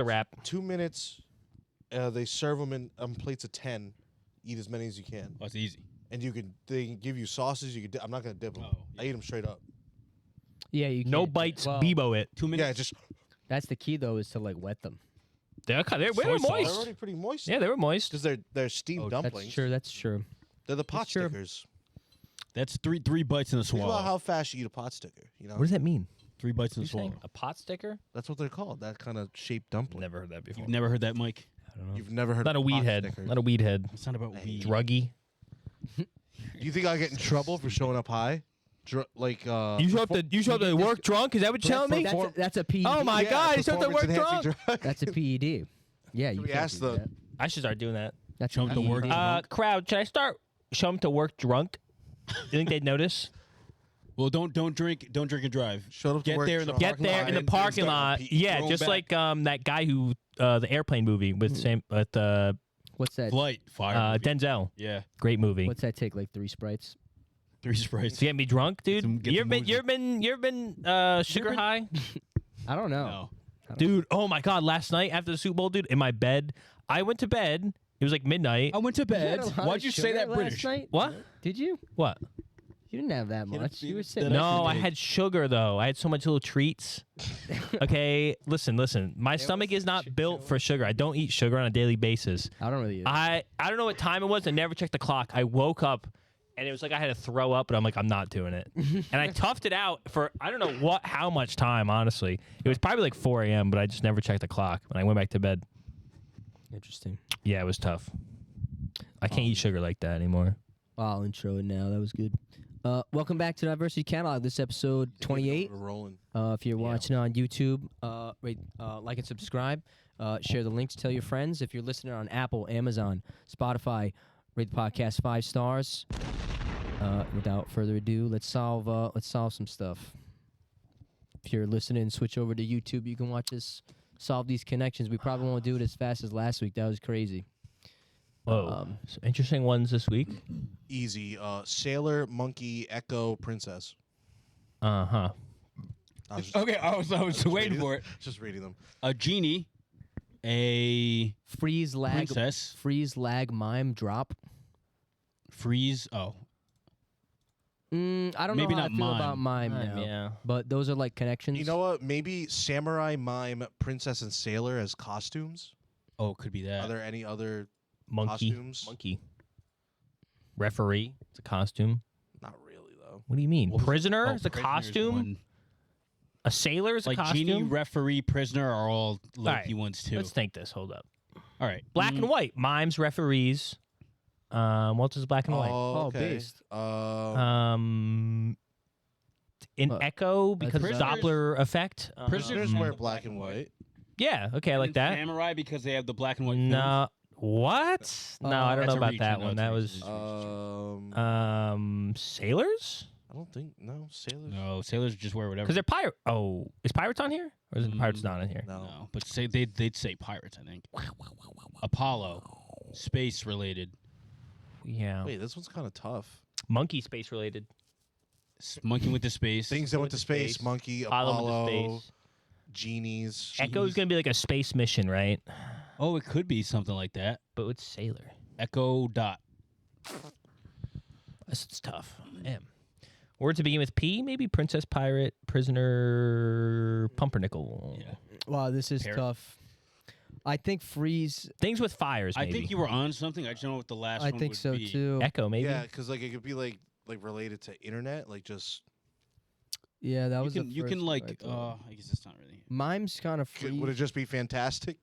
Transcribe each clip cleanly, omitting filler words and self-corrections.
The wrap. 2 minutes. They serve them in plates of 10. Eat as many as you can. Oh, it's easy. And they can give you sauces. I'm not gonna dip them. Oh, yeah. I eat them straight up. Yeah, you No can't- bites, well, Bebo it. 2 minutes. Yeah, just That's the key though, is to like wet them. They were they're moist. already pretty moist. Yeah, they were moist. because they're steamed Oh, dumplings. That's true. That's true. They're the pot true. stickers. That's three bites in a Think swallow. about how fast you eat a pot sticker. You know, What does that mean? 3 bites in a You saying swallow. a pot sticker? that's what they're called. That kind of shaped dumpling. Never heard that before. You've never heard that, Mike? I don't know. You've never heard Not a of weed pot head. stickers. Not a weed head. It's not about Hey. weed. Druggy. Do you think I'll get in trouble for showing up high? You show up to work drunk? Is that what you're telling me? That's a PED. Oh my God! You showed up to work drunk. That's a PED. Yeah, you we can't asked do the- that. I should start doing that. That's Show 'em to work. Crowd, should I start show them to work drunk? You think they'd notice? Well, don't drink and drive. Showed up to Get work there in the drunk. Get parking there lot in the and parking start lot. repeating. Yeah, Throw 'em just back. like that guy who the airplane movie with What's that? Flight fire. movie. Denzel. Yeah, Great movie. What's that take? Like 3 Sprites? 3 sprites. To get me drunk, dude. Get You've some been sugar high, I don't know. No. dude. Oh my God! Last night after the Super Bowl, dude, in my bed, I went to bed. It was like midnight. I went to You had bed. a lot Why'd of you say sugar that last British? night? What? Did you? What? You didn't have that Get a much. You were feeling sitting. that No, I big. had sugar though. I had so much little treats. Okay, listen. My stomach is not built for sugar. I don't eat sugar on a daily basis. I don't really. I don't know what time it was. I never checked the clock. I woke up and it was like I had to throw up, but I'm like, I'm not doing it. And I toughed it out for I don't know how much time, honestly. It was probably like 4 a.m., but I just never checked the clock when I went back to bed. Interesting. Yeah, it was tough. I can't eat sugar like that anymore. I'll intro it now. That was good. Welcome back to Diversity Catalog. This episode 28. We're rolling. If you're watching on YouTube, like and subscribe. Share the links. Tell your friends. If you're listening on Apple, Amazon, Spotify, rate the podcast 5 stars. Without further ado, let's solve some stuff. If you're listening, switch over to YouTube. You can watch us solve these connections. We probably won't do it as fast as last week. That was crazy. Whoa. Some interesting ones this week. Easy. Sailor, monkey, echo, princess. Uh-huh. I was just, Okay, I was waiting for it. just reading them. A genie, a Freeze, lag, princess, mime, drop. freeze. Oh, I don't Maybe know how not I feel about Mime, mime now. yeah. But those are like connections. You know what? Maybe samurai, mime, princess, and sailor as costumes. oh, it could be that. Are there any other? Monkey. Costumes? Monkey. Referee. It's a costume. Not really though. What do you mean? What was it? Prisoner Oh, is a prisoner's costume? one. A sailor is a Like costume? genie, referee, prisoner are all low-key Alright, ones too. Let's think this. Hold up. All right, Black and white. Mimes, referees. What is black and white? Oh, okay. based. In Echo, That's because of prisoners- Doppler effect. Prisoners wear black and white. Yeah, okay, I like And that. Samurai because they have the black and white. No. What? No, I don't That's know a about reach, that no, one. it's That a was reach. sailors? I don't think sailors. No, sailors just wear whatever. Because they're pirate. Oh, is pirates on here, or is it pirates not on here? No. No, but they'd say pirates. I think. Apollo, space related. Yeah. Wait, this one's kind of tough. Monkey space related. Monkey with the space. Things that went to space. space. Monkey, Apollo Apollo, into space. genies. Echo is gonna be like a space mission, right? Oh, it could be something like that. But it's sailor. Echo dot. It's tough. Damn. Word to begin with P, maybe princess, pirate, prisoner, pumpernickel. Yeah. Wow, this is Parrot. tough. I think freeze. Things with fires. Maybe. I think you were on something. I just don't know what the last I one think would so be. too. Echo, maybe. Yeah, because like it could be like related to internet, like just. Yeah, that was You can the first like. one I thought. I guess it's not really. Mime's kind of free. Would it just be fantastic?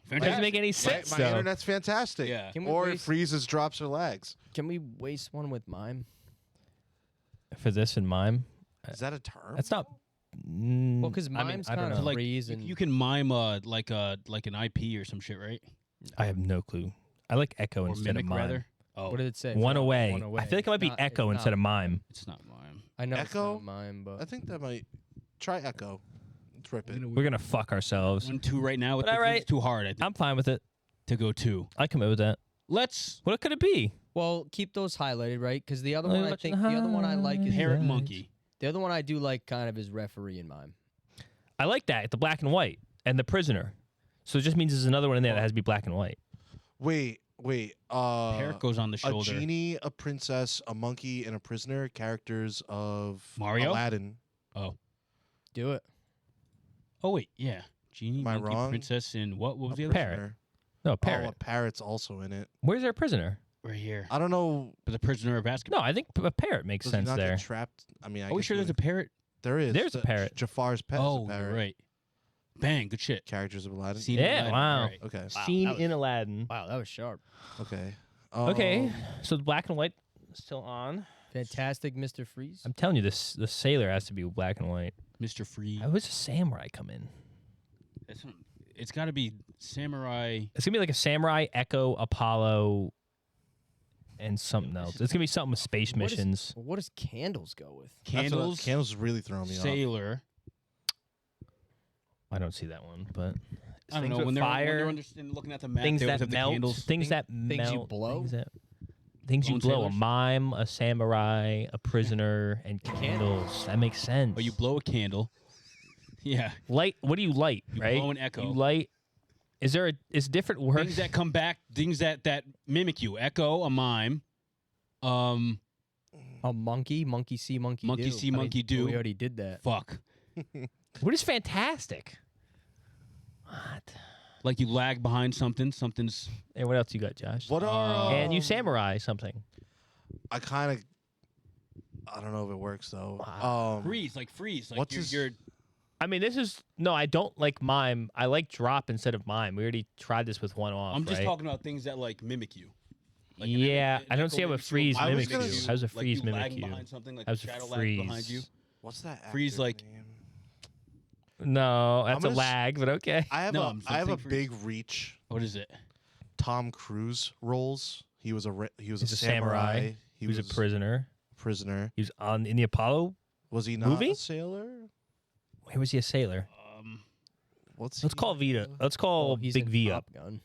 Doesn't make any sense My though. internet's fantastic. Yeah. Can we Or it waste- freezes, drops, or lags. Can we waste one with mime? For this and mime. Is that a term? That's not. Well, because I mean, mime's I don't kind know. of Like freeze and you can mime like an IP or some shit, right? I have no clue. I like Echo Or instead mimic of mime. rather. Oh, what did it say? One No, away. One away. I feel like it might be Not- Echo it's instead not- of mime. it's not mime. I know Echo? it's not mime, but I think that might try Echo. Let's rip it. We're gonna fuck ourselves. 1-2 right now. But all right. It's too hard. I think I'm fine with it. to go 2. I commit with that. Let's What could it be? well, keep those highlighted, right? Because the other Oh, one, you're I watching think the other one I like is parrot Right. monkey. the other one I do like kind of is referee and mime. I like that. The black and white and the prisoner. So it just means there's another one in there that has to be black and white. Wait. Parrot goes on the A shoulder. genie, a princess, a monkey, and a prisoner. Characters of Mario? Aladdin. Oh. Do it. Oh, wait. Yeah. Genie, Am I monkey, wrong? princess, and what was the A other? Parrot. prisoner. No, Oh, parrot. a parrot's also in it. Where's their prisoner? Right here. I don't know. But the prisoner of Azkaban. No, I think a parrot makes Does he sense not there. get trapped? I mean, I Are we guess sure he there's a would- parrot? There is. There's a parrot. Jafar's pet is Oh, a parrot. you're right. Bang. Good shit. Characters of Aladdin. Seen Yeah, Aladdin, wow. all right. Okay. Wow, Scene that was- in Aladdin. Wow, that was sharp. Okay. Okay, so the black and white is still on. Fantastic, Mr. Freeze. I'm telling you, this the sailor has to be black and white. Mr. Free. How does a samurai come in? It's got to be samurai. It's gonna be like a samurai, Echo, Apollo, and something else. It's gonna be something with space What is- missions. What does candles go with? Candles. Candles is really throwing me off. Sailor. I don't see that one, but I don't things know. with When fire, they're looking at the map, things they always that have the melt, candles. things that things you melt, blow? things you Bone blow. A sailors? mime, a samurai, a prisoner, and candles. That makes sense. Or you blow a candle. Yeah. light. What do you light? You right? blow an echo. You light. Is there is different words? Things that come back. Things that mimic you. Echo, a mime. A monkey see, monkey Monkey do. see, monkey do. We already did that. Fuck. What is fantastic? What? Like you lag behind something. Something's. And what else you got, Josh? What are And you samurai something. I kind of. I don't know if it works though. Freeze. Like freeze. Like What's you're I mean, this is no. I don't like mime. I like drop instead of mime. We already tried this with one off. I'm just right? talking about things that like mimic you. Like an Yeah, echo- I don't echo see how a mimics you, freeze I was mimics gonna you. s- How's a like freeze you mimic lagging you? behind something, like How's a a shadow freeze? lag behind you. What's that? Freeze, actor's like- name? No, that's a gonna s- lag, but okay. I have No, a I'm I have a something freeze. big reach. What is it? Tom Cruise roles. He was a He's a a samurai. He was was a prisoner. prisoner. He was on in the Apollo. Was he not Movie? a sailor? Where was he a sailor? Let's Let's call Vita. Let's call Well, he's Big in V Top up. Gun.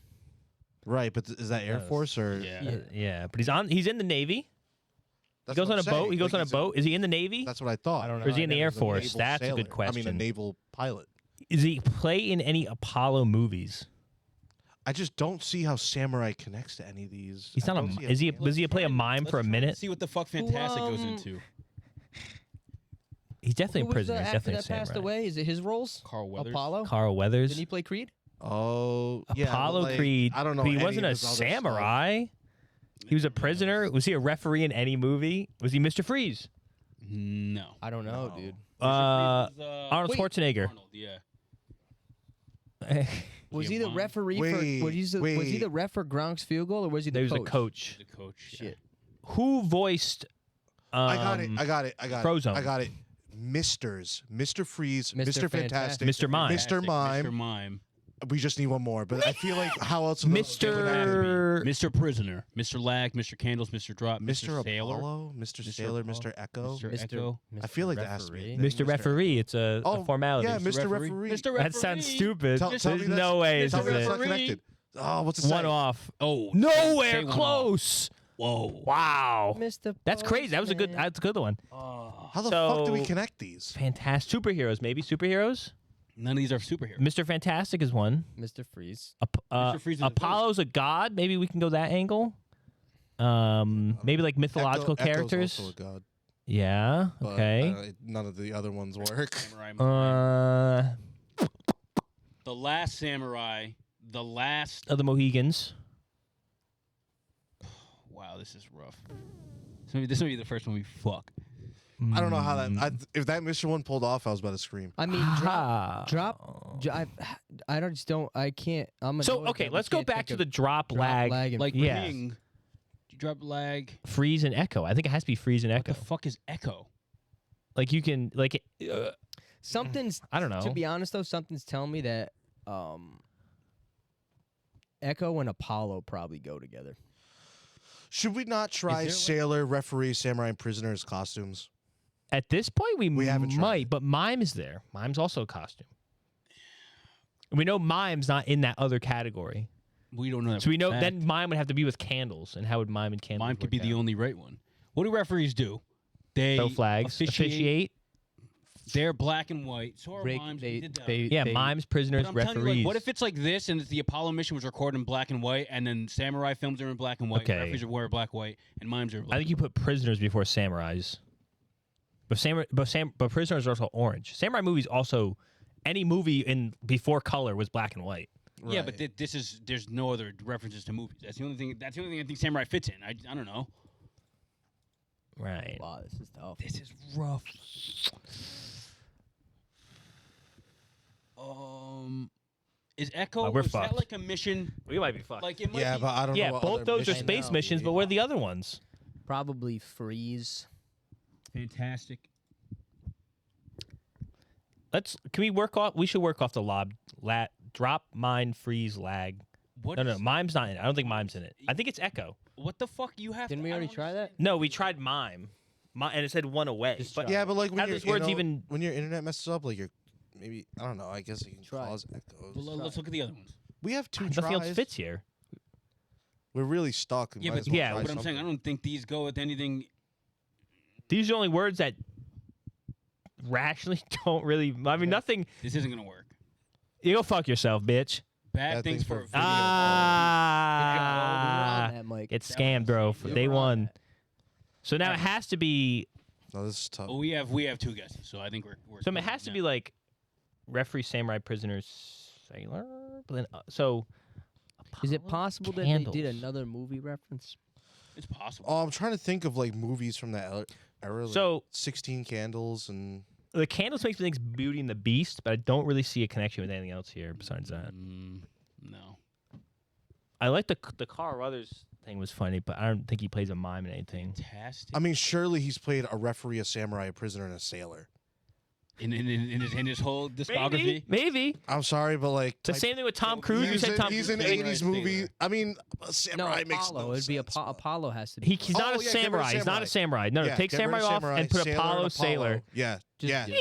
Right, but is that Air Yes. Force or? Yeah. Yeah, but he's on. He's in the Navy. That's He goes what on a I'm boat. saying. He goes Like, on a he's boat. Is he in the Navy? That's what I thought. I don't know. Or is he in the Air He's a Force? naval That's a sailor. good question. I mean, a naval pilot. Is he play in any Apollo movies? I just don't see how samurai connects to any of these. He's I not don't a. see Is he? how- Does he play a mime for a minute? See what the fuck Fantastic goes um, into. He's definitely Who a was prisoner. the He's actor definitely a that passed samurai. away? Is it his roles? Carl Weathers. Apollo? Carl Weathers. Didn't he play Creed? Oh, yeah. but, Apollo like, Creed. I don't know. But he any wasn't of a his other stuff. samurai. He was a prisoner. Was he a referee in any movie? Was he Mr. Freeze? No. I don't know, No. dude. Arnold Wait. Schwarzenegger. Arnold, yeah. Was he Yeah, the mom. referee Wait, for? Was he wait. the ref for Gronk's field goal, or was he the He was coach? a coach. The coach. Shit. Who voiced? I got it. I got it. Frozone. I got it. Mr. Freeze, Mr. Mr. Fantastic, Mr. Mime. Mr. Mime. Mr. Mime. We just need one more, but I feel like how else? would those stand out? Mr. Mr. Prisoner. Mr. Lag. Mr. Candles. Mr. Drop. Mr. Sailor. Apollo, Mr. Mr. Sailor, Apollo, Mr. Echo. Mr. Echo. I feel like that has to be a Referee. thing. Mr. Referee. It's a formality. Yeah, Mr. Referee. Mr. That sounds stupid. Tell There's me that's- no way this Tell is me that's not it. connected. Oh, what's it say? One off. Oh. Nowhere say one off. close. Whoa. Wow. Mr. That's crazy. That was a good. Postman. That's a good one. How the fuck do we So- connect these? Fantastic superheroes. Maybe superheroes. None of these are superheroes. Mr. Fantastic is one. Mr. Freeze. Mr. Freeze is a Apollo's a god. Maybe we can go that angle. Maybe like mythological Echo's characters. also a god, Yeah. but, Okay. none of the other ones work. Samurai Mime. Uh, The Last Samurai. The Last. of the Mohegans. Wow, this is rough. This may be the first one we fuck. I don't know how that. If that mission one pulled off, I was about to scream. I mean, Ah. I don't. I can't. I'm So annoyed okay, that we let's go can't back think to of the drop, lag, and Like Yeah. Ring. Do you drop lag? freeze and echo. I think it has to be freeze and What echo. the fuck is Echo? Like you can like something's. I don't know. To be honest, though, something's telling me that Echo and Apollo probably go together. Should we not try there, like- sailor, referee, samurai, and prisoners costumes? At this point, we haven't tried might, it. but Mime is there. Mime's also a costume. And we know Mime's not in that other category. We don't know that. So we for know fact. then Mime would have to be with candles. And how would Mime and candles Mime could work be the out? only right one. What do referees do? They Throw flags, officiate. They're black and white. So are Rick, mimes. they- We did that. they- Yeah, mimes, prisoners, But I'm telling you, referees. like, what if it's like this, and the Apollo mission was recorded in black and white, and then samurai films are in black and white, Okay. referees are black and white, and mimes are black. I think you put prisoners before samurais. But prisoners are also orange. Samurai movies also, any movie in before color was black and white. Yeah, but this is there's no other references to movies. That's the only thing. That's the only thing I think samurai fits in. I don't know. Right. Right. Wow, this is tough. This is rough. Is Echo? We're is that fucked. like a mission? We might be fucked. Like it might Yeah, be, but I don't know. Yeah, what both other those are missions space would missions, be. but what are the other ones? Probably freeze. fantastic. Can we work off? We should work off the drop, mine, freeze, lag. What No, is- mime's not in it. I don't think mime's in it. I think it's echo. What the fuck you have? Didn't to, we I already don't try that? understand. No, we tried mime, and it said one away. Just But try. Yeah, but like when How your does words you know, even- when your internet messes up, like you're maybe I don't know. I guess it can Try. cause echoes. Well, let's look at the other ones. We have two nothing else tries. fits here. We're really stuck. We Yeah, might but as well yeah, try But I'm saying I something. don't think these go with anything. These are the only words that rationally don't really. I mean, nothing. This isn't gonna work. You go fuck yourself, bitch. Bad things for. video. Ah, that mic. get scammed, bro. For day one. So now it has to be. No, this is tough. Well, we have two guesses, so I think we're. So it has to be like referee, samurai, prisoners, sailor. But then, so. Is it Apollo possible that candles. they did another movie reference? It's possible. Oh, I'm trying to think of like movies from that era. Like So 16 Candles and the candles makes me think Beauty and the Beast, but I don't really see a connection with anything else here besides that. No. I like the Carl Weathers thing was funny, but I don't think he plays a mime in anything. Fantastic. I mean, surely he's played a referee, a samurai, a prisoner, and a sailor. in his whole discography. Maybe. I'm sorry, but like It's the same thing with Tom Cruise. You he's, said Tom he's Cruise. an Samurai 80s sailor. movie. I mean, a No, samurai makes Apollo. no It'd be sense. Apollo has to be. He's Oh, not a yeah, get rid of samurai. He's not a samurai. No, Yeah, take get rid of samurai off and put sailor Apollo and sailor. Yeah, Just- yeah.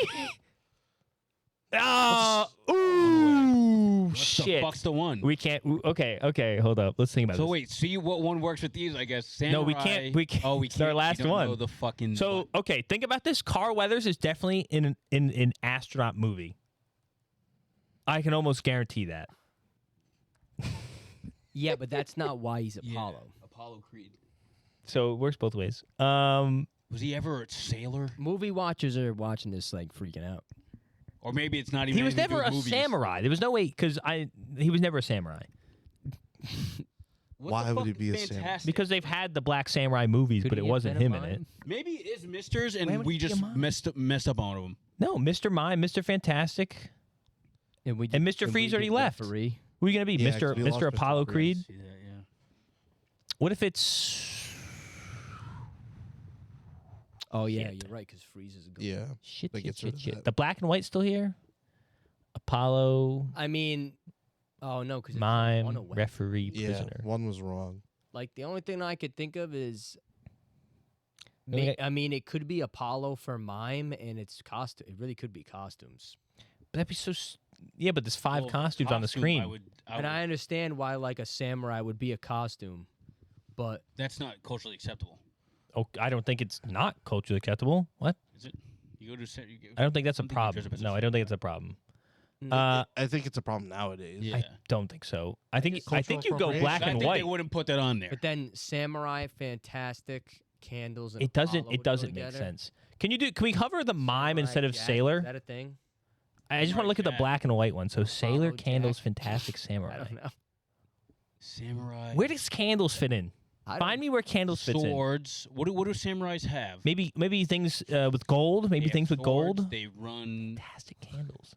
Ooh, What the shit. fuck's the one? We can't. Okay. Hold up. Let's think about So this. wait, see what one works with these? I guess. Samurai. No, we can't- we can't. Oh, we It's can't. our last we don't one. Know the fucking. So okay, think about this. Carl Weathers is definitely in an astronaut movie. I can almost guarantee that. Yeah, but that's not why he's Yeah, Apollo. Apollo Creed. So it works both ways. Was he ever a sailor? Movie watchers are watching this like freaking out. Or maybe it's not even. He was anything to never do a with movies. samurai. There was no way because he was never a samurai What Why the would fuck he is be a samurai? fantastic? because they've had the black samurai movies, Could but he it have wasn't been a him in it. mime? Maybe it is Misters, Why and would we he be a just mime? messed up on him. No, Mr. Mime, Mr. Fantastic. And we And Mr. we Freeze did already left. referee. Who are you gonna be, Yeah, 'cause Mr. we lost Mr. Mr. Apollo Freeze. Creed? See that, yeah. What if it's Oh yeah, Shit. you're right. Because Freeze is a good. Yeah. shit? That gets rid of that. The black and white still here? Apollo, I mean, oh no, because mime, referee, Yeah, prisoner. one was wrong. Like the only thing I could think of is, Okay. I mean, it could be Apollo for mime, and it's costume. It really could be costumes. But that'd be so. Yeah, but there's five Well, costumes on the costume, screen. I would, And I understand why like a samurai would be a costume, but that's not culturally acceptable, Oh, I don't think it's not culturally acceptable. What? is it? You go to set. You go, I don't think that's a I don't think problem. there's a No, I don't think it's a problem. Mm, I think it's a problem nowadays. yeah. I don't think so. I think it's I think you cultural go black I and think white. They wouldn't put that on there. but then samurai, fantastic, candles. And It doesn't. Apollo It would go doesn't make together. sense. Can we cover the mime Samurai instead of Jack, sailor? Is that a thing? I just want to look at the Jack. black and white one. So sailor, Apollo candles, Jack. fantastic, I samurai. don't know. Samurai. Where does candles fit in? I don't- Find me where candles fits in. Swords. What do samurais have? Maybe things with gold. Maybe They have things with swords, gold. They run. Fantastic candles.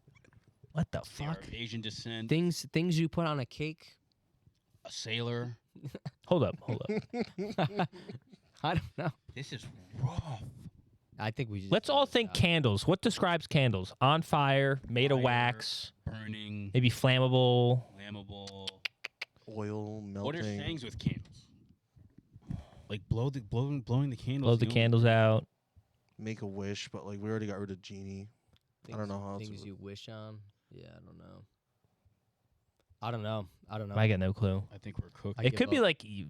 What the They are fuck? of Asian descent. Things you put on a cake. A sailor. Hold up. I don't know. This is rough. I think we. Just Let's all think candles. What describes candles? On fire, made of Fire. wax, Burning. maybe flammable. Flammable. Oil melting. What are things with candles? Like blowing the candles. Blow the you know? candles out. Make a wish, but like we already got rid of genie. I don't know how else Things it you wish on. Yeah, I don't know. I don't know. I got no clue. I think we're cooked. I It give could be up.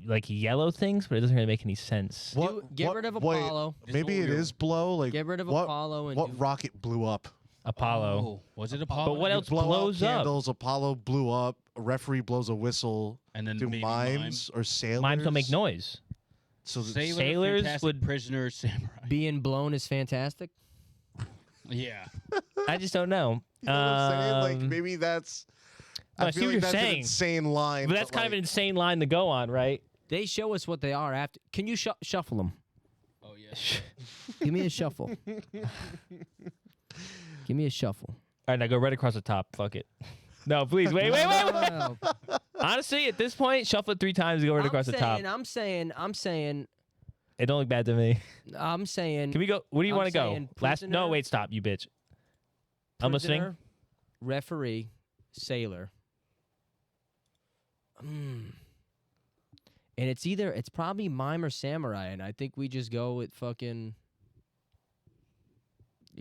like yellow things, but it doesn't really make any sense. Get rid of wait, Apollo. Maybe it is blow. Like Get rid of what, Apollo and what do- rocket blew up? Apollo. Oh, was it Apollo? But what else Blow blows out up? candles. Apollo blew up. A referee blows a whistle. And then Do maybe mimes or sailors? Mimes don't make noise. So the Sailor, Sailors fantastic would- prisoner, samurai. Being blown is fantastic. Yeah. I just don't know. You know what I'm saying? Like maybe that's. No, I I see feel what like you're that's saying. an insane line. But that's kind of an insane line to go on, right? They show us what they are after. Can you shuffle them? Oh yeah. Give me a shuffle. Give me a shuffle. All right, now go right across the top. Fuck it. No, please. Wait. No. Honestly, at this point, shuffle it 3 times and go right across the top. I'm saying. It don't look bad to me. I'm saying. Can we go? Where do you I'm want to go? saying Last? No, prisoner- wait, stop, you bitch. I'm listening. prisoner, Referee, sailor. And it's probably mime or samurai, and I think we just go with fucking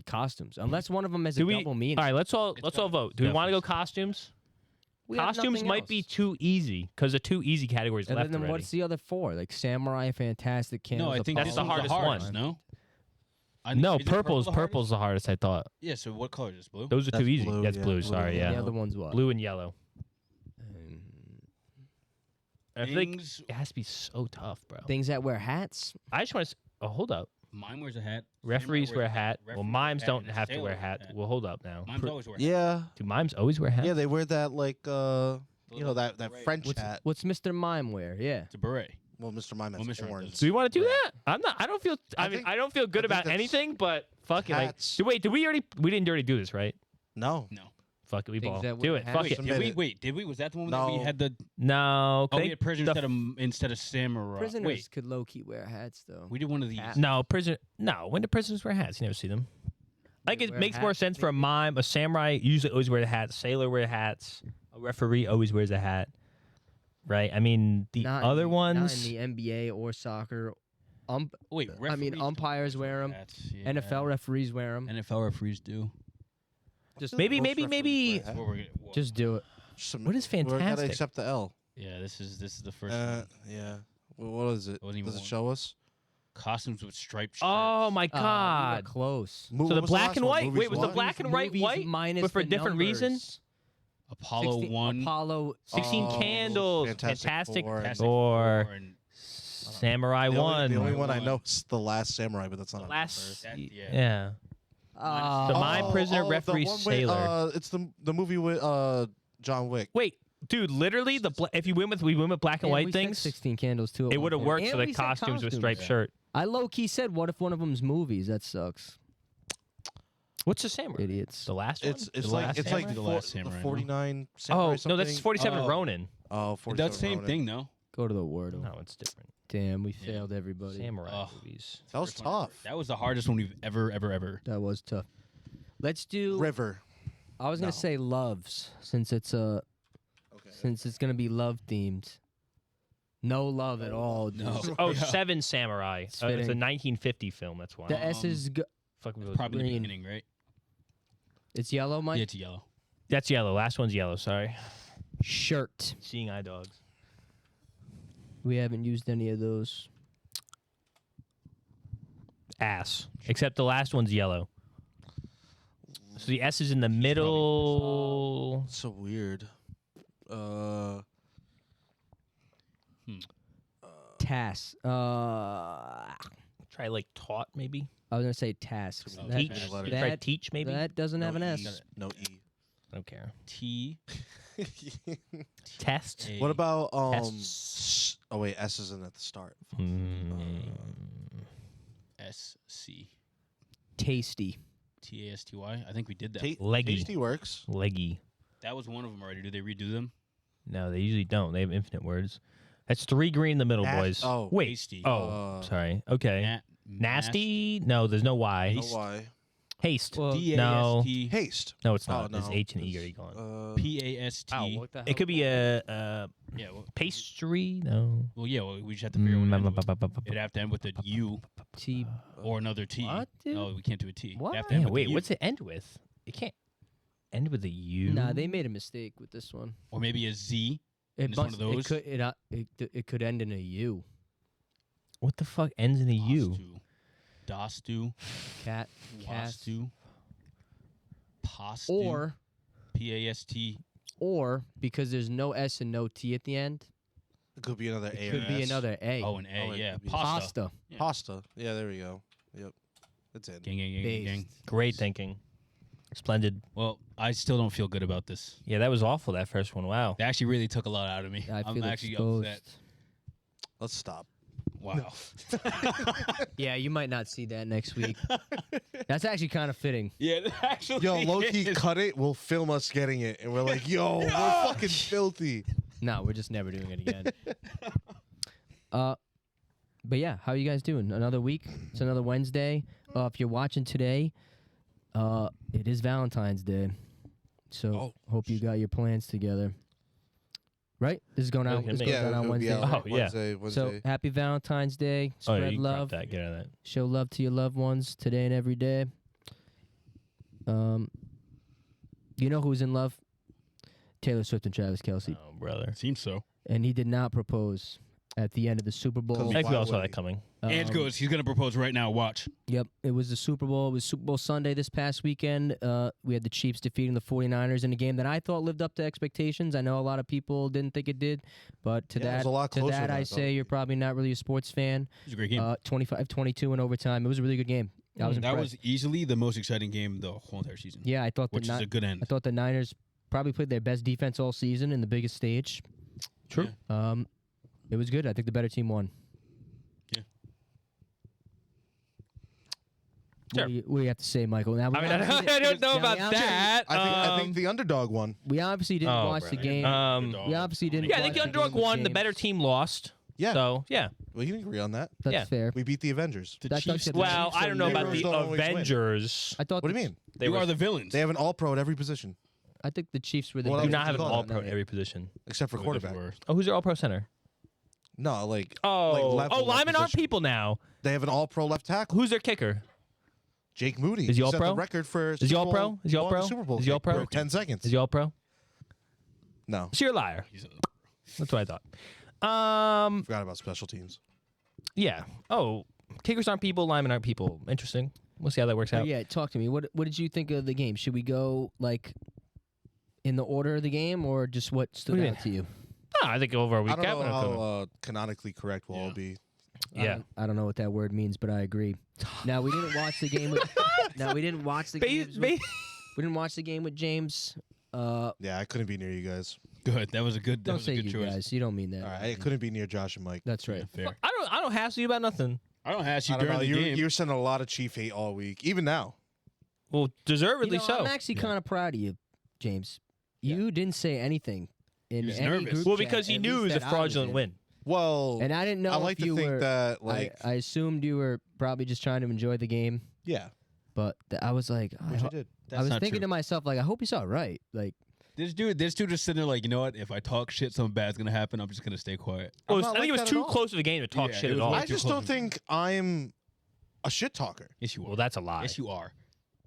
costumes, unless one of them has a Do we? double meaning. All right, let's all It's vote. Do we want to go costumes? We have Costumes nothing might be else. too easy because the 2 easy categories And left then already. what's the other 4? Like samurai, fantastic, candles. No, I think That's this the one's hardest one. No. No, Isn't purple's purple the purple's the hardest. I thought hardest? Yeah. So what color is this? Blue. those are That's too easy. blue, That's yeah, blue. blue. Sorry, And yeah. the other one's what? Blue and yellow. Um, I feel like Things. it has to be so tough, bro. Things that wear hats. I just want to. Oh, hold up. Mime wears a hat. Referees samurai wear a wears hat. Referee Well, wears a mimes hat, don't and a have to sailor wear a wears hat. Well, hold up now. Mimes always wear. A hat. Yeah. Do mimes always wear hats? Yeah, they wear that like you know that beret. French hat. What's Mr. Mime wear? Yeah. It's a beret. Well, Mr. Mime has Well, Mr. Mime horns. does. Do we want to do that? I'm not. I don't feel. I mean, think- I don't feel good I think about that's- anything. But fuck it. Like, hats. wait. Did we already? We didn't already do this, right? No. No. Fuck it. We Things ball. that Do wear it. hats. Fuck Wait, it. did we? Submit Wait, did we? Was that the one that we No. had the? No. Oh, we they- had prisoner the instead of samurai. Prisoners Wait, could low key wear hats though. we did one of these. Hat. No, prison. No, when do prisoners wear hats? You never see them. Like They it wear makes more hats, sense for a maybe? mime. A samurai usually always wear a hat. Sailor wear hats. A referee always wears a hat. Right. I mean, the Not other in, ones. Not in the NBA or soccer. Wait, I mean, referees umpires don't wear 'em. hats, yeah. NFL referees wear them. NFL referees do. Just Maybe- Most referees maybe- wear a That's hat. what we're gonna, well, just do it. What is We gotta fantastic? accept the L. yeah, this is the first one. Yeah. What is it? Wasn't even Does it one. show us? Costumes with striped shirts. Oh my We were God. close. Mo- So what the was black last and one? white. Movies Wait, was the what? black and white Movies white, minus but for the different numbers. reasons? Apollo 16 1. Apollo 16 Oh, candles. Fantastic Fantastic Four. Fantastic Four. Four, and Samurai The one. only one I One. know is the Last Samurai, but that's not The on last. That- yeah. Yeah. The mime, prisoner, the referee, one with, sailor. it's the movie with John Wick. Wait, dude. Literally, if you win with black and Yeah, white we said things, 16 candles too. at it one would have point. worked And for we the said costumes with costumes. striped Yeah. shirt. I low key said, what if one of them's movies? That sucks. What's the samurai? Idiots. The last one. It's The like last it's samurai? like The the Last Samurai, no? 49 Samurai Oh no, something. that's 47 Oh. Ronin. Oh, It 47 does same Ronin. thing, no? Go to the Wordle. No, it's different. Damn, we Yeah. failed everybody. Samurai Ugh. movies. That was First one ever. tough. That was the hardest one we've ever. That was tough. Let's do. River. I was gonna No. say loves since it's Okay. gonna be love themed. No love at all. No. dude. Oh, Yeah. Seven Samurai. It's It's a fitting. 1950 film. That's why. The S is Fuck me. Probably the Green. beginning, right? it's yellow, Mike. Yeah, it's yellow. That's yellow. Last one's yellow. Sorry. Shirt. Seeing eye dogs. We haven't used any of those. Ass. Except the last one's yellow. So the S is in the middle. So weird. Task. Try like taught maybe. I was gonna say tasks. Oh, That, Teach. big letter. Try that, teach maybe. that doesn't have an E. S. No E. I don't care. T. Test. A. What about Tests. Oh wait, S isn't at the start. S C Tasty. T A S T Y? I think we did that. Leggy. Tasty works. Leggy. That was one of them already. Do they redo them? No, they usually don't. They have infinite words. That's 3 green in the middle, Nas- boys. oh, Wait. Tasty. Oh, Uh, sorry. Okay. Nasty? No, there's no Y. No Haste. Y. Haste. Well, No. D-A-S-T. Haste. No, it's Oh, not. It's no. H and E It's, already gone. P-A-S-T. the It could be a Yeah, well, pastry. No. well, yeah, well, we just have to figure out what it ends with. It'd have to end with a U T. or another T. What, dude? No, we can't do a T. What? It'd have to end Yeah, with a wait, U. what's it end with? It can't. End with a U. Nah, they made a mistake with this one. Or maybe a Z. It Just one of those? It could end in a U. What the fuck ends in a U? Dostu. Cat. Wastu. Pastu. Or P-A-S-T. or because there's no S and no T at the end, It could be another A. it or could be S. another A. Oh, an A, it yeah. could be Pasta. Pasta. Yeah. Pasta. Yeah, there we go. Yep. That's it. Gang, gang, gang, gang, gang. Based. Great thinking. Splendid. Well, I still don't feel good about this. Yeah, that was awful, that first one. Wow. They actually really took a lot out of me. I I'm feel actually exposed. upset. Let's stop. Wow. Yeah, you might not see that next week. That's actually kind of fitting. Yeah, actually. Yo, low-key, cut it. We'll film us getting it. And we're like, yo, we're fucking filthy. No, we're just never doing it again. But yeah, how are you guys doing? Another week. It's another Wednesday. If you're watching today, it is Valentine's Day. So hope you got your plans together. Right? This is going out. This goes Yeah, out on it'll be Wednesday. out Oh, yeah. Wednesday. So happy Valentine's Day. Oh, yeah, Spread you can crop love. that. Get out of that. Show love to your loved ones today and every day. You know who's in love? Taylor Swift and Travis Kelce. Oh, brother. Seems so. And he did not propose at the end of the Super Bowl. Because I think we Why all saw would that he? coming. And goes. He's gonna propose right now. Watch. Yep, it was the Super Bowl. It was Super Bowl Sunday this past weekend. We had the Chiefs defeating the 49ers in a game that I thought lived up to expectations. I know a lot of people didn't think it did, but to Yeah, it was that, a lot to closer that than I I thought say it you're would be. probably not really a sports fan. It was a great game. 25-22 in overtime. It was a really good game. I was that impressed. was easily the most exciting game the whole entire season. Yeah, I thought Which is a good end. I thought the Niners probably played their best defense all season in the biggest stage. True. It was good. I think the better team won. Yeah. Sure. What do you have to say, Michael? Now, I mean, I don't know Now, about we obviously- that. I think the underdog won. we obviously didn't Oh, watch the brother. game. We obviously didn't. Yeah, I think watch the underdog game with won. The James. better team lost. Yeah. So, yeah. We can agree on that. That's yeah. fair. We beat the Avengers. The That Chiefs. does- Well, Chiefs I don't know about Heroes the don't always win. Avengers. I thought. What do you mean? They You were, are the villains. They have an all-pro at every position, I think the Chiefs were the. What do else better not have an call it? all-pro at every position. except for Whatever quarterback. word. Oh, who's their all-pro center? No, like Oh, level linemen aren't position. people now. They have an all-pro left tackle. Who's their kicker? Jake Moody. Is he set all-pro? the record for Is he Super all-pro? Bowl- Is he longest all-pro? Super Bowl Is he kick. all-pro? 10 seconds. Is he all-pro? No. So you're a liar. He's a- That's what I thought. Forgot about special teams. Yeah. Oh, kickers aren't people. Linemen aren't people. Interesting. We'll see how that works But out. yeah, talk to me. What did you think of the game? Should we go like in the order of the game, or just what stood What do you out to you? No, I think over a week. I don't know how canonically correct we'll all Yeah. be. Yeah. I don't know what that word means, but I agree. Now we didn't watch the game. We didn't watch the game. We didn't watch the game with James. Yeah, I couldn't be near you guys. Good. That was a good. That Don't was a say good you choice. guys. You don't mean that. All right, I couldn't be near Josh and Mike. That's right. Yeah, fair. I don't hassle you about nothing. I don't ask you I don't during know. the game. You're sending a lot of Chief hate all week, even now. Well, deservedly You know, so. I'm actually kind of proud of you, James. You didn't say anything in He was any nervous. group Well, chat, because he at knew it least was a that I was fraudulent in. win. Well, And I didn't know I like if to you think were. that, like, I assumed you were probably just trying to enjoy the game, yeah, but I was like, which I did. I was not thinking true. to myself, like, I hope he saw it right. Like, This dude just sitting there like, you know what? If I talk shit, something bad's gonna happen. I'm just gonna stay quiet. Well, not I think it like was that at too all. close to the game to talk Yeah, shit it at was all. way I too just close. don't think I'm a shit talker. Yes, you are. Well, that's a lie. Yes, you are.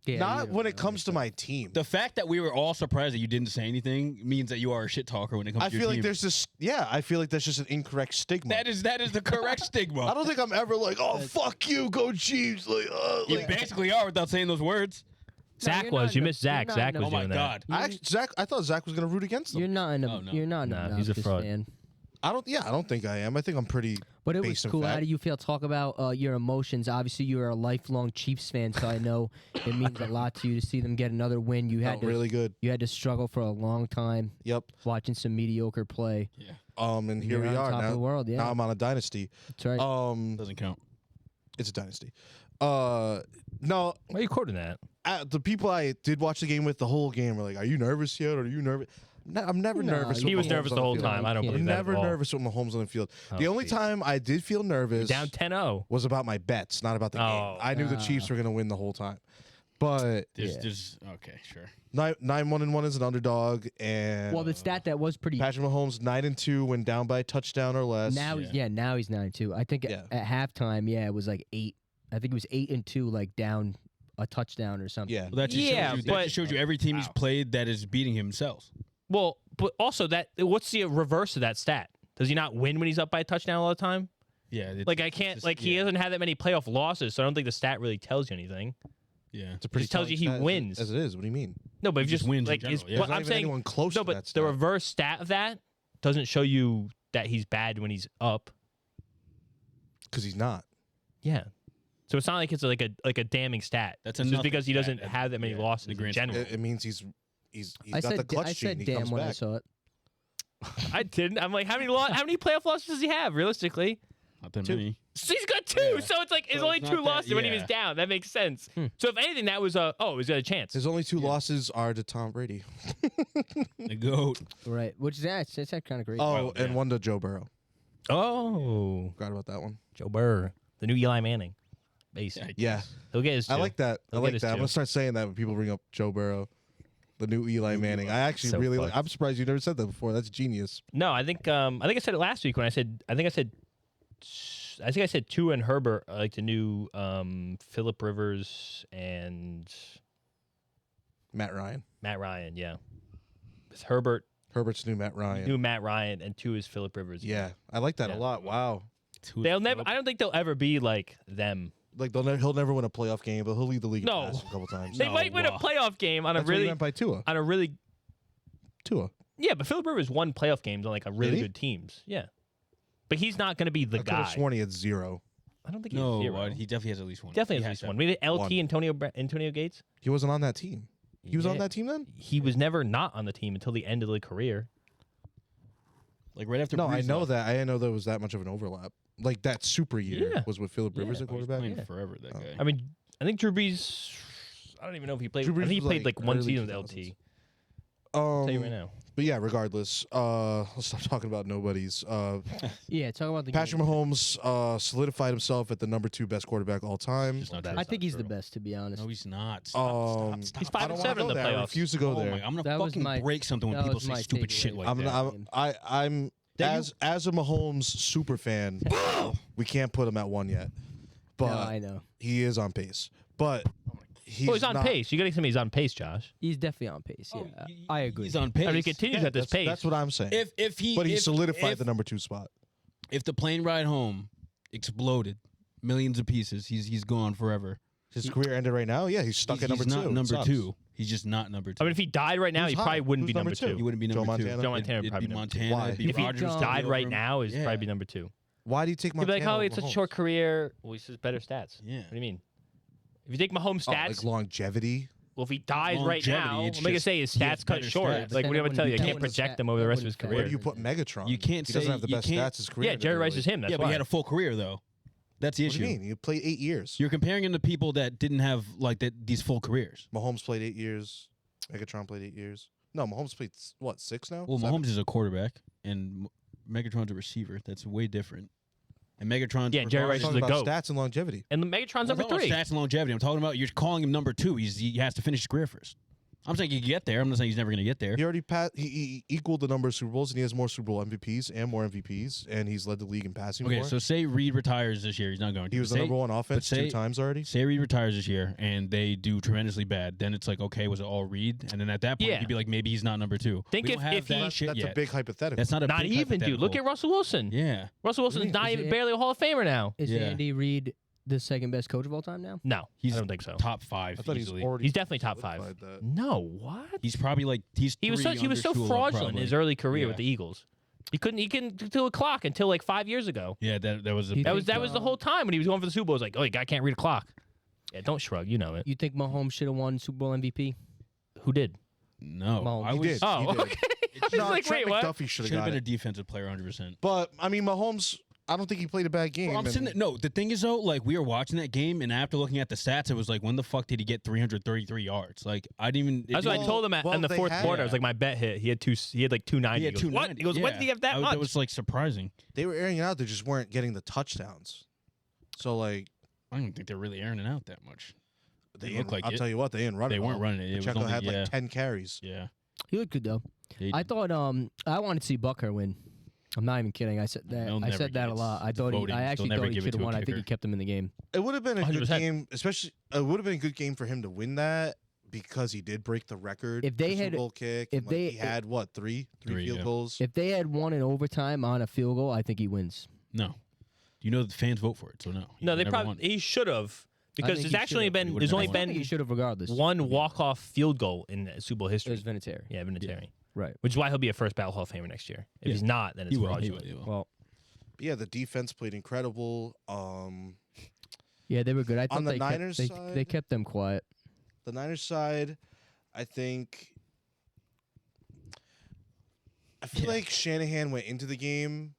yeah, Not you when know, it comes to my team. The fact that we were all surprised that you didn't say anything means that you are a shit talker when it comes I to your feel like team. there's this. Yeah, I feel like that's just an incorrect stigma. that is the correct I stigma. don't think I'm ever like, oh fuck you, go Chiefs. Like, You like basically are without saying those words. Zach you're was. not You in a- missed Zach. you're not Zach in a- was Oh my doing that. god. I thought Zach was gonna root against them. You're not an Oh, no. you're not an Nah, he's a obnoxious fraud. fan. I don't think I am. I think I'm pretty. But it was based on cool. How fact. do you feel? Talk about your emotions. Obviously, you're a lifelong Chiefs fan, so I know it means a lot to you to see them get another win. You had Felt to really good. you had to struggle for a long time Yep. watching some mediocre play. Yeah, And here You're we on are top of the now. world. Yeah, Now I'm on a dynasty. that's right. doesn't count. It's a dynasty. No, Why are you quoting that? the people I did watch the game with the whole game were like, "Are you nervous yet? Or are you nervous?" No, I'm never No, nervous. you- He with was Mahomes nervous on the whole field. time. I don't I'm believe I'm that never at all. nervous with Mahomes on the field. Oh, The only jeez. time I did feel nervous Down 10-0. was about my bets, not about the Oh. game. I knew the Chiefs were going to win the whole time. But Yeah. There's okay, sure. 9-1-1 is an underdog, and well, the stat that was pretty. Patrick Mahomes 9-2 when down by a touchdown or less. Now now he's 9-2. I think Yeah. at halftime, it was like 8. I think it was 8-2, like down a touchdown or something. Yeah. Well, that just Yeah, shows you, but- that just shows you every team he's played that is beating himself. Well, but also what's the reverse of that stat? Does he not win when he's up by a touchdown all the time? Yeah. Like I can't. He hasn't had that many playoff losses, so I don't think the stat really tells you anything. Yeah. It's a pretty Just tells you telling he stat wins. as it is. What do you mean? No, but if He you just just wins in like general, is yeah. what There's not I'm even saying. anyone close No, to but that the stat. reverse stat of that doesn't show you that he's bad when he's up. Because he's not. Yeah. So it's not like it's like a damning stat. That's it's a just because he nothing doesn't stat, have that many yeah, losses the in grand general. It means he's I got the said, clutch I gene. said He damn comes when I back. saw it. I didn't. I'm like, how many playoff losses does he have realistically? Not that Two. many. So he's got two. Yeah. So it's like it's So only it's two not that- losses when he was yeah. down. That makes sense. So if anything, that was he's got a chance. His only two losses are to Tom Brady. The GOAT. Right, which is that's kind of great. Oh, and yeah. one to Joe Burrow. Oh, Forgot about that one. Joe Burr, the new Eli Manning, base. Yeah, He'll get his. I two. like that. I He'll get like his that. I'm two. gonna start saying that when people bring up Joe Burrow, the new Eli Manning. I actually So really like. fucked. I'm surprised you never said that before. That's genius. No, I think I said it last week when I said I think I said Tua and Herbert are like the new Phillip Rivers and Matt Ryan. Matt Ryan. Yeah, it's Herbert, Herbert's new Matt Ryan. new Matt Ryan, and Tua is Phillip Rivers. Yeah, I like that Yeah. a lot. Wow. They'll never. I don't think they'll ever be like them. Like he'll never win a playoff game, but he'll lead the league in No. passing a couple times. They No, might win a wow. playoff game on That's a what he really meant by Tua. Tua. yeah, but Phillip Rivers won playoff games on like a really he? good teams. Yeah, but he's not going to be the I could guy. have sworn he had 0. I don't think No, he's zero. he definitely has at least one. Definitely He has at least to one. have- Maybe LT One. Antonio Gates. He wasn't on that team. He was on Yeah. that team then? He was never not on the team until the end of the career. Like right after. No, I Breeze know left. that. I didn't know there was that much of an overlap. Like that super year Yeah. was with Phillip Rivers Yeah. at Oh, he's quarterback. playing Yeah. forever. That Oh. guy. I mean, I think Drew Brees. I don't even know if he played. Drew I think he Brees was, played like one early season with 2000s. LT. I'll tell you right Um, now. but yeah, regardless, let's stop talking about nobodies. Yeah, talk about the Patrick game. Mahomes solidified himself at the number 2 best quarterback all time. Just not That's true. I think he's the true. best, to be honest. No, he's not. Stop, stop. He's I 5 don't and wanna 7 in go the there. I playoffs. refuse to go Oh there. my, I'm gonna That was fucking my- break something when that people was say my stupid takeaway shit like from that. that. I'm That as a Mahomes super fan. We can't put him at 1 yet, but No, I know. he is on pace. But He's on not- pace. You got to tell me he's on pace, Josh. He's definitely on pace. Yeah, I agree. He's on pace. I mean, he continues at this That's, pace. that's what I'm saying. If he, but he if, solidified if, the number 2 spot. If the plane ride home exploded, millions of pieces, he's gone forever. His career ended right now. Yeah, he's stuck he's, at number he's 2. not It number sucks. 2. He's just not number 2. I mean, if he died right now, Who's he high? probably wouldn't Who's be number number 2. he wouldn't be Joe number 2. Montana? Joe Montana would It'd probably be be number 2. Montana. Why? It'd be If he Rodgers would be died over right him. now, he's Yeah. probably be number 2. Why do you take He'd be Montana? like, oh, over it's such a Mahomes? short career. Well, he says better stats. Yeah. What do you mean? If you take Mahomes' Oh, stats, like longevity. well, if he dies right Longevity, now, I'm it's going to just- say his he has stats cut better short. stats. Like, Then what do it I want to tell you? I wouldn't- can't that project wouldn't him over the fa- rest of his that Where career. do you put Megatron? You can't He doesn't say- have the you best can't- stats. His career. Yeah, ended Jerry early. Rice is him. That's Yeah, but why. he had a full career though. That's the What do issue. you mean? He played 8 years. You're comparing him to people that didn't have like these full careers. Mahomes played 8 years. Megatron played 8 years. No, Mahomes played what 6 now? Well, 7? Mahomes is a quarterback and Megatron's a receiver. That's way different. And Megatron's Yeah, Jerry I'm Rice is talking the about GOAT. stats and longevity. And the Megatron's I'm number talking 3. about stats and longevity. I'm talking about you're calling him number 2. He has to finish his career first. I'm saying he can get there. I'm not saying he's never going to get there. He already he equaled the number of Super Bowls, and he has more Super Bowl MVPs and more MVPs, and he's led the league in passing Okay, more. so say Reed retires this year. He's not going to. He was the Say- number 1 offense say- 2 times already. Say Reed retires this year and they do tremendously bad. Then it's like, okay, was it all Reed? And then at that point, Yeah. you'd be like, maybe he's not number 2. Think We don't if have that he- shit That's yet. a big hypothetical. That's not a Not big even, dude. Look at hypothetical. Russell Wilson. Yeah. Russell Wilson's not Is even it- barely a Hall of Famer now. Is Yeah. Andy Reid the second best coach of all time now? No, He's I don't think so. Top 5 I thought easily. he's already. He's definitely top 5. solidified that. No, what? He's probably like He was so under fraudulent Shula, in probably. his early career Yeah. with the Eagles. He couldn't do a clock until like 5 years ago. Yeah, that was a You That think, was the whole time when he was going for the Super Bowl. It was like, oh, the guy can't read a clock. Yeah, don't shrug. You know it. You think Mahomes should have won Super Bowl MVP? Who did? no. Mahomes. I He was did. Oh, He did. okay. I was No, like, Trent wait, what? McDuffie should should have have got been a it. defensive player 100%. But I mean, Mahomes. I don't think he played a bad game. Well, I'm sitting there, no, the thing is though, like we were watching that game, and after looking at the stats, it was like, when the fuck did he get 333 yards? Like I didn't even. That's what I Well- told him well, in the they fourth had- quarter. I was like, my bet hit. He had like 290. He had He goes, 290. what? He goes, when did he have that much? That was like surprising. They were airing it out. They just weren't getting the touchdowns. So like I don't think they're really airing it out that much. they looked like I'll it. tell you what, they didn't run it. They weren't all. running it. It was Pacheco only- had yeah. like 10 carries. Yeah. He looked good though. They- I thought I wanted to see Bucker win. I'm not even kidding. I said that. They'll I never said that get a it. lot. I The thought voting, I they'll actually never thought he give it should have to a won. I think he kicker. kept them in the game. It would have been a good 100%. game, especially. It would have been a good game for him to win that because he did break the record. If they for had- Super Bowl kick, if and, they- he had what three Three, field yeah. goals. If they had won in overtime on a field goal, I think he wins. No. You know the fans vote for it, so no. No, they never probably won. he should have I because think there's he actually should've. been He there's would've only never I think he been should have regardless. one walk-off field goal in Super Bowl It history. was Vinatieri. Yeah, Vinatieri. Right. Which is why he'll be a first ballot Hall of Famer next year. If Yeah. he's not, then it's He will. He fraudulent. will. He will. Well, But yeah, the defense played incredible. yeah, they were good. I thought On the they Niners kept, they side- kept them quiet. The Niners side, I think. I feel Yeah. like Shanahan went into the game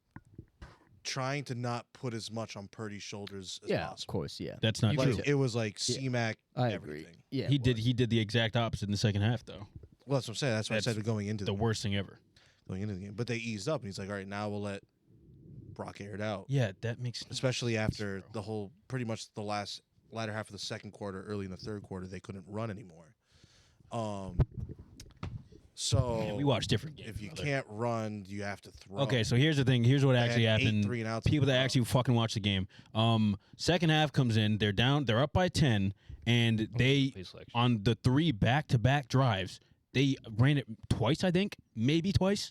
trying to not put as much on Purdy's shoulders as Yeah, of possible. course. Yeah. That's not You true. Like it was like Yeah. C-Mac I agree. everything. Yeah. He it did. was. He did the exact opposite in the second half, though. Well, that's what I'm saying. That's what I That's said going into The worst thing ever. going into the game. But they eased up, and he's like, "All right, now we'll let Brock air it out." Yeah, that makes. Especially after bro. the whole, pretty much the latter half of the second quarter, early in the third quarter, they couldn't run anymore. So Man, we watch different games. if you brother. can't run, you have to throw. Okay, so here's the thing. Here's what They actually had 8 happened. 3-and-outs People that in a row. actually fucking watch the game. Second half comes in. They're down. They're up by 10, and they Please selection. on the 3 back-to-back drives. They ran it twice, I think, maybe twice.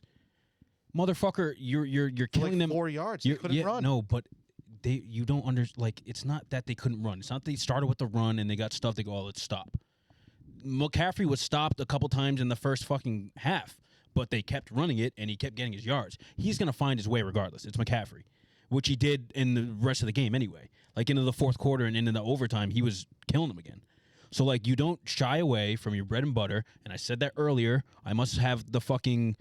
Motherfucker, you're For killing like them. 4 yards. They You're- couldn't yeah, run. No, but you don't like. It's not that they couldn't run. It's not they started with the run and they got stuff. They go, oh, let's stop. McCaffrey was stopped a couple times in the first fucking half, but they kept running it and he kept getting his yards. He's gonna find his way regardless. It's McCaffrey, which he did in the rest of the game anyway. Like into the fourth quarter and into the overtime, he was killing them again. So like you don't shy away from your bread and butter. And I said that earlier. I must have the fucking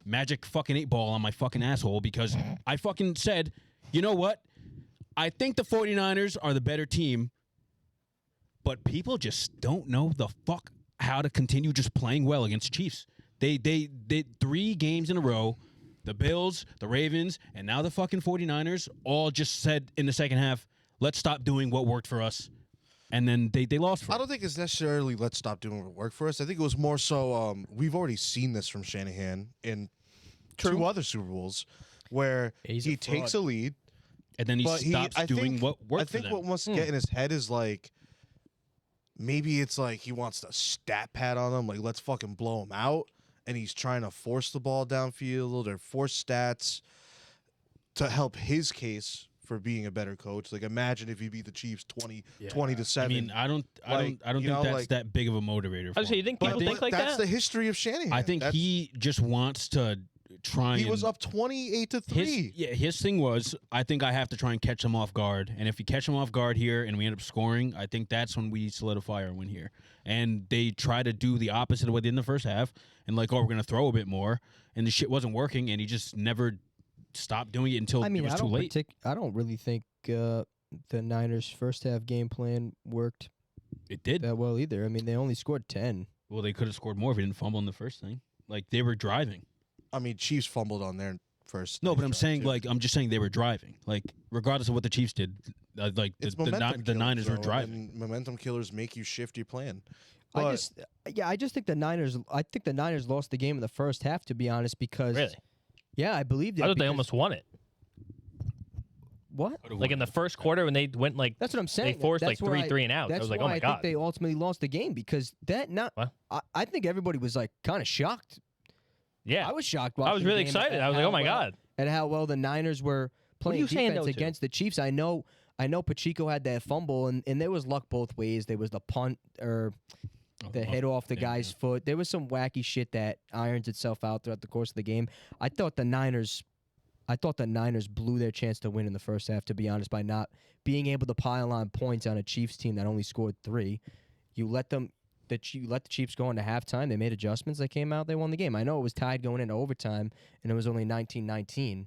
magic fucking 8-ball on my fucking asshole because I fucking said, you know what? I think the 49ers are the better team, but people just don't know the fuck how to continue just playing well against the Chiefs. They 3 games in a row, the Bills, the Ravens, and now the fucking 49ers all just said in the second half, let's stop doing what worked for us. And then they lost for I it. don't think it's necessarily let's stop doing what worked for us. I think it was more so we've already seen this from Shanahan in 2 other Super Bowls where He's he a takes fraud. a lead, And then he but stops I doing think, what worked I think for them. what wants to get in his head is like maybe it's like he wants to stat pad on them, like let's fucking blow him out, and he's trying to force the ball downfield or force stats to help his case for being a better coach. Like imagine if he beat the Chiefs 20 to 7. I mean, I don't Like, think you know, that's like- that big of a motivator. I For was say, you him. think But people think like that's that? the history of Shanahan. I think That's- he just wants to try. he and, was up 28 to 3. his thing was, I think I have to try and catch him off guard. And if we catch him off guard here and we end up scoring, I think that's when we solidify our win here. And they try to do the opposite of what they did in the first half and like, oh, we're going to throw a bit more. And the shit wasn't working. And he just never stopped doing it until I mean, it was I too don't late. I don't really think the Niners' first half game plan worked It did. that well either. I mean, they only scored 10. Well, they could have scored more if he didn't fumble in the first thing. Like, they were driving. I mean, Chiefs fumbled on their first. No, but I'm drive, saying, too. like, I'm just saying they were driving. Like, regardless of what the Chiefs did, like, It's the momentum killers, Niners were though, driving. and momentum killers make you shift your plan. I But just think the Niners. I think the Niners lost the game in the first half, to be honest, because Really? yeah, I believe that. I thought they because- almost won it. what? Like in the first quarter when they went like That's what I'm saying. they forced That's like where 3 3 and outs. I That's was like, why oh my I god. think they ultimately lost the game because that not. What? I think everybody was like kind of shocked. Yeah, I was shocked. I was watching the really game excited. at I was like, how oh my well- god. At how well the Niners were What are playing you saying defense no to? against the Chiefs. I know Pacheco had that fumble, and there was luck both ways. There was the punt or the head off the guy's foot. There was some wacky shit that irons itself out throughout the course of the game. I thought the Niners blew their chance to win in the first half, to be honest, by not being able to pile on points on a Chiefs team that only scored 3. You let the Chiefs go into halftime. They made adjustments. They came out. They won the game. I know it was tied going into overtime, and it was only 19-19.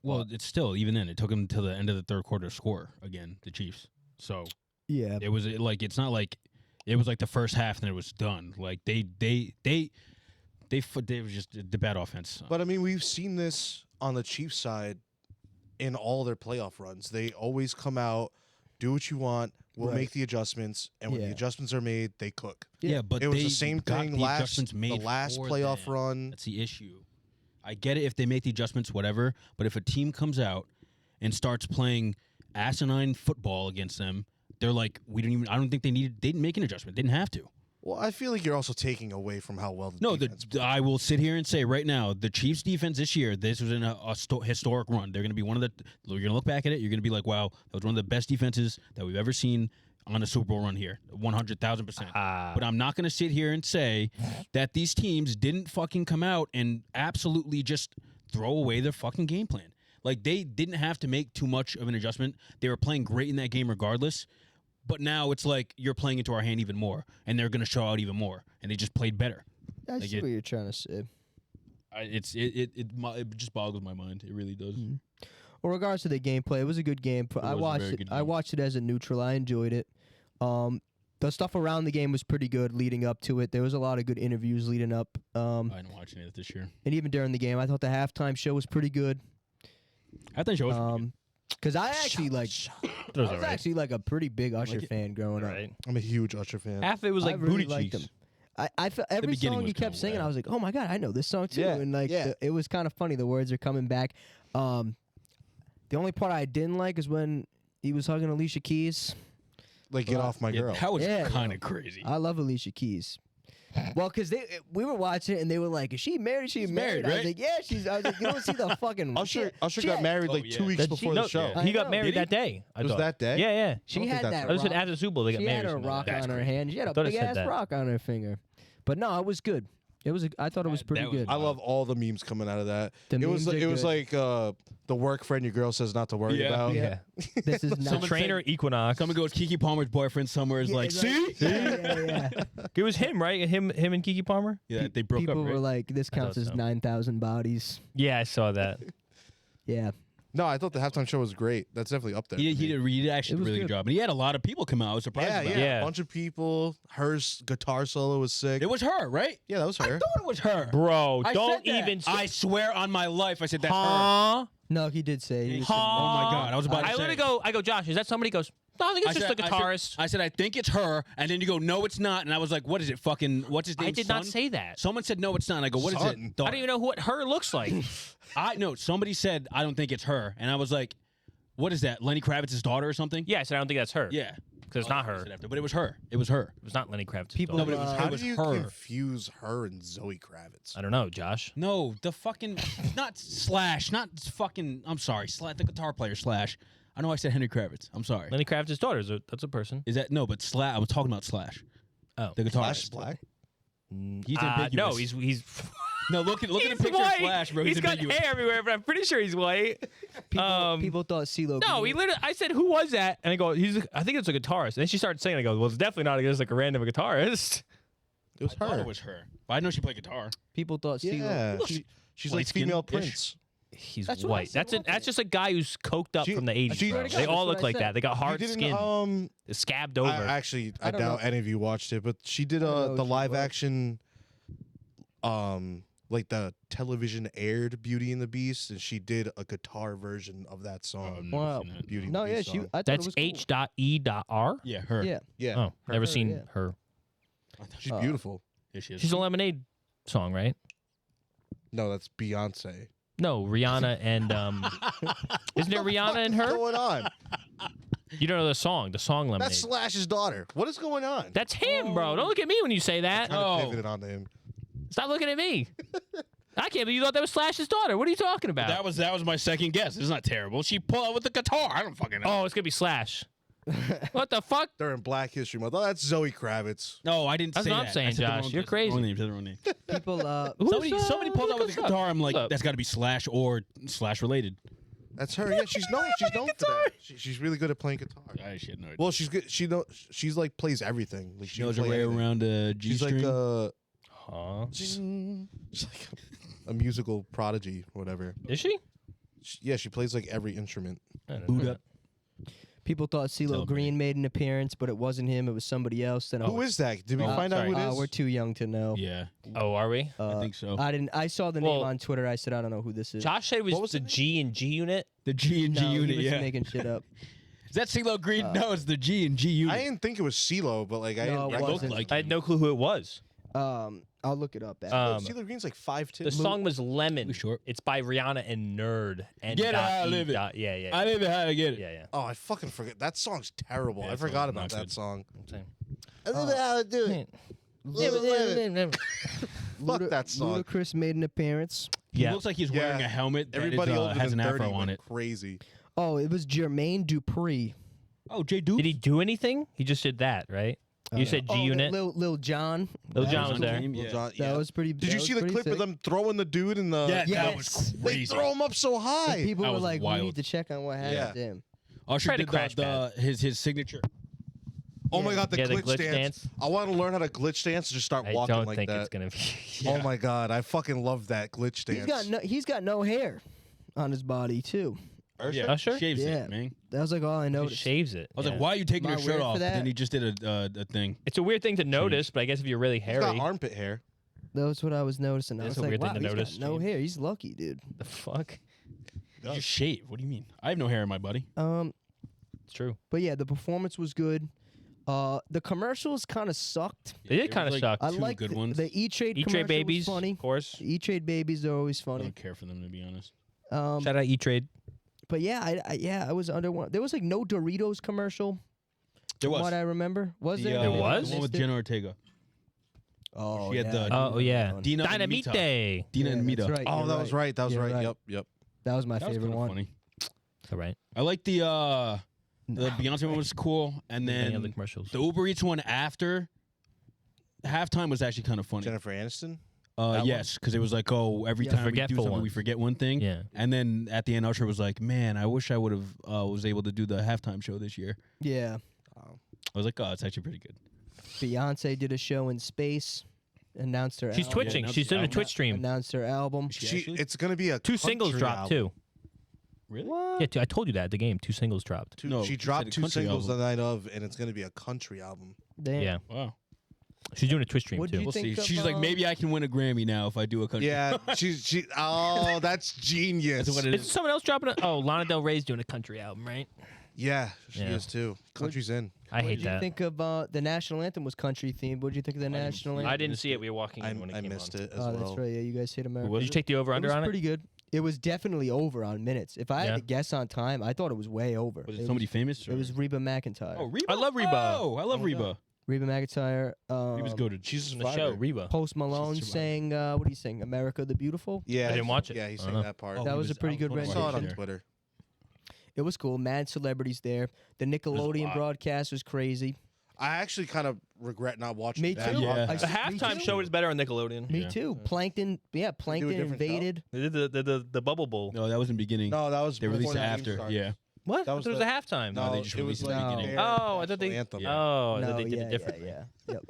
Well, it's still, even then, it took them to the end of the third quarter to score again, the Chiefs. So Yeah, it was like, it's not like it was like the first half and it was done. Like they was just the bad offense. But I mean, we've seen this on the Chiefs side in all their playoff runs. They always come out, do what you want. We'll Right. make the adjustments, and when the Yeah. adjustments are made, they cook. yeah, but It was they the same got thing the last adjustments the made last for playoff them. run. That's the issue. I get it if they make the adjustments, whatever. But if a team comes out and starts playing asinine football against them, they're like, we didn't even. I don't think they didn't make an adjustment. They didn't have to. Well, I feel like you're also taking away from how well the No, defense I will sit here and say right now, the Chiefs' defense this year, this was in a historic run. They're going to be one of the. You're going to look back at it. You're going to be like, wow, that was one of the best defenses that we've ever seen on a Super Bowl run here, 100,000%. But I'm not going to sit here and say that these teams didn't fucking come out and absolutely just throw away their fucking game plan. Like, they didn't have to make too much of an adjustment. They were playing great in that game regardless. But now it's like you're playing into our hand even more, and they're going to show out even more, and they just played better. I Like see what you're trying to say. It just boggles my mind. It really does. Mm-hmm. Well, regards to the gameplay, it was a good game. I was a watched very it. good I game. watched it as a neutral. I enjoyed it. The stuff around the game was pretty good leading up to it. There was a lot of good interviews leading up. I didn't watch any of it this year. And even during the game, I thought the halftime show was pretty good. I think show was pretty good. Because I actually like, I was actually like a pretty big Usher Like it? fan growing up. Right. I'm a huge Usher fan. Half of it was I like really booty liked cheeks. him. I felt every beginning song was he kept kinda singing, whack. I was like, oh my god, I know this song too. Yeah, And like, yeah. it was kind of funny. The words are coming back. The only part I didn't like is when he was hugging Alicia Keys. Like, get off my girl. That was Yeah, kind of crazy. I love Alicia Keys. Well, because we were watching it and they were like, "Is she married? She's married." I was right? like, "Yeah, she's." I was like, "You don't see the fucking Usher She got had- married Oh, like yeah. 2 weeks That- before no, the show. I He got know. married Did he? that day. I It was thought. that day? Yeah, yeah. I She don't think had that's that. right. I said rock- after the Super Bowl they got She married. had or a something like rock that. on her hand. She had a Thought it big said ass that. rock on her finger. But no, it was good. It was. I thought it was That pretty was good. I love all the memes coming out of that. The it was memes are it was good. like the work friend your girl says not to worry Yeah. about. Yeah. This is The not. trainer Equinox. Someone goes, Keke Palmer's boyfriend somewhere is Yeah, like, it's see? Yeah. It was him, right? Him and Keke Palmer. Yeah, they broke People up, right? were like, "This counts thought as so. 9,000 bodies." Yeah, I saw that. Yeah. No, I thought the halftime show was great. That's definitely up there. He for me. did actually It a was really good. good job. And he had a lot of people come out. I was surprised Yeah, about yeah, it. Yeah. a bunch of people. Her guitar solo was sick. It was her, right? Yeah, that was I her. thought it was her. Bro, I don't said that. even say I swear on my life, I said that. Her. huh? No, he did say. He was Huh? Oh my God, I was about to I say. literally go, Josh, is that somebody? He goes, no, I think it's just the guitarist. I said, I think it's her. And then you go, no, it's not. And I was like, what is it? Fucking, what's his name? I did not Son? say that. Someone said, no, it's not. And I go, what is Son. it? I Daughter. don't even know what her looks like. No, somebody said, I don't think it's her. And I was like, what is that? Lenny Kravitz's daughter or something? Yeah, I said I don't think that's her. Yeah. Because it's not her. But it was her. It was her. It was not Lenny Kravitz. People- No, but it was, How it was do you her. confuse her and Zoe Kravitz? I don't know, Josh. No, the fucking, not Slash, not fucking, I'm sorry, the guitar player Slash. I know I said Henry Kravitz. I'm sorry. Lenny Kravitz's daughter. That's a person. Is that, no, but Slash, I was talking about Slash. Oh. The guitar. Flash is black. He's ambiguous. No, he's No, look at a he's picture white. of Slash, bro. He's got ambiguous. hair everywhere, but I'm pretty sure he's white. People thought CeeLo. No, he literally. I said, "Who was that?" And I go, I think it's a guitarist." And then she started saying, "I go, well, it's definitely not just like a random guitarist." It was I thought her. it was her. But I know she played guitar. People thought CeeLo. Yeah, she's like Light-skinned-ish. female Prince. He's That's what I white. said, That's wasn't that's it? just a guy who's coked up She- from the 80s. she- bro. That's They all what look I like said. that. They got You hard didn't, skin, scabbed over. I I don't doubt know. any of you watched it, but she did don't know the who she live was. action, like the television aired Beauty and the Beast, and she did a guitar version of that song. Wow. Beauty and No, the yeah, Beast she. song. I thought That's it was cool. H.E.R. Yeah, her. Yeah. Yeah, Oh, never Her, seen yeah. her. she's beautiful. Yeah, she is. She's a Lemonade song, right? No, that's Beyonce. No, Rihanna and isn't it Rihanna and What's her? going on? You don't know the song Lemonade. That's Slash's daughter. What is going on? That's him, bro. Don't look at me when you say that. Kind of Oh. pivoted onto him. Stop looking at me. I can't believe you thought that was Slash's daughter. What are you talking about? That was my second guess. It's not terrible. She pulled out with the guitar. I don't fucking know. Oh, it's gonna be Slash. What the fuck? During Black History Month. Oh, that's Zoe Kravitz. No, I didn't That's say what that. I'm saying, I said the Josh. wrong- You're I said the wrong crazy. name, I said the wrong name. People. Who's, Somebody pulled out with who's the up? guitar. I'm like, What's up? that's got to be Slash or Slash related. That's her. Yeah, she's known for that. She's really good at playing guitar. I shit no. Well, she's good. She's like plays everything. Like She knows can her play way anything. around a G She's string. like Huh? she's like a musical prodigy, whatever. Is she? Yeah, she plays like every instrument. I don't Boot know. up. People thought CeeLo Celebrate. Green made an appearance, but it wasn't him. It was somebody else. Then Who is that? Did we Oh, find out sorry. who it is? We're too young to know. Yeah, Oh, are we? I think so. I didn't. I saw the name Well- on Twitter. I said I don't know who this is. Josh said it What was was the the name? G and G unit. The G and G no, unit. he was Yeah. making shit up. Is that CeeLo Green? No, it's the G and G unit. I didn't think it was CeeLo, but like No, it I It looked wasn't. like I had him. no clue who it was. I'll look it up. Steeler Green's like 5'2". The song was Lemon. Too short. It's by Rihanna and Nerd. And Get it dot how I E live it. dot- Yeah, yeah. I didn't even how to get it. yeah, yeah. Oh, I fucking forget. That song's terrible. Yeah, I that forgot song's about not that good. song. I'm saying. I don't know how to do it. Fuck that song. Ludacris made an appearance. He Yeah. looks like he's wearing Yeah. a helmet that Everybody older has than an 30 afro on went it. crazy. Oh, it was Jermaine Dupri. Oh, Jay Duke. Did he do anything? He just did that, right? You said G Unit. Lil John. Lil That John was there. Yeah. Lil Jon- That yeah. was pretty. Did that you was see the pretty clip sick. of them throwing the dude in the? Yeah, Yes. that was They crazy. throw him up so And high. people That were was like, wild. "We need to check on what happened Yeah. to him." Usher Try to did crash his signature. Oh my god, the Yeah, the glitch glitch dance. dance. I want to learn how to glitch dance and just start I walking don't like think that. it's gonna be. Oh my god, I fucking love that glitch dance. He's got no hair on his body too. Yeah, Usher? shaves Yeah. it, man. That was like all I He noticed. shaves it. I was yeah. like, why are you taking Am I your shirt weird for off? But that? then he just did a thing. It's a weird thing to notice, but I guess if you're really He's hairy, got armpit hair. That was what I was noticing. I That's was a like, weird thing wow, to he's notice. got no hair. He's lucky, dude. the fuck? You just shave. What do you mean? I have no hair in my body. It's true. But yeah, the performance was good. The commercials kind of sucked. They did There kind of was, suck. I Two like good ones. The E-Trade E-Trade commercial Babies, was funny. of course. The E-Trade Babies are always I funny. don't care for them, to be honest. Shout out E-Trade. But yeah, I was under one. There was like no Doritos commercial. There from was. what I remember. Was there? There was? The one with Jenna Ortega. Oh, She had yeah. the- I Oh remember yeah, that one. Dina and Dynamite Mita. Day. Dina and Yeah, Mita. that's right. Oh, You're that was right. That was You're right. Yep. That was my That was favorite kinda one. funny. All right. I like the Beyonce one was cool, and Any other then commercials? the Uber Eats one after halftime was actually kind of funny. Jennifer Aniston. That Yes, because it was like, oh, every Yeah. time we do Forgetful something, we ones. forget one thing. Yeah. And then at the end, Usher was like, "Man, I wish I would have was able to do the halftime show this year." Yeah. I was like, "Oh, it's actually pretty good." Beyonce did a show in space. Announced her. She's album. twitching. Yeah, She's doing a announced- Twitch stream. Announced her album. It's gonna be a Two singles country dropped album. too. Really? What? Yeah, I told you that at the game. 2 singles dropped. No, She you dropped said a 2 country singles album. the night of, and it's gonna be a country album. Damn. Yeah, Wow. she's doing a Twitch stream What'd too. you We'll see. think of, She's like, maybe I can win a Grammy now if I do a country. Yeah, she. Oh, that's genius. That's what it Is someone else dropping it? Oh, Lana Del Rey's doing a country album, right? Yeah, she Yeah. is too. Country's in. I What hate did you that. think of the national anthem was country themed? What did you think of the national anthem? I didn't see it. We were walking in when it I came missed on. it as Oh, well. that's right. Yeah, you guys hit America. was Did you it? take the over It under was on it? pretty good. It was definitely over on minutes. If I had Yeah. to guess on time, I thought it was way over. Was it somebody famous? It was Reba McEntire. Oh, Reba. I love Reba. Oh, I love Oh, Reba. Reba McEntire. Reba's goated. She's a The show, survivor. Reba. Post Malone She's a sang. What do you sing? America the Beautiful. Yeah, I didn't watch it. Yeah, he I sang don't know. that part. Oh, That he was a pretty good I saw it on rendition. Twitter. It was cool. Mad celebrities there. The Nickelodeon lot. broadcast was crazy. I actually kind of regret not watching Me that. too. Yeah. I The s- me halftime too. show is better on Nickelodeon. Me Yeah. too. Plankton. Yeah, Plankton different show? invaded. They did the Bubble Bowl. No, that was in the beginning. No, that was They before released it the game after. started. Yeah. What? That was It was the- a halftime. No, they just it was released it like at the beginning. their Oh, I thought they. national anthem. Yeah. Oh, I No, thought they did yeah, it differently. Yeah, Yep.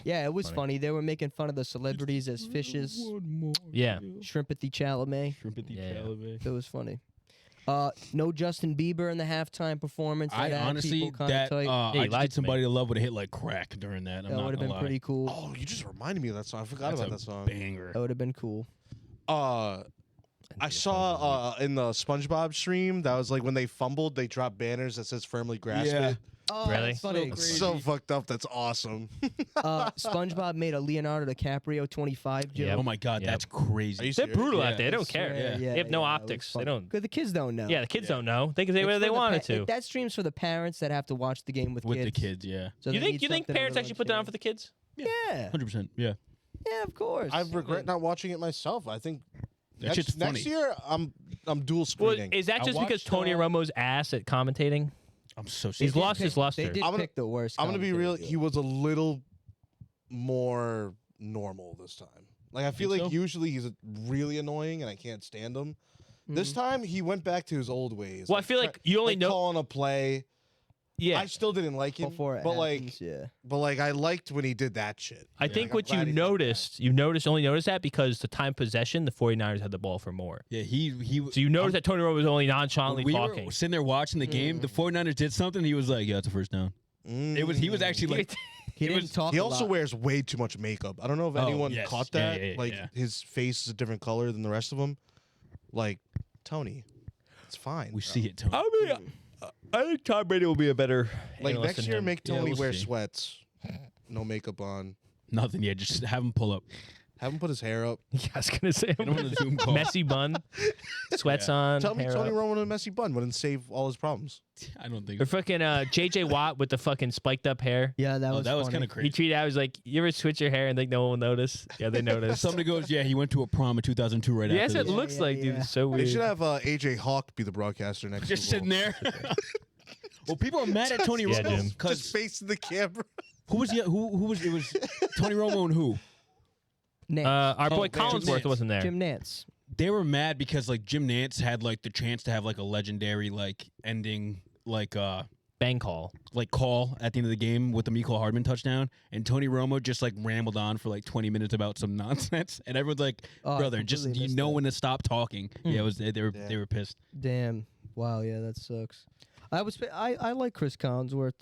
Yeah, it was funny. They were making fun of the celebrities as fishes. Yeah. Shrimpathy Chalamet. Yeah. It was funny. No Justin Bieber in the halftime performance. I That had honestly, people kinda that tight. Yeah, I you just lied need to somebody to love would have hit like crack during that. I'm That not would have gonna been lie. pretty cool. Oh, you just reminded me of that song. I forgot That's about a that song. banger. That would have been cool. I saw in the SpongeBob stream that was like when they fumbled, they dropped banners that says "firmly grasp Yeah. it." Oh, Really? that's funny. It's so fucked up. That's awesome. SpongeBob made a Leonardo DiCaprio 25 joke. Yep. Oh my god, Yep. that's crazy. Are you They're serious? brutal Yeah. out there. They don't I care. swear, Yeah. They have no it was optics. fun. They don't. 'Cause the kids don't know. Yeah, the kids don't know. They can say It's whatever they for the wanted pa- to. That stream's for the parents that have to watch the game with With kids. the kids, yeah. So You they think need you think something a parents little actually put down entertaining. for the kids? Yeah. 100%. Yeah. Yeah, of course. I regret not watching it myself. I think That shit's next funny. year I'm dual Well, screening. is that I just because watched, Tony Romo's ass at commentating? I'm so They He's sick. did lost pick- his luster. They did I'm gonna- pick the worst. I'm gonna be real. commentators. He was a little more normal this time. Like I feel Think like so? usually he's really annoying and I can't stand him. This Mhm. time he went back to his old ways. Well, I feel like you only know. calling a play. Yeah, I still didn't like him, Before it but happens, yeah. I liked when he did that shit. I think Like, I'm what you glad he's not noticed, only noticed that because the time possession, the 49ers had the ball for more. Yeah, he So you noticed that Tony Romo was only when nonchalantly we talking. were sitting there watching the game, the 49ers did something, he was like, yeah, it's a first down. back. He was actually like, He didn't talk. He a also lot. wears way too much makeup. I don't know if Oh, anyone yes. caught Yeah, that. yeah, yeah, like yeah. his face is a different color than the rest of them. Like Tony, it's fine. we bro. see it, Tony. I think Tom Brady will be a better Like analyst next than year, him. make Yeah, Tony we'll wear see. sweats, no makeup on. Nothing yet. Just have him pull up. Have him put his hair up. Yeah, I was gonna say Get him on the Zoom call. messy bun, sweats on. Tell me hair Tony up. Romo with a messy bun wouldn't save all his problems. I don't think. Or fucking JJ Watt with the fucking spiked up hair. Yeah, that Oh, was that was funny. kind of He crazy. tweeted out, he was like, "You ever switch your hair and think no one will notice?" Yeah, they noticed. Somebody goes, yeah, he went to a prom in 2002 right Yes, after it this. looks Yeah, like, dude. yeah. It's so They weird. should have AJ Hawk be the broadcaster next Just Super Bowl. sitting there. Well, people are mad at Tony Yeah, Romo Jim. because Just facing the camera. who was it was Tony Romo and who? Nance. Our boy Oh, Collinsworth Nance. wasn't there. Jim Nance. They were mad because like Jim Nance had like the chance to have like a legendary like ending like Bang call. call at the end of the game with the Mecole Hardman touchdown, and Tony Romo just like rambled on for like 20 minutes about some nonsense, and everyone's like, Oh, I brother, just completely you missed know that. when to stop talking. Yeah, it was they were pissed. Damn. Wow. Yeah, that sucks. I like Chris Collinsworth.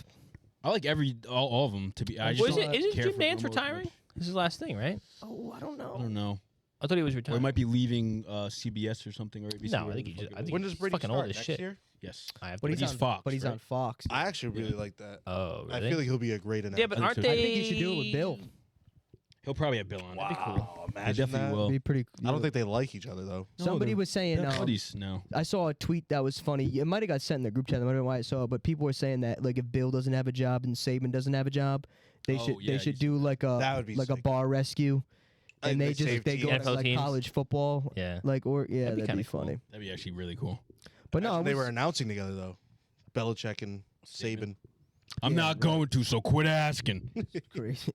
I like all of them to be. I just Was don't it? Isn't care Jim for Nance Romo as retiring? much. This is his last thing, right? Oh, I don't know. I don't know. I thought he was Or he retiring. might be leaving CBS or something. Or ABC, No, I whatever think the he fuck just- it I was. think When does Brady fucking start? old as Next shit. year? Yes. I have But to he's he's on Fox, But he's right? on Fox. I actually really Yeah. like that. Oh, I really? feel like he'll be a great announcer. Yeah, but I aren't think so. they? I think he should do it with Bill. He'll probably have Bill on. Wow, That'd be cool. imagine They definitely that. will. Be pretty. I don't think they like each other though. No, Somebody they're- was saying. They're buddies. No. I saw a tweet that was funny. It might have got sent in the group chat. I don't know why I saw it, but people were saying that like if Bill doesn't have a job and Saban doesn't have a job, they Oh, should yeah, they should you do like a That would be like a sick. bar rescue, and they save go teams. to NFL like teams. college football, Yeah. like or yeah, That'd be that'd be kinda cool. funny. That'd be actually really cool. But no, Imagine it they was- were announcing together though. Belichick and Saban. I'm Yeah, not right. going to, so quit asking. crazy.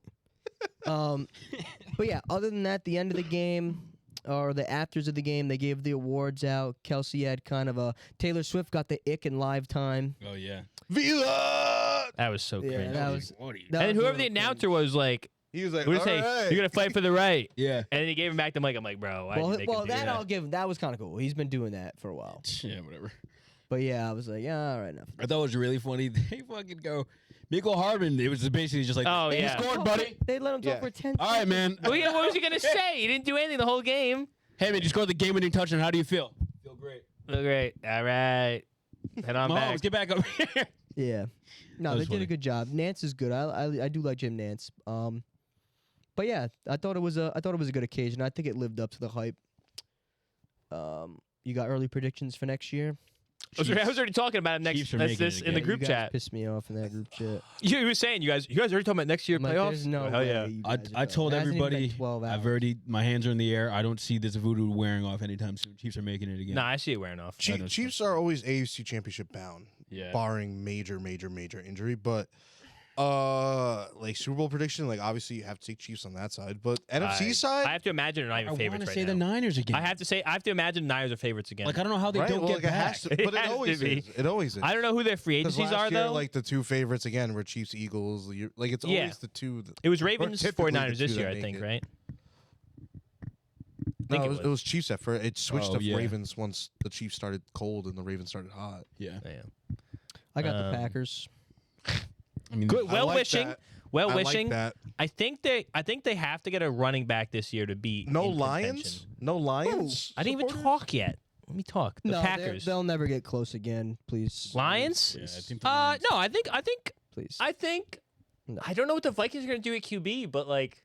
But yeah, other than that, the end of the game or the afters of the game, they gave the awards out. Kelsey had kind of a Taylor Swift got the ick in live time. Oh yeah. Viva! That was so Yeah, crazy. that was. What are you- that And was a whoever the little announcer was like, He was like, "What do you say? "All right." You're gonna fight for the right." Yeah. And then he gave him back the mic. I'm like, bro, why Well, did you make him do that that? I'll give him. That was kind of cool. He's been doing that for a while. Yeah, whatever. But yeah, I was like, yeah, all right, enough. I thought it was really funny. They fucking go, Mecole Hardman. It was basically just like, Oh, hey, yeah. you scored, buddy. They let him talk Yeah. for 10 All right, man. Well, yeah, what was he gonna say? He didn't do anything the whole game. Hey, man, you scored the game-winning touchdown. How do you feel? Feel great. Oh, great. All right. Head on back. Mahomes, get back up here. Yeah. No, That they was did funny. a good job. Nance is good. I do like Jim Nance. But yeah, I thought it was a good occasion. I think it lived up to the hype. You got early predictions for next year? I was already talking about him next. Chiefs are That's making this it in the again. group you guys chat. pissed me off in that group chat. You were saying you guys already talking about next year I'm like, playoffs. there's no Hell way yeah. you I, guys are I going. told It hasn't even been everybody, 12 hours. I've already, my hands are in the air. I don't see this voodoo wearing off anytime soon. Chiefs are making it again. Nah, I see it wearing off. I know Chiefs are always AFC Championship bound, Yeah. barring major injury. But like Super Bowl prediction, like obviously you have to take Chiefs on that side. But NFC side, I have to imagine they're not I even want favorites to right say the now. Niners again. I have to imagine the Niners are favorites again. Like, I don't know how they right? don't Well, get like, it back. has to, but It it has always to be. is. It always is. I don't know who their free 'Cause agencies last are year, though. like the two favorites again were Chiefs, Eagles. Like it's Yeah. always the two. That, It was Ravens, typically the 49ers this two year, that I make think, it. right? no, it was Chiefs at first. It switched Oh, to yeah. Ravens once the Chiefs started cold and the Ravens started hot. Yeah. Yeah. I got the Um, Packers. I mean, Good. I Well like wishing. that. Well I like wishing. that. I think they have to get a running back this year to be No in Lions. contention. No Lions. I didn't even supporters? talk yet. Let me talk. The No, Packers. they'll never get close again. Please, Lions? yeah, I think the Lions- No, I think please. No. I don't know what the Vikings are going to do at QB, but like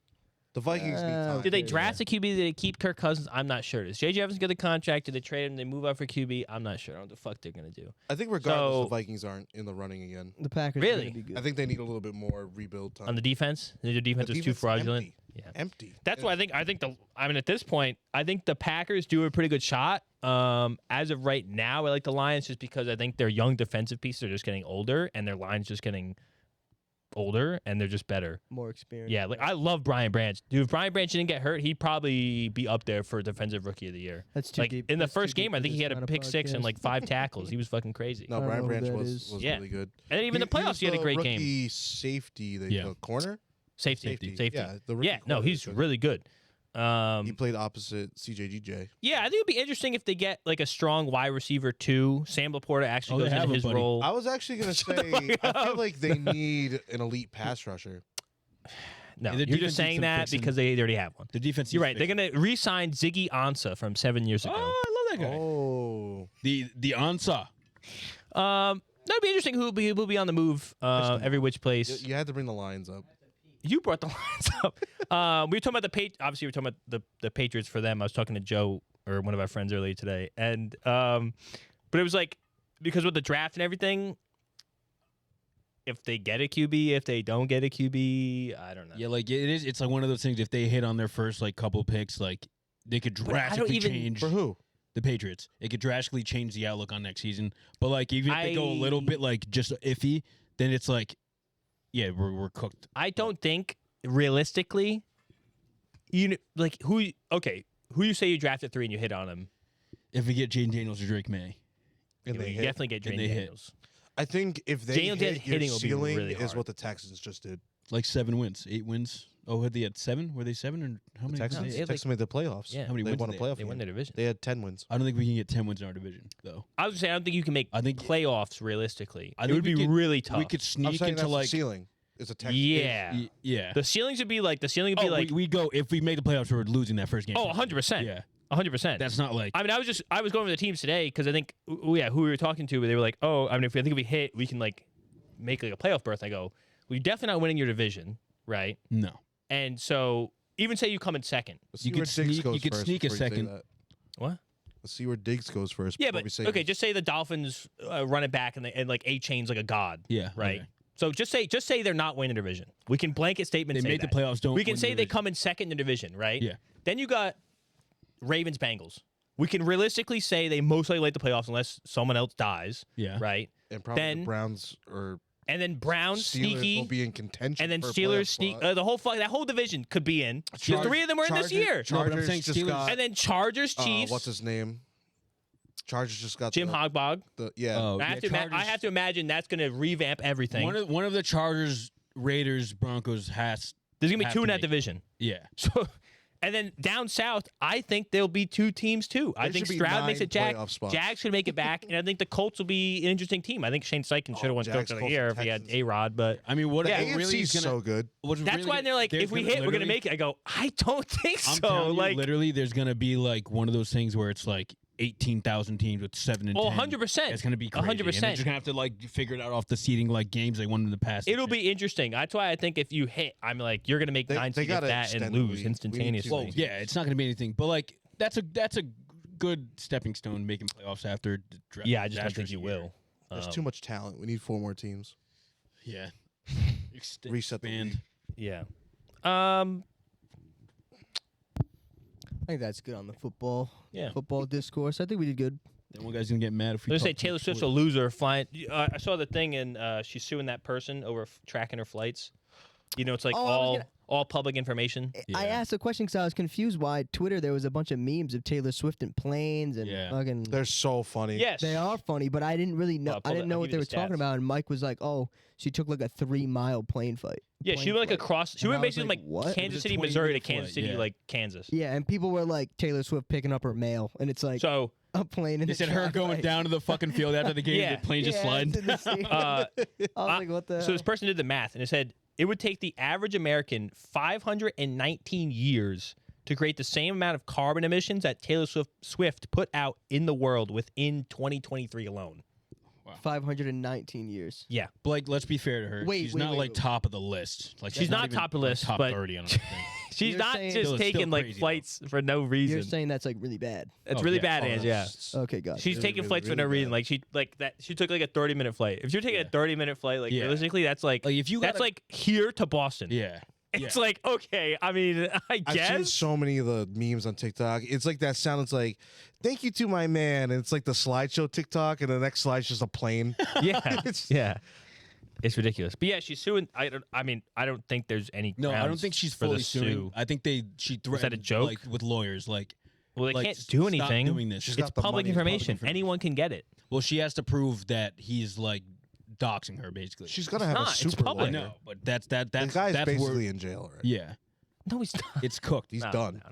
The Vikings need time. did they Okay, draft a QB? Did they keep Kirk Cousins? I'm not sure. Does J.J. Evans get a contract? Did they trade him? Did they move up for QB? I'm not sure. I don't know what the fuck they're going to do. I think regardless, So- the Vikings aren't in the running again. The Packers are Really? gonna be good. I think they need a little bit more rebuild time. On the defense? Their defense The was too defense is fraudulent. empty. Yeah. Empty. That's why I think at this point, I think the Packers do a pretty good shot. As of right now, I like the Lions just because I think their young defensive pieces are just getting older and their line's just getting older and they're just better. More experience. Yeah, like I love Brian Branch. Dude, if Brian Branch didn't get hurt, he'd probably be up there for defensive rookie of the year. That's too Like deep. in the That's too first deep game, I for think he this had a kind of pick six and podcast. like 5 tackles. He was fucking crazy. No, I don't Brian know who Branch that was is. Yeah. really good. And then even the playoffs, he had a great game. Rookie safety, they Yeah. took corner. Safety. Yeah, the rookie Yeah, no, corner he's took- really good. He played opposite CJGJ. Yeah, I think it'd be interesting if they get like a strong wide receiver too. Sam Laporta actually Oh, they goes have into him, his buddy. role. I was actually gonna say I feel like they need an elite pass rusher. No, Yeah, the you're defense just needs saying some that fixing. because they already have one. The defense. You're needs right. They're fixing. gonna re-sign Ziggy Ansah from 7 years ago. Oh, I love that guy. Oh, The Ansa. That'd be interesting. Who will be on the move every which place? you had to bring the Lions up. You brought the lines up. We were talking about obviously we were talking about the Patriots for them. I was talking to Joe or one of our friends earlier today, and but it was like because with the draft and everything, if they get a QB, if they don't get a QB, I don't know. Yeah, like it is. It's like one of those things. If they hit on their first like couple picks, like they could drastically change For who? the Patriots. It could drastically change the outlook on next season. But like even if they go a little bit like just iffy, then it's like, yeah, we're cooked. I don't think realistically, like who you say you draft at 3 and you hit on him. If we get Jaden Daniels or Drake May, And they You hit. definitely get And Jane they hit. Daniels. I think if they Daniel hit your hitting will be ceiling really is hard. what the Texans just did. like 7 wins, 8 wins. Oh, had they had 7? Were they 7 or how many? Texans, did they- had, like- Texans made the playoffs. Yeah. How many They wins won a did they playoff They won game. the division. They had 10 wins. I don't think we can get 10 wins in our division though. I was saying I don't think you can make I think playoffs realistically. I it think would we be could- really tough. we could I'm sneak saying into that's like the ceiling. It's a Texans. yeah. yeah. The ceilings would be like we go if we make the playoffs, we're losing that first game. 100%. Yeah, 100%. that's not like I mean, I was going over the teams today because I think, who we were talking to, they were like, oh, I mean, if we hit, we can like make like a playoff berth. I go, well, you're definitely not winning your division, right? no. And so even say you come in second. Let's see You where could Diggs sneak- goes you could first sneak a before you say second. that. What? Let's see where Diggs goes first. Yeah, before but we say okay, this. just say the Dolphins run it back and like A-Chain's like a god. Yeah, Right. okay. So just say they're not winning the division. We can blanket statement They say made that. the playoffs. Don't We can win say the they division. come in second in the division, right? Yeah. Then you got Ravens Bengals. We can realistically say they most likely make the playoffs unless someone else dies, Yeah, right? and probably then- the Browns or And then Browns Steelers sneaky, will be in contention. and then for a Steelers playoff sneak. spot. That whole division could be in. The Chargers- 3 of them were in this Chargers- year. No, but I'm Chargers saying just Steelers- got, And then Chargers, Chiefs, what's his name? Chargers just got Jim Hogbog. Yeah. Oh, I have to imagine that's going to revamp everything. One of the Chargers, Raiders, Broncos has. There's going to be have 2 to in that make it. division. Yeah, So, and then down south, I think there'll be 2 teams too. I There think should be Stroud makes 9 it. playoff spots. Jags should make it back, and I think the Colts will be an interesting team. I think Shane Steichen should have won Jags, Coach of the Colts, Year and if he had Texans. A-Rod, but I mean, what Yeah, it really AFC's is gonna, so good. what's that's really why they're like, there's if we gonna hit, we're gonna literally- make it. I go, I don't think I'm so. telling you, Like, literally, there's gonna be like one of those things where it's like 18,000 teams with 7 and 10. 100%. It's gonna be crazy. 100%. And they're just gonna have to like figure it out off the seeding like games they won in the past. it'll be interesting. That's why I think if you hit, I'm like, you're gonna make They 9 seed gotta that and extend the lose league. We need instantaneously. to- Well, yeah, it's not gonna be anything, but like that's a good stepping stone making playoffs after. Yeah, I just don't think disastrous you year. will. There's too much talent. We need 4 more teams. Yeah, Reset the expand. league. Yeah. I think that's good on the football Yeah. discourse. I think we did good. Then one guy's gonna get mad if we. Let's say talk too Taylor much Swift's a shit. loser flying. I saw the thing, and she's suing that person over tracking her flights. You know, it's like Oh, I was all public information. I Yeah. asked a question because I was confused why Twitter there was a bunch of memes of Taylor Swift and planes and Yeah. fucking. They're so funny. Yes, They are funny, but I didn't really know. Well, I didn't know I'll what give they you were the talking stats. about. And Mike was like, "Oh, she took like a 3-mile plane flight." Yeah, she plane went like flight. across. She And went I was basically like, like what? It Kansas was a City, 20-minute Missouri to flight, Kansas City, yeah. like Kansas. Yeah, and people were like Taylor Swift picking up her mail, and it's like So a plane. In They the said her going driveway. down to the fucking field after the game. Yeah. The plane just Yeah, sliding. it's in the stadium. uh, I was like, what the? so this person did the math, and it said it would take the average American 519 years to create the same amount of carbon emissions that Taylor Swift put out in the world within 2023 alone. 519 years. Yeah. But like, let's be fair to her. Wait, she's wait, not wait, like wait. top of the list. Like She's not even, top of the like, list, top but 30 on anything. She's You're not saying- just Still taking like crazy, though. flights for no reason. You're saying that's like really bad. It's Oh, really yeah. bad, Ange. Yeah. Okay, got She's it. taking really, flights for no really reason. bad. Like she took like a 30-minute flight. If you're taking Yeah. a 30-minute flight, like Yeah. realistically, that's like Like if you that's gotta- like here to Boston. yeah. It's like okay. I mean, I I've seen guess. so many of the memes on TikTok. It's like that sound. It's like, thank you to my man. And it's like the slideshow TikTok, and the next slide's just a plane. Yeah. It's- Yeah. It's ridiculous. But yeah, she's suing. I don't think there's any. No, I don't grounds think she's for the fully suing. sue. I think she threatened a joke? like with lawyers. Like, Well, they like, can't do stop anything. doing this. She's It's got the public money, it's public information. information. Anyone can get it. Well, she has to prove that he's like doxing her basically. She's gonna have not. a It's super public. I lawyer. know, but that's The guy's that's basically where, in jail already. yeah, No, he's not. it's cooked. He's No, done. No.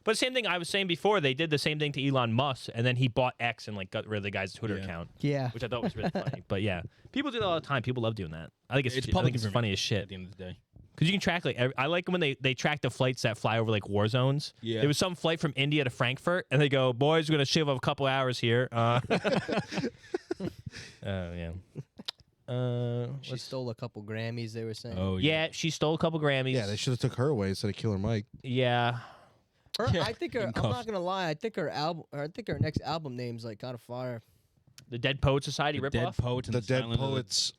But same thing I was saying before. They did the same thing to Elon Musk, and then he bought X and like got rid of the guy's Twitter Yeah. account, Yeah. which I thought was really funny. But yeah, people do that all the time. People love doing that. I think it's It's I public think it's information funny as at shit the end of the day. because you can track like I like when they track the flights that fly over like war zones. Yeah. There was some flight from India to Frankfurt, and they go, "Boys, we're gonna shave off a couple hours here." Oh yeah. She stole a couple Grammys. They were saying. Oh Yeah, she stole a couple Grammys. Yeah, they should have took her away instead of Killer Mike. Yeah. Yeah, I think her. in I'm cuffs. not gonna lie. I think her album. I think her next album name's like kind of fire. The Dead Poet Society The Dead ripoff? Poets and The Dead Silent of the- Poets.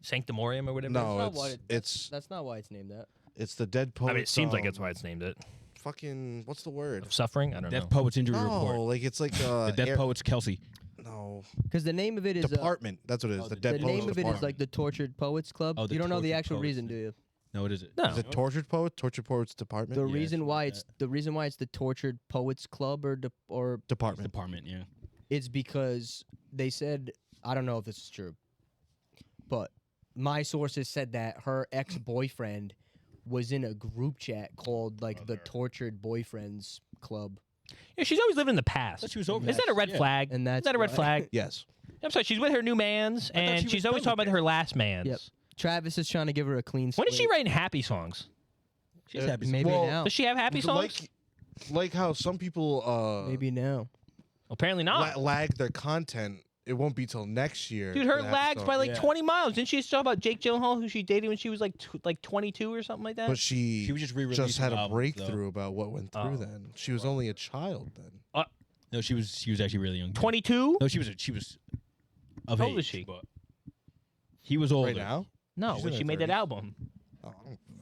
Sanctimorium or whatever. No, not why it's That's not why it's named that. it's the Dead Poets. I mean, it seems like that's why it's named it. Fucking what's the word? Of suffering? I don't Death know. Poets Injury No, Report. like it's like The Death Poets Kelsey. No, Because the name of it is. Department. That's what it is. Oh, the the Dead The Poets name of it Department. is like the Tortured Poets Club. Oh, the You don't know the Tortured actual Poets, reason, do yeah. you? No, what is it? No. Is it Tortured Poet? Tortured Poets Department. The Yeah, reason something why like it's the reason why it's the Tortured Poets Club or Department. Department, yeah. it's because they said, I don't know if this is true, but my sources said that her ex-boyfriend was in a group chat called like the Tortured Boyfriends Club, Yeah, she's always living in the past. thought she was over Is that a red Yeah. flag? and that's Is that a red why- flag? Yes. I'm sorry, she's with her new man's, thought and she was she's always done talking with about her last man's. Yep. Travis is trying to give her a clean When is she slate. writing happy songs? She's happy. Maybe Well, now. Does she have happy songs? Like how some people Maybe now. Apparently not. lag their content. It won't be till next year. Dude, her for the happy lags song. by like Yeah. 20 miles. Didn't she talk about Jake Gyllenhaal, who she dated when she was like 22 or something like that? But she was just re-releasing just had a albums, breakthrough about what went through. Oh. Then she was only a child then. No, she was actually really young. 22? No, she was of How age. old is she? But he was older. Right now, No, She's when in she her made that 30s. album. oh,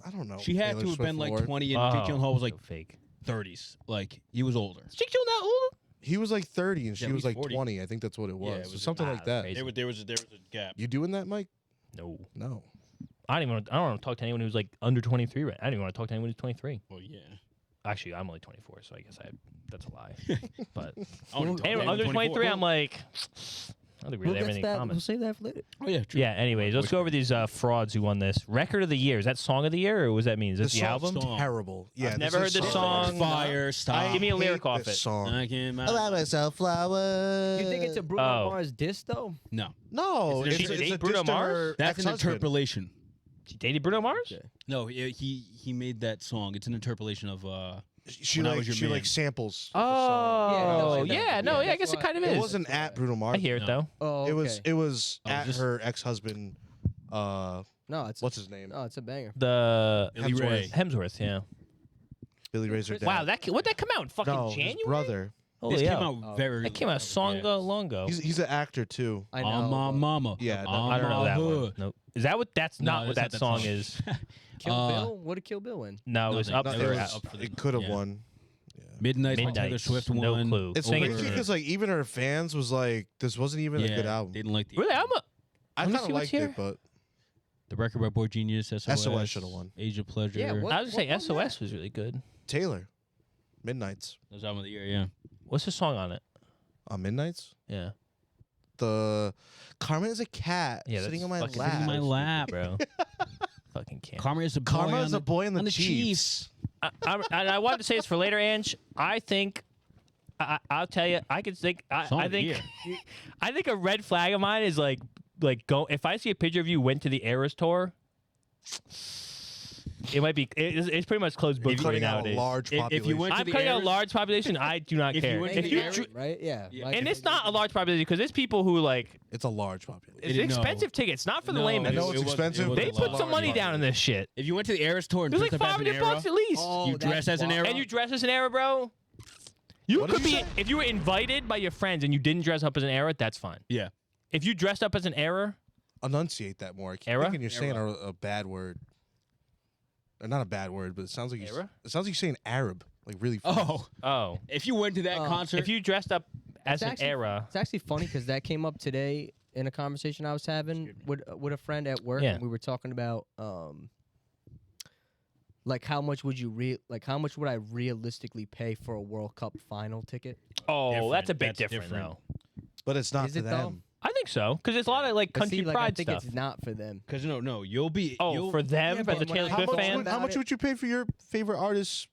I don't know. She had Taylor to have Swift been like Lord. 20, and Jake Gyllenhaal was like so fake. 30s. Like he was older. Is Jake Gyllenhaal that old? He was like 30 and Yeah, she was he's like 40. 20. I think that's what it was. Yeah, it So was- something like that. crazy. There was a gap. You doing that, Mike? No. No. I don't want to talk to anyone who's like under 23 right. I don't even want to talk to anyone who's 23. Well, yeah. Actually, I'm only 24, so I guess that's a lie. But I wanna talk anyone to under 24. 23, I'm like, I don't think we We'll, really have anything in we'll common. save that for later. Oh yeah, true. Yeah, anyways, let's go over these frauds who won this. Record of the year. Is that song of the year, or what does that mean? Is this the album? song. Terrible. Yeah, I've never heard this song. Fire, stop. Give me a lyric hate off this it. Song. I can't Allow myself flowers. You think it's a Bruno Oh. Mars diss though? No, No, Is it's, it- it's she a date Bruno diss to Mars? her that's an ex-husband. interpolation. She dated Bruno Mars? Okay. No, he made that song. It's an interpolation of She When I like Was Your she Man. like samples. Oh, Yeah, yeah, no, yeah, I guess it that's kind of why- It is. wasn't at Bruno Mars. I hear it No. though. Oh, okay. It was Oh, at just- her ex-husband. No, it's What's his name? No, it's a banger. The Billy Ray. Hemsworth, yeah. Billy Ray's her dad. Wow, what'd that come out in fucking no, January? his brother. Holy This came hell. out very. That came out long ago. He's an actor too. I know. On my but mama. Yeah, On I don't know my that one. hood. Nope. Is that what? That's No, not what that's that not song that is. Kill Uh, Bill? What did Kill Bill win? No, it was Nothing. up No, It there. was was- up for the- it could have yeah. won. Midnight by Taylor Midnights, Swift no won. clue. It's Sing weird it to me. because like even her fans was like, this wasn't even a good album. They didn't like the Really? I'm I Let me kind of see what's liked here. it, but the record by Boy Genius. SOS should've won. Age of Pleasure. Yeah, what- I was gonna say won SOS was really good. Taylor, Midnights That was album of the year. Yeah. What's the song on it? on Midnights. Yeah. The Karma is a cat Yeah, sitting that's on my fucking lap. Sitting in my lap. bro. Fucking can't. Karma is a boy. Karma on is the, a boy in the on the Chiefs. I wanted to say this for later, Ange. I think. I'll tell you. I could think. Song I of the think. year. I think a red flag of mine is like go. If I see a picture of you went to the Eras tour, it might be. It's pretty much closed books right Cutting out a nowadays. large If population. you went to I'm the cutting out a Eras- large population. I do not If you care. went If to you the dr- right? Yeah. Yeah. Mike and is it's not a large population because there's people who like It's a large population. it's No. expensive tickets, not for the No, layman. I know it's it was- expensive, it was but They a it's put lot. some money down in this shit. If you went to the Eras tour and It was like dressed up as an $500 era, bucks at least. Oh, you dress as an wild. era. And you dress as an era, bro. You What did could you be say? if you were invited by your friends and you didn't dress up as an era, that's fine. Yeah. If you dressed up as an era, Enunciate that more. I keep Era? thinking you're saying Era. a bad word. Or not a bad word, but it sounds like Era? it sounds like you're saying Arab, like really fast. oh, If you went to that concert, if you dressed up as It's an actually- era, It's actually funny because that came up today in a conversation I was having with a friend at work. Yeah. And we were talking about like how much would how much would I realistically pay for a World Cup final ticket? oh, that's a bit That's different, different. though. But it's not Is to it though? them. I think so because there's a lot of like But country see, like, I pride think stuff. it's not for them. because no, you'll be. Oh, you'll, for them, Yeah, as but a when Taylor I- How Swift much, fan. how much would you pay for your favorite artist?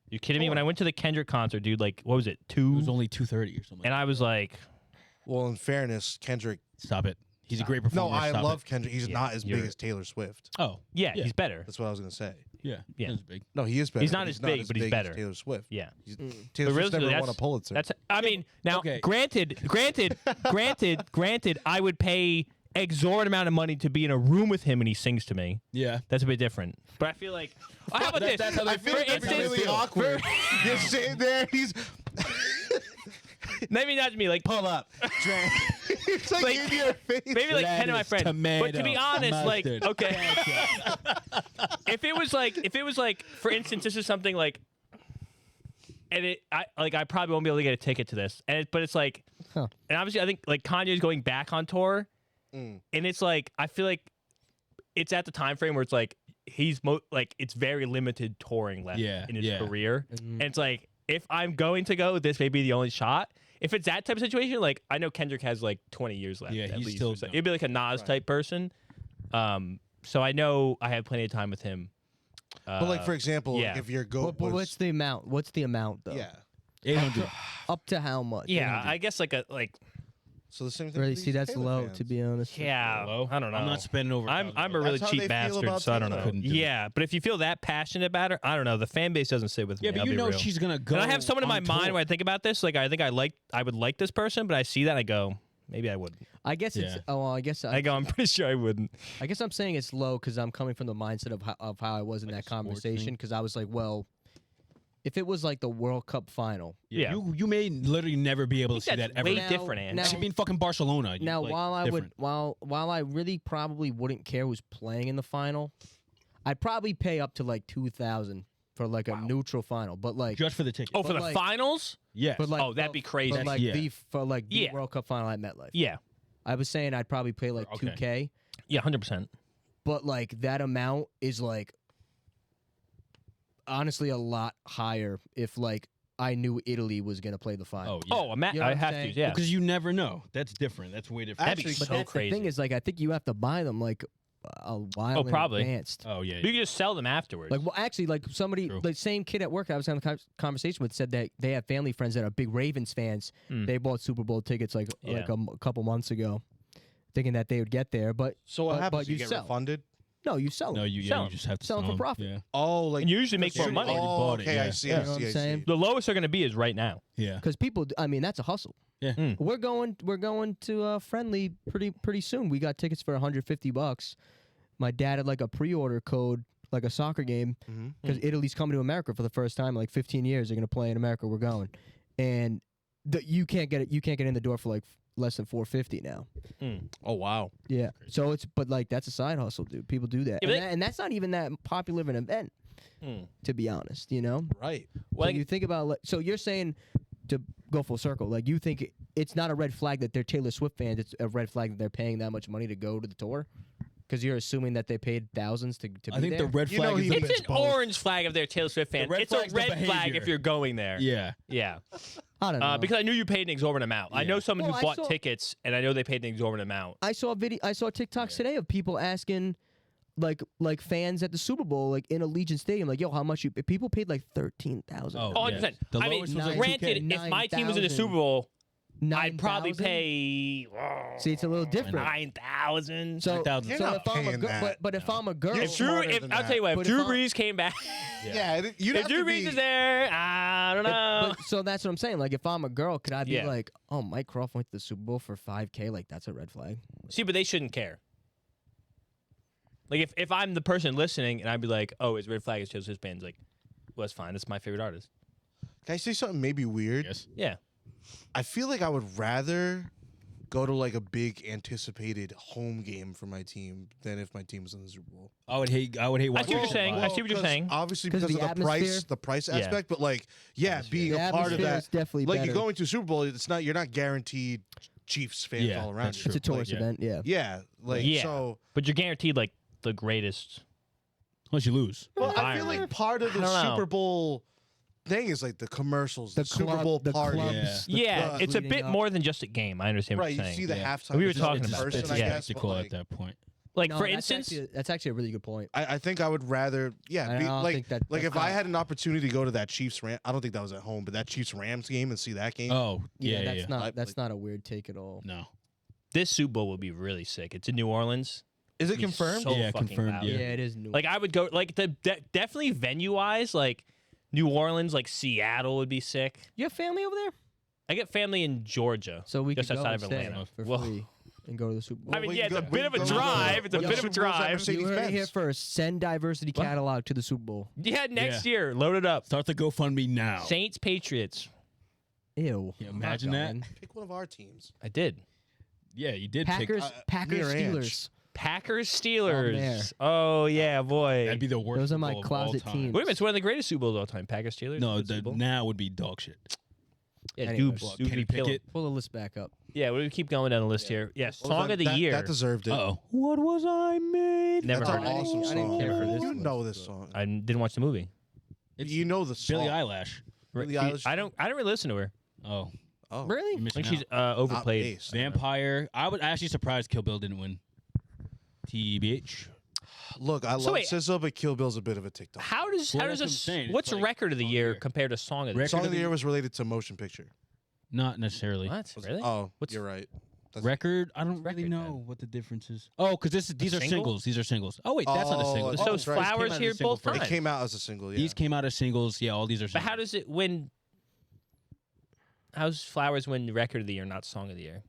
You kidding me? When I went to the Kendrick concert, dude, like what was it, It two? was only 230 or something. And I was like, Well, in fairness, Kendrick. Stop it. He's a great No, performer. I Stop love Kendrick. He's Yeah, not as big you're- as Taylor Swift. it. Oh, yeah, Yeah. he's better. That's what I was gonna say. yeah. Yeah. That's big. No, he is better. He's but not as big, but he's as better. Taylor Swift. Yeah. Taylor But Swift's realistically, never won a that's- Pulitzer. That's. I mean, now, Okay. granted, I would pay exorbitant amount of money to be in a room with him and he sings to me. Yeah. That's a bit different. But I feel like, how about this? That's how they I feel feel. like that'd be instance- really awkward. You're sitting there, he's Maybe not me, like Pull up. it's like, Like, in your face. maybe like 10 of my Lettuce, friends. But to be tomato, honest, like, mustard. okay, if it was like, for instance, this is something like, and I probably won't be able to get a ticket to this, but it's like, Huh. and obviously I think like Kanye's going back on tour, Mm. and it's like I feel like it's at the time frame where it's like like it's very limited touring left in his career, and it's like if I'm going to go, this may be the only shot. If it's that type of situation, like I know Kendrick has like 20 years left. Yeah, at he's least. still It'd be like a Nas type person. So I know I have plenty of time with him. But like for example, yeah. if your goat But was, what's the amount? What's the amount though? yeah. 800. Up to how much? yeah, I guess like So the same thing. Really, for see, these that's Taylor low fans. to be honest. yeah, Hello? I don't know. I'm not spending over. I'm a $1,000. really That's how cheap they feel bastard, about so I don't Taylor. know. Couldn't do it. Yeah, but if you feel that passionate about her, I don't know. The fan base doesn't sit with Yeah, me. but I'll you be know real. she's gonna go. And I have someone in my on mind tour. when I think about this. Like I think I would like this person, but I see that and I go, maybe I wouldn't. I guess it's. Yeah. Oh, well, I guess. I go, I'm pretty sure I wouldn't. I guess I'm saying it's low because I'm coming from the mindset of how I was in Like that a sports conversation. thing? Because I was like, well, if it was like the World Cup final. Yeah. You may literally never be able to see That's that ever. way Now- different, Andy. now- She mean fucking Barcelona. Now, like, while I different. while I really probably wouldn't care who's playing in the final, I'd probably pay up to like 2,000 for like a neutral final. But like, just for the ticket. Oh, for But the like- finals? yes. but like, Oh, that'd be crazy. But like Yeah. the Yeah. World Cup final at MetLife. Yeah. I was saying I'd probably pay like Okay. 2K, Yeah, 100%. but like that amount is like honestly a lot higher if like I knew Italy was gonna play the final. oh, yeah. Oh, You know what I I'm have saying? to, yeah. Because you never know. That's different. That's way different. That'd be Actually, But so that's crazy. the thing is like I think you have to buy them like a while probably. in advance. Oh yeah. You can just sell them afterwards. Like well, actually, like somebody, True. the same kid at work I was having a conversation with said that they have family friends that are big Ravens fans. Mm. They bought Super Bowl tickets like Yeah. a couple months ago, thinking that they would get there. But So what happens? but You you get sell. refunded? no, you sell no, them. you Sell 'em. just have to Sell 'em for them. profit. Yeah. Oh, like and you usually make more you money. already Oh, bought it, okay, yeah. I see. You I know what see. I'm I saying? see. The lowest they're going to be is right now. Yeah. Because people, I mean, that's a hustle. Yeah. Mm. We're going to Friendly pretty soon. We got tickets for $150. My dad had like a pre-order code, like a soccer game, Mhm. because Italy's coming to America for the first time in like 15 years. They're gonna play in America. We're going, and you can't get it. You can't get in the door for like less than $450 now. Oh wow. Yeah. So it's but like that's a side hustle, dude. People do that, Yeah, but and that's not even that popular of an event, Mm. to be honest. You know. Right. Well, So you think about like, so you're saying to go full circle, like you think it's not a red flag that they're Taylor Swift fans. It's a red flag that they're paying that much money to go to the tour, because you're assuming that they paid thousands to be I think there. the red You know flag is he the means It's an both. orange flag if they're a Taylor Swift fan. red It's a flag's the red flag behavior. if you're going there. yeah. Yeah. I don't know. Because I knew you paid an exorbitant amount. I Yeah. know someone Well, who I bought saw- tickets, and I know they paid an exorbitant amount. I saw TikToks today of people asking, like fans at the Super Bowl, like in Allegiant Stadium, like, yo, how much you? People paid like $13,000. Oh, Oh, yeah. 100%. The I mean, lowest was like granted, 2K. if my team was in the 9,000. Super Bowl, I'd probably 9,000? pay. See, it's a little different. 9,000. So, 9,000. You're so not if I'm a paying girl, that. but if I'm a girl, You're if Drew, smarter if than I'll tell you what, But if if Drew I'm- Brees came back, Yeah. You'd if have Drew to Brees be. is there, I don't know. But, so that's what I'm saying. Like, if I'm a girl, could I be Yeah. like, oh, Mike Croft went to the Super Bowl for $5K? Like, that's a red flag. See, but they shouldn't care. Like, if I'm the person listening, and I'd be like, oh, it's red flag, it's Taylor Swift bands, like, well, that's fine. That's my favorite artist. Can I say something maybe weird? Yes. Yeah. I feel like I would rather go to like a big anticipated home game for my team than if my team was in the Super Bowl. I would hate I see what watching you're it saying. live. I see what you're 'cause saying. Obviously 'Cause because the of atmosphere? the price Yeah. aspect, but like, yeah, being The a part of atmosphere that, is definitely like better. you're going to a Super Bowl, you're not guaranteed Chiefs fans Yeah, all around that's you. true. It's a tourist yeah. event, yeah. Yeah, like Yeah. so. But you're guaranteed, like, the greatest. Unless you lose. Well, I feel environment. like part of I the don't know. Super Bowl thing is like the commercials, the, Super club- Bowl the party. clubs, the Yeah, clubs it's a leading bit up. more than just a game. I understand what Right, you're you saying. see the Yeah. halftime. We were it's talking in about person, this, I yeah. guess, but, Spectacle like, at that point. Like, No, for that's instance, that's actually a really good point. I think I would rather, I be, don't like, think that- like that's if I not- had an opportunity to go to that Chiefs Ram, I don't think that was at home, but that Chiefs Rams game and see that game. Oh, yeah, that's yeah. not that's Like- not a weird take at all. No. this Super Bowl would be really sick. It's in New Orleans. Is it It'd be confirmed? So Yeah, fucking confirmed, loud. yeah. Yeah, it is new. Like, I would go, like, definitely venue-wise, like, New Orleans, like, Seattle would be sick. You have family over there? I get family in Georgia. So we Just could go outside of and stay Atlanta. for Whoa. free. and go to the Super Bowl. I mean, we yeah, can it's a go- bit we of a can go to the- drive. It's a we bit can of a Super Bowls at drive. Mercedes You heard it here Benz. first. Send Diversity What? Catalog to the Super Bowl. Yeah, next year. Load it up. Start the GoFundMe now. Saints, Patriots. Ew. Yeah, I'm not imagine that. going. Pick one of our teams. I did. Yeah, you did Packers, pick. Packers, Near Ange. Steelers. Packers, there. Steelers. Oh, yeah, boy. That'd be the worst. Those are Super my Bowl of closet all time. teams. Wait a minute. It's one of the greatest Super Bowls of all time. Packers, Steelers. No, Good Super the Bowl? now would be dog shit. Yeah, Anyways. Dubes. What, Dubes Kenny would kill 'em. Pickett? Pull the list back up. Yeah, we keep going down the list here. Yeah, What was song of the that? year. That deserved it. Uh-oh. What was I made? Never That's heard an it. awesome I song. didn't care for this You one, know this so. song. I didn't watch the movie. You know the song. Billie Eilish. Billie Eilish. I don't really listen to her. Oh, Oh. Really? you're I missing think she's out. overplayed. Ace. Vampire. I was actually surprised Kill Bill didn't win. TBH. Look, I So love wait- SZA, but Kill Bill's a bit of a TikTok. How does Well, how that's does what I'm saying. what's It's like record of the song of year the year. compared to song of the Record Song of of the the- year was related to motion picture. Not necessarily. What? Was- Really? Oh, What's- you're right. That's- Record. I don't Record really know then? what the difference is. Oh, because these are single? singles. These are singles. Oh wait, that's not a Oh, single. that's So it's right. flowers Came out here as a single both first. It times. came out as a single. Yeah. These came out as singles. Yeah, all these are But singles. how does it win? How's flowers win record of the year, not song of the year?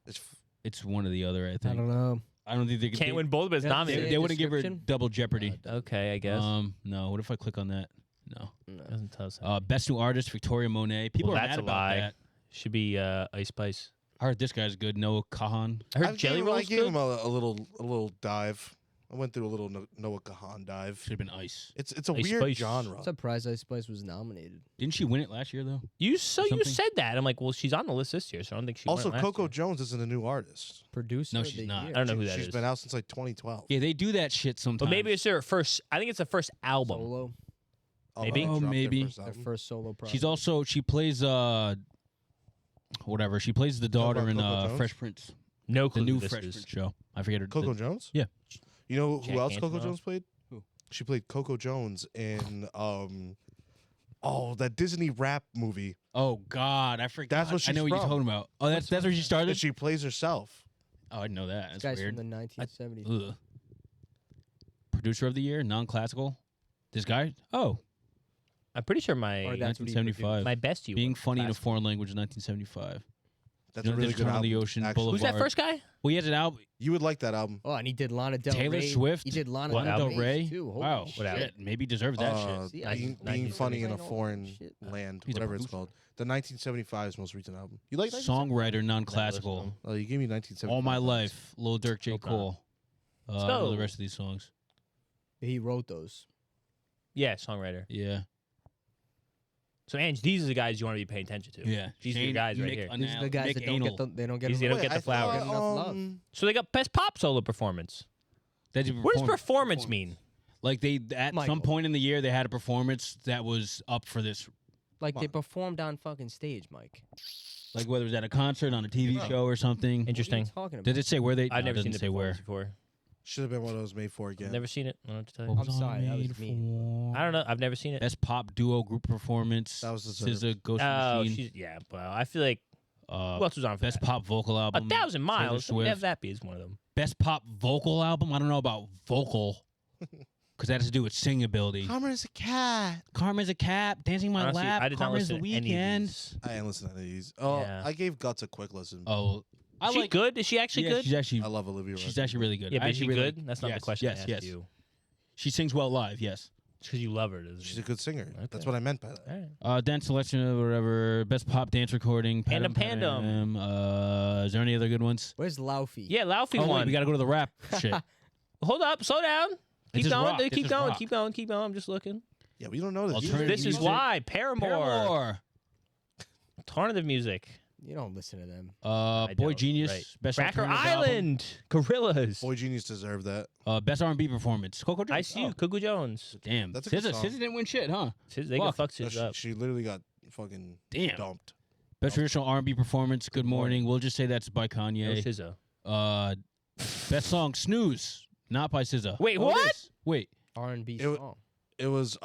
It's f- It's one or the other. I I think. don't know. I don't think they Can't win both, but it's Yeah, They, nominated. they wouldn't give her Description? double jeopardy. Okay, I guess. No. What if I click on that? No. Doesn't tell us. Best new artist Victoria Monet. People Well, are that's mad a about lie. that. Should be Ice Spice. I heard this guy's good. Noah Kahan. I heard I Jelly gave, Roll's I gave good. him a little dive. I went through a little Noah Kahan dive. Should have been Ice. It's a Ice weird Spice. genre. I'm surprised Ice Spice was nominated. Didn't she win it last year though? You something. said that. I'm like, well, she's on the list this year, so I don't think she. Also, won it last Coco year. Jones isn't a new artist. Producer No, of she's the not. year. I don't know who that She's is. been out since like 2012. Yeah, they do that shit sometimes. But maybe it's her first. I think it's the first album. Solo. Maybe. they Oh, dropped their maybe. first Their album. first solo project. She's also she plays whatever. She plays the daughter about in Coco Jones? Fresh Prince, No the clue new who this Fresh is. Prince show. I forget her. Coco Jones? Yeah. You know Jack who else Coco Antonoff? Jones played? Who? She played Coco Jones in that Disney rap movie. Oh God, I forgot. That's what I know what she's you're from. talking about. Oh, that's where she started. And she plays herself. Oh, I didn't know that. This That's guy's weird. from the 1970s. Ugh. Producer of the year, non-classical. This guy. Oh, I'm pretty sure my Or that's what he 1975. my best you. Being was funny in a classical. foreign language, 1975. That's You a know, really There's good Turn on album. the Ocean, actually. Who's that Boulevard. first guy? Well, he has an album. You would like that album. Oh, and he did Lana Del Taylor Rey. Swift? He did Lana What Del album? Ray. too. Holy Wow, shit. What album? shit. Maybe deserves that shit. See, I being didn't funny in a know all foreign that shit. land, He's a whatever it's producer. called. The 1975's most recent album. You like that? Songwriter, non-classical. Oh, you gave me 1975. All My Life, Lil Durk, J. No problem. Cole. I know go. the rest of these songs. He wrote those. Yeah, songwriter. Yeah. So, Ange, these are the guys you want to be paying attention to. Yeah. These are the guys right Nick here. These are the guys Nick that don't Anal. get the, they don't get These they enough- don't get the flowers. Enough love. So they got best pop solo performance. They did What does performance. performance mean? Like they at Michael. some point in the year they had a performance that was up for this. Like Come they on. performed on fucking stage, Mike. Like whether it was at a concert, on a TV Bro. show or something. What are Interesting. you talking about? Did it say where they? I've no, never it seen doesn't the say where. performance before. Should have been what it was made for again. Never seen it. I don't know what to tell you. What I'm sorry, that was I me. made for? I don't know. I've never seen it. Best pop duo group performance. That was deserved. SZA, Ghost Oh, Machine. she's yeah. Well, I feel like who else was on for Best that? pop vocal album. 1,000 Taylor Miles. Swift. Have that be is one of them. Best pop vocal album. I don't know about vocal, because that has to do with singing ability. Karma's a cat. Karma's a cat, dancing my Honestly, lap. I did not Karma's the listen to any of weekend. these. I ain't listening to these. Oh, Yeah. I gave Guts a quick listen. Oh, I Is she like. good? Is she actually Yeah, good? she's actually. I love Olivia. She's Rodrigo. actually really good. Yeah, but I is she actually really good? like- That's not yes, the question Yes, I asked yes. you. She sings well live. Yes. It's because you love her, doesn't She's she? a good singer. Okay. That's what I meant by that. All right. Dance selection or whatever. Best pop dance recording. Pandem Pandem. Is there any other good ones? Where's Laufey? Yeah, Laufey Oh, wait, won. we got to go to the rap shit. Hold up, slow down. Keep just going, rock. It's keep just going, rock. keep going, keep going. I'm just looking. Yeah, we don't know this. Alternative This is music. why Paramore. Alternative music. You don't listen to them. I Boy don't, Genius. right. Best Cracker alternative album. Island. Gorillas. Boy Genius deserved that. Best R&B performance. Coco I Jones. see you, Oh, Cuckoo Jones. damn. That's a good SZA song. didn't win shit, huh? They got Fuck. fucked No, shit up. she literally got fucking Damn. dumped. Best traditional R&B performance. Good morning. morning. We'll just say that's by No Kanye. SZA. Best song Snooze. Not by SZA. Wait, Oh, it what? is. Wait. R&B It- song. It was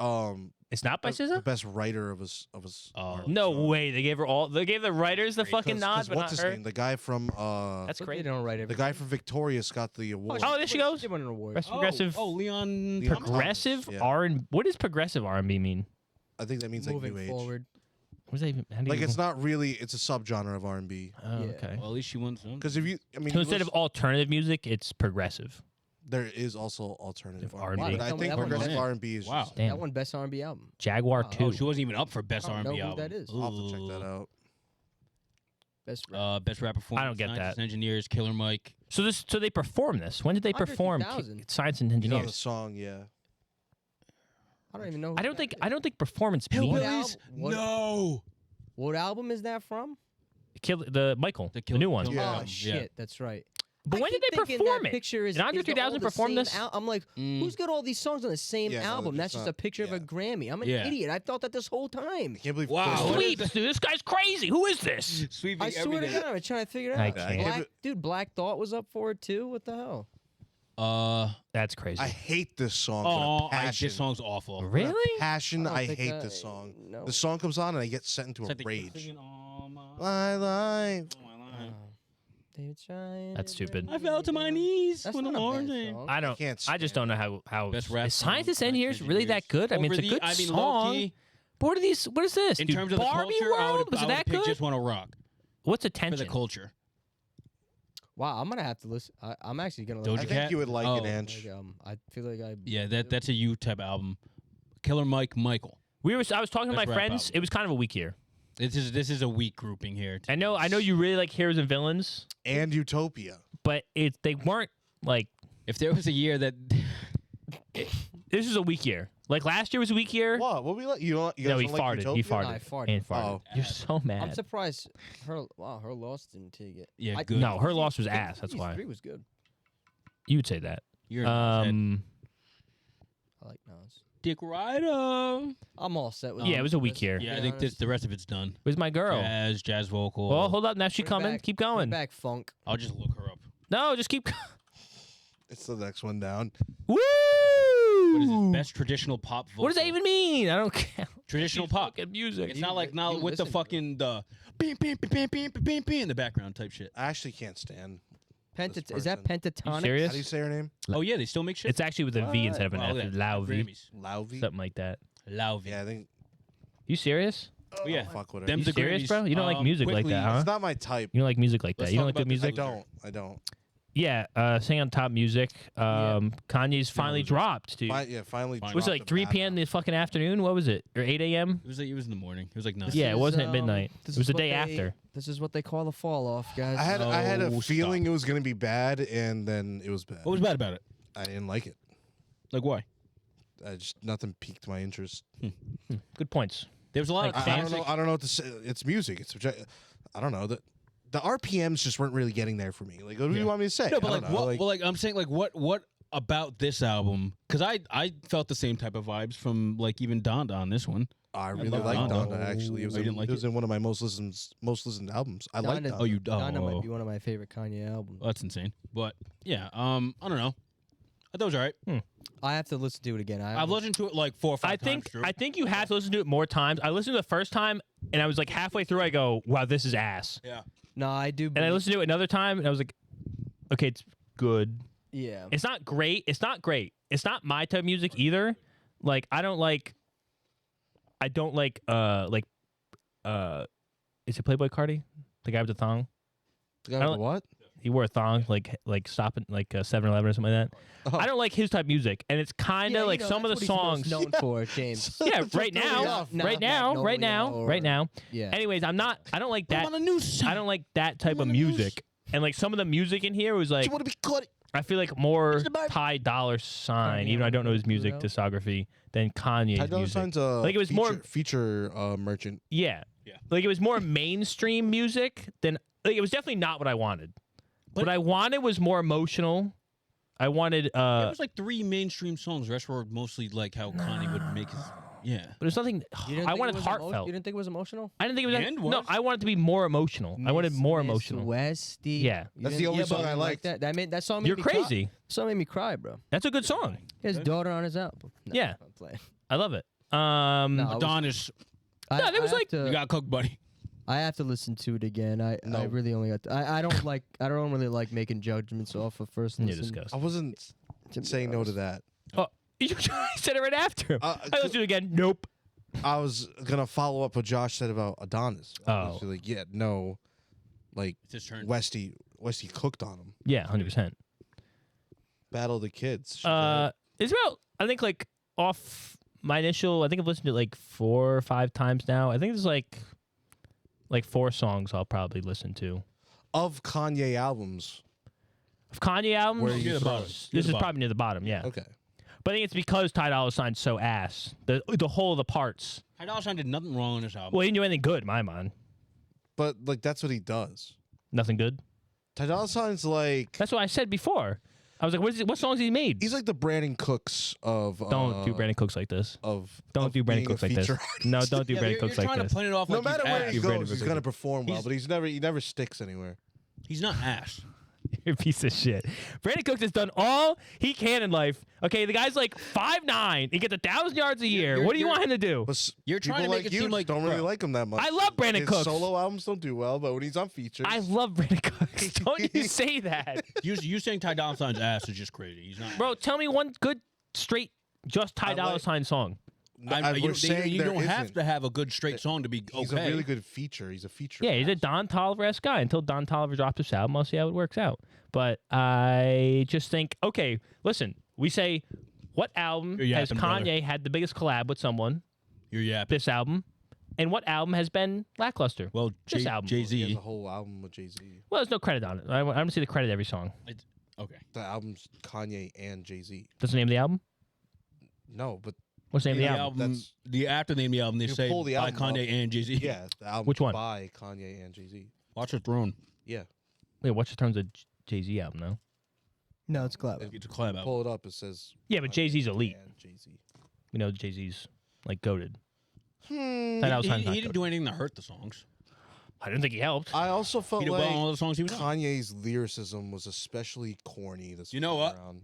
It's not by the SZA? best writer of his Oh. No way. They gave her all. They gave the writers the fucking nod, but what's not his her. name? The guy from That's But great. They don't write the everything. guy from Victorious got the award. Oh, there she goes. They won an award. Best progressive. Leon. Leon Thomas? Progressive Yeah. R and what does progressive R&B mean? I think that means like Moving new age. forward. Was that even? How do Like you, it's not really. It's a subgenre of R&B. Oh, Yeah. okay. Well, at least she won some. Because if you, I mean, So you instead of listen- alternative music, it's progressive. there is also alternative R&B. R&B. But I Wow, think that one progressive was- R&B is Wow. just. Damn. That one best R&B album. Jaguar Wow. 2. Oh, she wasn't even up for best I don't R&B know who album. that is. I'll have to check that out. Best. Rap. Best rap performance. I don't get Scientists, that. Engineers, Killer Mike. So they perform this. When did they Andre perform 3000. Science and You know the Engineers? song, yeah. I don't even know. Who I don't that think is. performance What means album- what- No. What album is that from? the Michael, the new one. Yeah. Oh shit, that's right. But I when did keep they thinking perform that it? Picture is, Did Andre is the- 3000 all the perform same this? I'm like, who's got all these songs on the same Yeah, no, album? they're That's just just not- a picture of a yeah. Grammy. I'm an Yeah. idiot. I thought that this whole time. I can't believe. Wow. Chris- What is Sweeps, dude. This guy's crazy. Who is this? Sweeping I swear to God, I was trying to figure it I out. can't. Dude, Black Thought was up for it too. What the hell? That's crazy. I hate this song. Oh, with a passion. this song's awful. With a Really? Passion. I don't I think hate I- this song. no. The song comes on and I get sent into It's a like rage. singing, "Oh, My life. They were trying That's to stupid. bring I fell to me my down. knees That's when the not a Lord bad sang." song. I don't. can't I just don't know how. Best rap is Scientists song, and Engineers really that good? I mean, it's a Over good the- I mean, song. low-key, But what are these? What is this? in dude? terms of the Barbie culture, I World? would Was it that pick good? Just Wanna Rock What's for attention? the culture. Wow, I'm gonna have to listen. I'm actually gonna. Doja I listen. Cat? think you would like Oh. it, Ange. I feel like I. Yeah, that's a U type album. Killer Mike, Michael. I was talking to my Best rap friends. album. It was kind of a weak year. This is a weak grouping here. I know you really like Heroes and Villains, And Utopia. but they weren't like. If there was a year that This is a weak year. Like last year was a weak year. What? What we like? You don't? You No, guys he don't like farted. Utopia? He farted. I farted. And farted. Oh. You're so mad. I'm surprised her loss didn't take it. Yeah, I- good. No, her loss was ass. That's These why. three was good. You would say that. You're an I like Nas. Dick Rider. I'm all set with. Yeah, it was a weak year. Yeah, be I think honest. the rest of it's done. Where's my girl? Jazz vocal. Well, hold up. Now she Bring coming. back- Keep bring going. Back funk. I'll just look her up. No, just keep. It's the next one down. Woo! What is it? Best traditional pop vocal. What does that even mean? I don't care. Traditional pop. Fucking music. It's not like you with the listen to fucking the beam beam beam beam beam beam beam in the background type shit. I actually can't stand. Is that person. pentatonic? serious? How do you say her name? Oh yeah, they still make shit. It's actually with a V instead of an Wow, F. look at that. Lauvi. Grammys. Lauvie. Something like that. Lauvi. Yeah, I think. You serious? Oh, yeah. Fuck with her. Them's You the serious, Grammys. bro? You don't like music like quickly, that, huh? It's not my type. You don't like music like that. Let's You don't talk like good about music? this I don't. I don't. Yeah, sing on top music. Kanye's finally loser. dropped, dude. Finally. Finally. Was it like 3 p.m. the fucking afternoon? What was it? Or 8 a.m.? It was in the morning. It was like 9. This Yeah, it is, wasn't at midnight. this It was is the what day they- after. This is what they call a fall off, guys. I had a No, feeling stop. it was gonna be bad, and then it was bad. What was bad about it? I didn't like it. Like why? Nothing piqued my interest. Good points. There was a lot Like of I don't classic. know. I don't know what to say. It's music. It's I don't know. The RPMs just weren't really getting there for me. Like, what do Yeah. you want me to say? No, but I like don't know. what? Well, like I'm saying, like what about this album? Because I felt the same type of vibes from like even Donda on this one. I really love liked Donda. Donda. Actually, it was, Oh, you didn't like it was it? in one of my most listened albums. I like Donda- Donda. Oh, you Donda might oh, be one of my favorite Kanye albums. that's insane. But yeah, I don't know. I thought it was alright. I have to listen to it again. I've listened to it like 4 or 5 I times. think through. I think you have to listen to it more times. I listened to it the first time, and I was like halfway through. I go, "Wow, this is ass." Yeah. No, I do. And I believe- listened to it another time, and I was like, "Okay, it's good. Yeah. It's not great. It's not great. It's not my type of music either. Like I don't like is it Playboy Cardi? The guy with the thong? The guy I with don't- the what? He wore a thong, like stopping like 7-Eleven or something like that. Oh. I don't like his type of music, and it's kind of Yeah, like some of the that's what he's songs. most known for, James. Yeah, right Not- now, not right now, right Magnolia now, or- right now. Yeah. Anyways, I don't like that. I'm on a new song. I don't like that type of on the news. music. And like some of the music in here was like You want to be cut? I feel like more What's the Bible? Ty Dolla Sign, Kanye even though I don't know his put music out. discography, than Kanye's Ty Dolla music. Sign's a Like, it was more- feature merchant. Yeah. Yeah. Like it was more mainstream music than like it was definitely not what I wanted. But- what I wanted was more emotional. I wanted There was like 3 mainstream songs. The rest were mostly like how Kanye would make his. Yeah. but there's nothing You didn't I think wanted it was heartfelt. You didn't think it was emotional? I didn't think it was, The end no, was. I wanted it to be more emotional. I wanted more Miss emotional. Westy. Yeah. You That's didn't- the only yeah, song but I you like liked. that song made You're me cry. crazy. That song made me cry, bro. That's a good song. His daughter on his album. No, Yeah. I'm playing. I love it. No, I was- Adonis, I, there was I like- have you to, got cooked, buddy. I have to listen to it again. I No. really only got. I don't like. I don't really like making judgments off of first You're listen. disgusting. I wasn't To be saying no to honest. that. Oh, you said it right after him. Uh, I listened to it again. Nope. I was gonna follow up what Josh said about Adonis. Oh. Like, yeah, no, like It's his turn. Westy cooked on him. Yeah, 100%. Battle of the Kids. Israel, I think like off my initial, I think I've listened to it like 4 or 5 times now. I think there's like 4 songs I'll probably listen to. Of Kanye albums. Of Kanye albums, Where are you Near the from? bottom. this Near is the bottom. probably near the bottom, yeah. Okay. But I think it's because Ty Dolla $ign's so ass. The whole of the parts. Ty Dolla $ign did nothing wrong on this album. Well, he didn't do anything good in my mind. But like that's what he does. Nothing good. Ty Dolla $ign's like That's what I said before. I was like, what songs has he made? he's like the Brandon Cooks of Don't do Brandon Cooks like this. Don't of do Brandon being a Cooks like this. feature No, don't do Yeah, Brandon you're Cooks like trying this. to point it off No like matter he's where ass. he Brandon goes, he's Cooks. gonna perform well, He's- but he never sticks anywhere. He's not ass. You're a piece of shit. Brandon Cooks has done all he can in life. Okay, the guy's like 5'9". He gets 1,000 yards a year. you're- What do you you're- want him to do? But You're trying people to make it you seem like- don't really bro. like him that much. I love Brandon His Cooks. solo albums don't do well, but when he's on features, I love Brandon Cooks. Don't you say that. You saying Ty Dolla $ign's ass is just crazy. He's not. Bro, tell me one good, straight, just Ty I Dolla like- $ign song. we're saying you there don't have isn't. to have a good straight song to be He's okay. a really good feature. He's a feature. Yeah, he's a Don Toliver-esque guy. Until Don Toliver drops this album, I'll see how it works out. But I just think, okay, listen, we say, what album You're has yapping, Kanye brother. had the biggest collab with someone, You're yapping. this album, and what album has been lackluster? Well, This album. Jay He has Z. a whole album with Jay-Z. Well, there's no credit on it. I want to see the credit every song. Okay. The album's Kanye and Jay-Z. That's the name of the album? No, but What's the name The of the album? album. That's- The after name of the album, they You say pull the by album Kanye up. and Jay Z. yeah, the album Which one? by Kanye and Jay-Z. Watch the Throne. Yeah. Wait, what's the terms of Jay-Z album, though? No, it's collab. It's a collab album. Pull it up. It says. Yeah, but Kanye Jay-Z's elite. and Jay-Z. We know Jay-Z's, like, goated. Hmm. Ty Dolla $ign's He not didn't goated. do anything to hurt the songs. I didn't think he helped. I also felt He did well on like all the songs he was on. Kanye's lyricism was especially corny. This You know time what? around.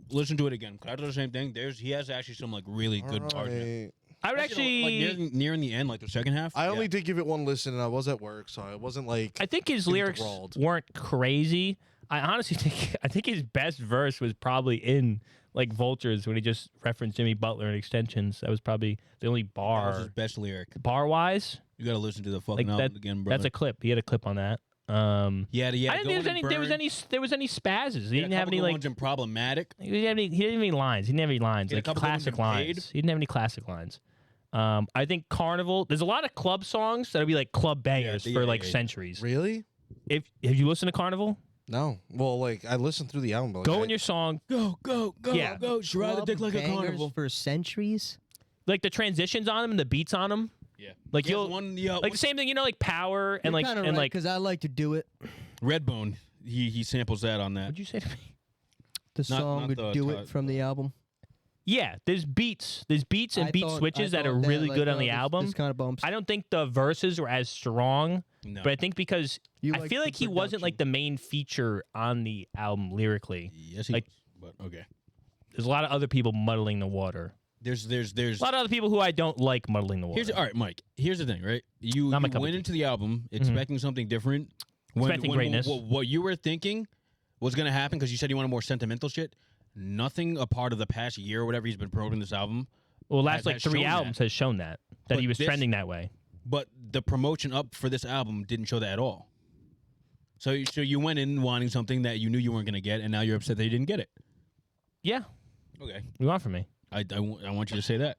Listen to it again. 'Cause I do the same thing. He has actually some like really good All parts. in it. right. I would Actually, actually... like near in the end, like the second half. I yeah. only did give it one listen, and I was at work, so I wasn't like. I think his lyrics enthralled. weren't crazy. I honestly think his best verse was probably in like Vultures when he just referenced Jimmy Butler and extensions. That was probably the only That was his bar best lyric. wise. You gotta listen to the fucking Like album that. again, bro. That's a clip. He had a clip on that. Yeah. I didn't think there was any spazzes. He didn't have any like. problematic. He didn't have any lines. He didn't have any lines. He had a Like couple good ones classic in Paid. lines. He didn't have any classic lines. I think Carnival. There's a lot of club songs that'll be like club bangers yeah, for like yeah. centuries. Really? Have you listened to Carnival? No. Well, like I listened through the album. But, like, Go I- in your song. Go, Yeah. go. She ride the Club dick like a bangers carnival. for centuries. Like the transitions on them and the beats on them. Yeah. Like He has you'll one, like the same thing, like Power and like and like. because I like to do it. Redbone. He samples that on that. What'd you say to me? The Not song the "Do ti- It" from the album. Yeah, there's beats and I beat thought- switches I that are thought really like, good on oh, the this album. kind of bumps. I don't think the verses were as strong, No. but I think because You I like feel the like he wasn't like the main feature on the album lyrically. yes, he like- was, but okay. There's a lot of other people muddling the water. There's A lot of other people who I don't like muddling the water. Here's all right, Mike. Here's the thing, right? You Not my cup of went tea. into the album expecting something different. Expecting greatness. What you were thinking was going to happen because you said you wanted more sentimental shit. Nothing a part of the past year or whatever he's been promoting this album. Well, last has like 3 shown albums that. has shown that But he was this- trending that way. But the promotion up for this album didn't show that at all. So you went in wanting something that you knew you weren't going to get, and now you're upset that you didn't get it. Yeah, Okay. what do you want from me? I want you to say that.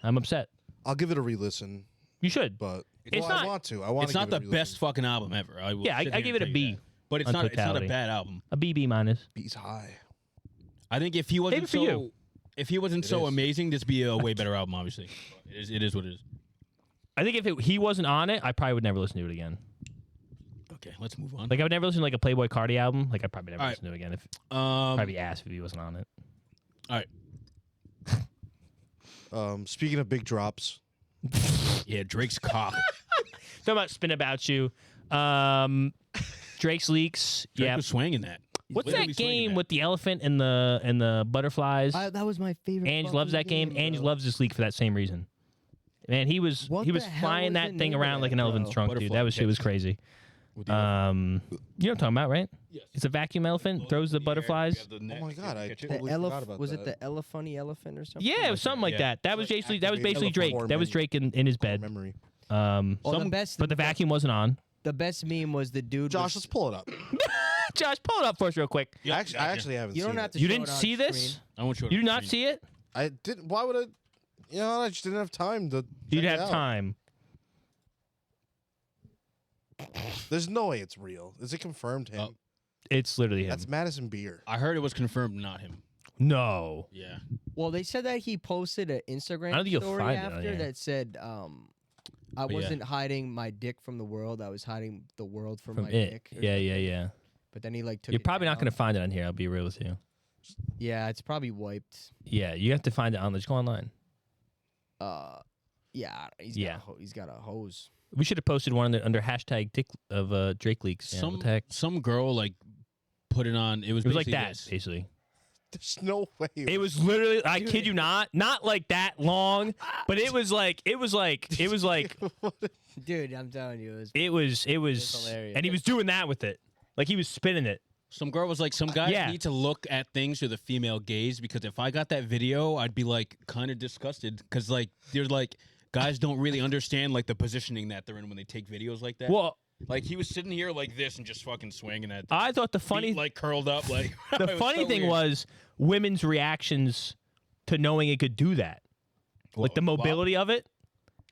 I'm upset. I'll give it a re-listen, You should. but It's well, not- I want to. I want. It's not the best fucking album ever. I will Yeah, sit I here give and it a tell you B. that. But it's on not. It's not a totality. bad album. A BB minus. Beats high. I think if he wasn't Maybe for you. if he wasn't It so is. amazing, this would be a way better album. Obviously, it is what it is. I think if he wasn't on it, I probably would never listen to it again. Okay, let's move on. Like I would never listen to like a Playboy Cardi album. Like I'd probably never All right. listen to it again. If Um, probably be ass if he wasn't on it. all right. Speaking of big drops, Yeah, Drake's cock. Talking about Spin About You. Drake's leaks. Drake Yeah. was swinging that. He's What's literally that swinging game that. with the elephant and the butterflies? That was my favorite. Ange fucking loves that game. Ange bro. loves this leak for that same reason. Man, he was What he was the hell flying was that the thing name of around like an that, elephant's bro? trunk, dude. Butterfly That was shit was catch. crazy. With the You know what I'm talking about, right? Yes. It's a vacuum elephant, throws the butterflies. Oh my god, I The totally forgot about was that. it the elephant or something? Yeah, it was something like yeah. that. That was Like basically activated Drake. core That was menu. Drake in his Core bed. memory. Well, the Some- best, but the vacuum wasn't on. the best meme was the dude. Josh, let's pull it up. Josh, pull it up for us real quick. Yeah, I actually haven't you seen don't have it. to. You show didn't it on see this? screen. I won't show it You on did not screen. see it? I didn't. Why would I? You know, I just didn't have time to. You'd check it have out. time. There's no way it's real. Is it confirmed him? Oh. It's literally him. That's Madison Beer. I heard it was confirmed, not him. No. Yeah. Well, they said that he posted an Instagram I don't think you'll story find it on after here. that said, I yeah. wasn't hiding my dick from the world. I was hiding the world from my It. dick. or Yeah, something. yeah, yeah. But then he like took. You're it probably not down. going to find it on here. I'll be real with you. Yeah, it's probably wiped. Yeah, you have to find it on. Just go online. Yeah, Yeah. He's got a hose. We should have posted one under hashtag Dick of Drake leaks. Yeah, what the heck? Some girl like put it on. It was It was like basically that, this. basically. There's no way. It was literally. I kid you not like that long, but it was like. Dude, I'm telling you, It was hilarious. and he was doing that with it, like he was spinning it. Some girl was like, some guys Yeah. need to look at things through the female gaze, because if I got that video, I'd be like kind of disgusted, because like they're like guys don't really understand like the positioning that they're in when they take videos like that. Well, Like he was sitting here like this and just fucking swinging at. I thought the funny feet, like curled up, like the it was funny so thing weird. was women's reactions to knowing it could do that, like the Well, mobility of it.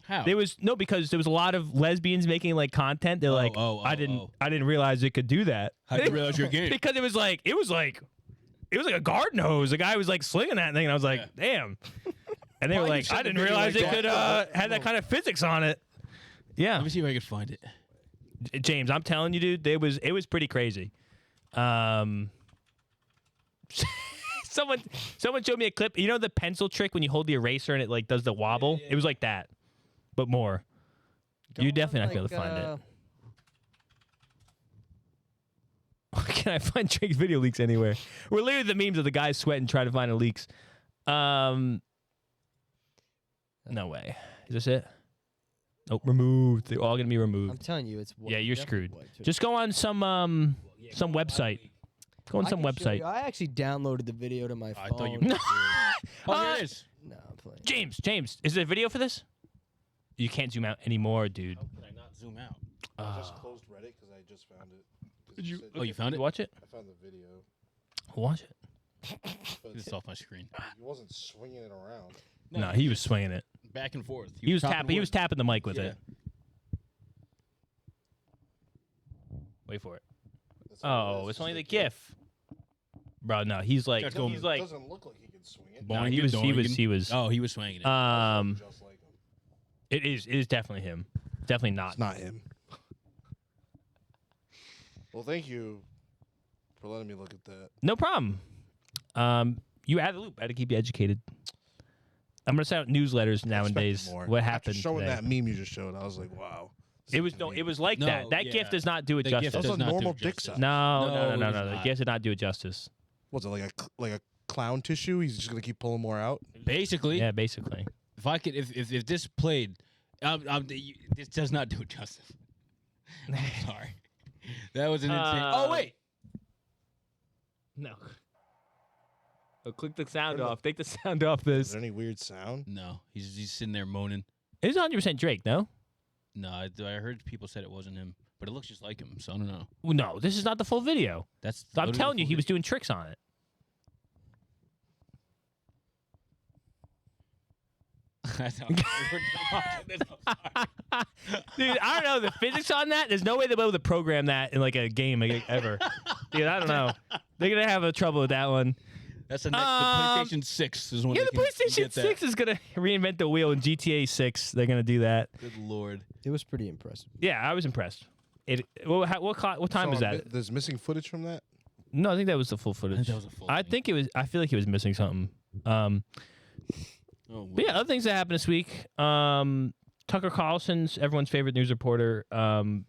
How? There was because there was a lot of lesbians making like content. They're like, I didn't realize it could do that. How did you realize you're gay? Because it was like a garden hose. The guy was like slinging that thing, and I was like, damn. And they were Why you like, send I a didn't video realize like it could had that kind of physics on it. Yeah, Let me see if I can find it. James, I'm telling you, dude, it was pretty crazy. Someone showed me a clip. You know the pencil trick when you hold the eraser and it like does the wobble? It was like that, but more. You're definitely not gonna be able to find it. Can I find Drake's video leaks anywhere? We're literally the memes of the guys sweating trying to find the leaks. No way. Is this it? Nope, removed. They're all gonna be removed. I'm telling you, it's Yeah, you're definitely screwed. wiped. Just go on some website. Go on I some can show website. you. I actually downloaded the video to my phone. I thought you. No. Oh, here it is. No, I'm playing. James, is there a video for this? You can't zoom out anymore, dude. How can I not zoom out? I just closed Reddit because I just found it. Did you? Oh, you found it? Watch it. I found the video. Watch it. But It's off my screen. he wasn't swinging it around. No, he was swinging it. Back and forth. He was chopping tapping. He wood. was tapping the mic with Yeah. it. Wait for it. That's all it Oh, is, it's only the just a GIF. Bro, no, he's like, That's cool. he's like, doesn't look like he can swing it. no, Boing he it, was. Oh, he was swinging it. Just like him. It is definitely him. Definitely not. It's not him. Well, thank you for letting me look at that. No problem. You add the loop. I had to keep you educated. I'm gonna send out newsletters nowadays. Expected more. What After happened? showing today. that meme you just showed, I was like, wow. this It is was no. amazing. It was like No, that. That yeah. GIF does not do it The GIF justice. That's does a not do normal it dick justice. size. No, No, no, it no, is no. The not. GIF did not do it justice. What's it, like a clown tissue? He's just gonna keep pulling more out. Basically, Yeah, basically. if I could, if this played, this does not do it justice. I'm sorry. That was an insane. Oh wait, No. Oh, click the sound Turn the- off. Take the sound off Is this. there any weird sound? no, he's sitting there moaning. It's 100% Drake, no? No, I heard people said it wasn't him, but it looks just like him. So I don't know. Well, no, this is not the full video. That's. I'm literally telling the you, full he was video. doing tricks on it. That's how- Dude, I don't know the physics on that. There's no way they'll be able to program that in like a game ever. Dude, I don't know. They're gonna have a trouble with that one. That's the next. The PlayStation 6 is when. Yeah, they the can PlayStation get that. 6 is gonna reinvent the wheel in GTA 6. They're gonna do that. Good lord. It was pretty impressive. Yeah, I was impressed. What time So is that? There's missing footage from that. No, I think that was the full footage. that was a full I thing. think it was. I feel like he was missing something. Oh, But yeah, other things that happened this week. Tucker Carlson's everyone's favorite news reporter.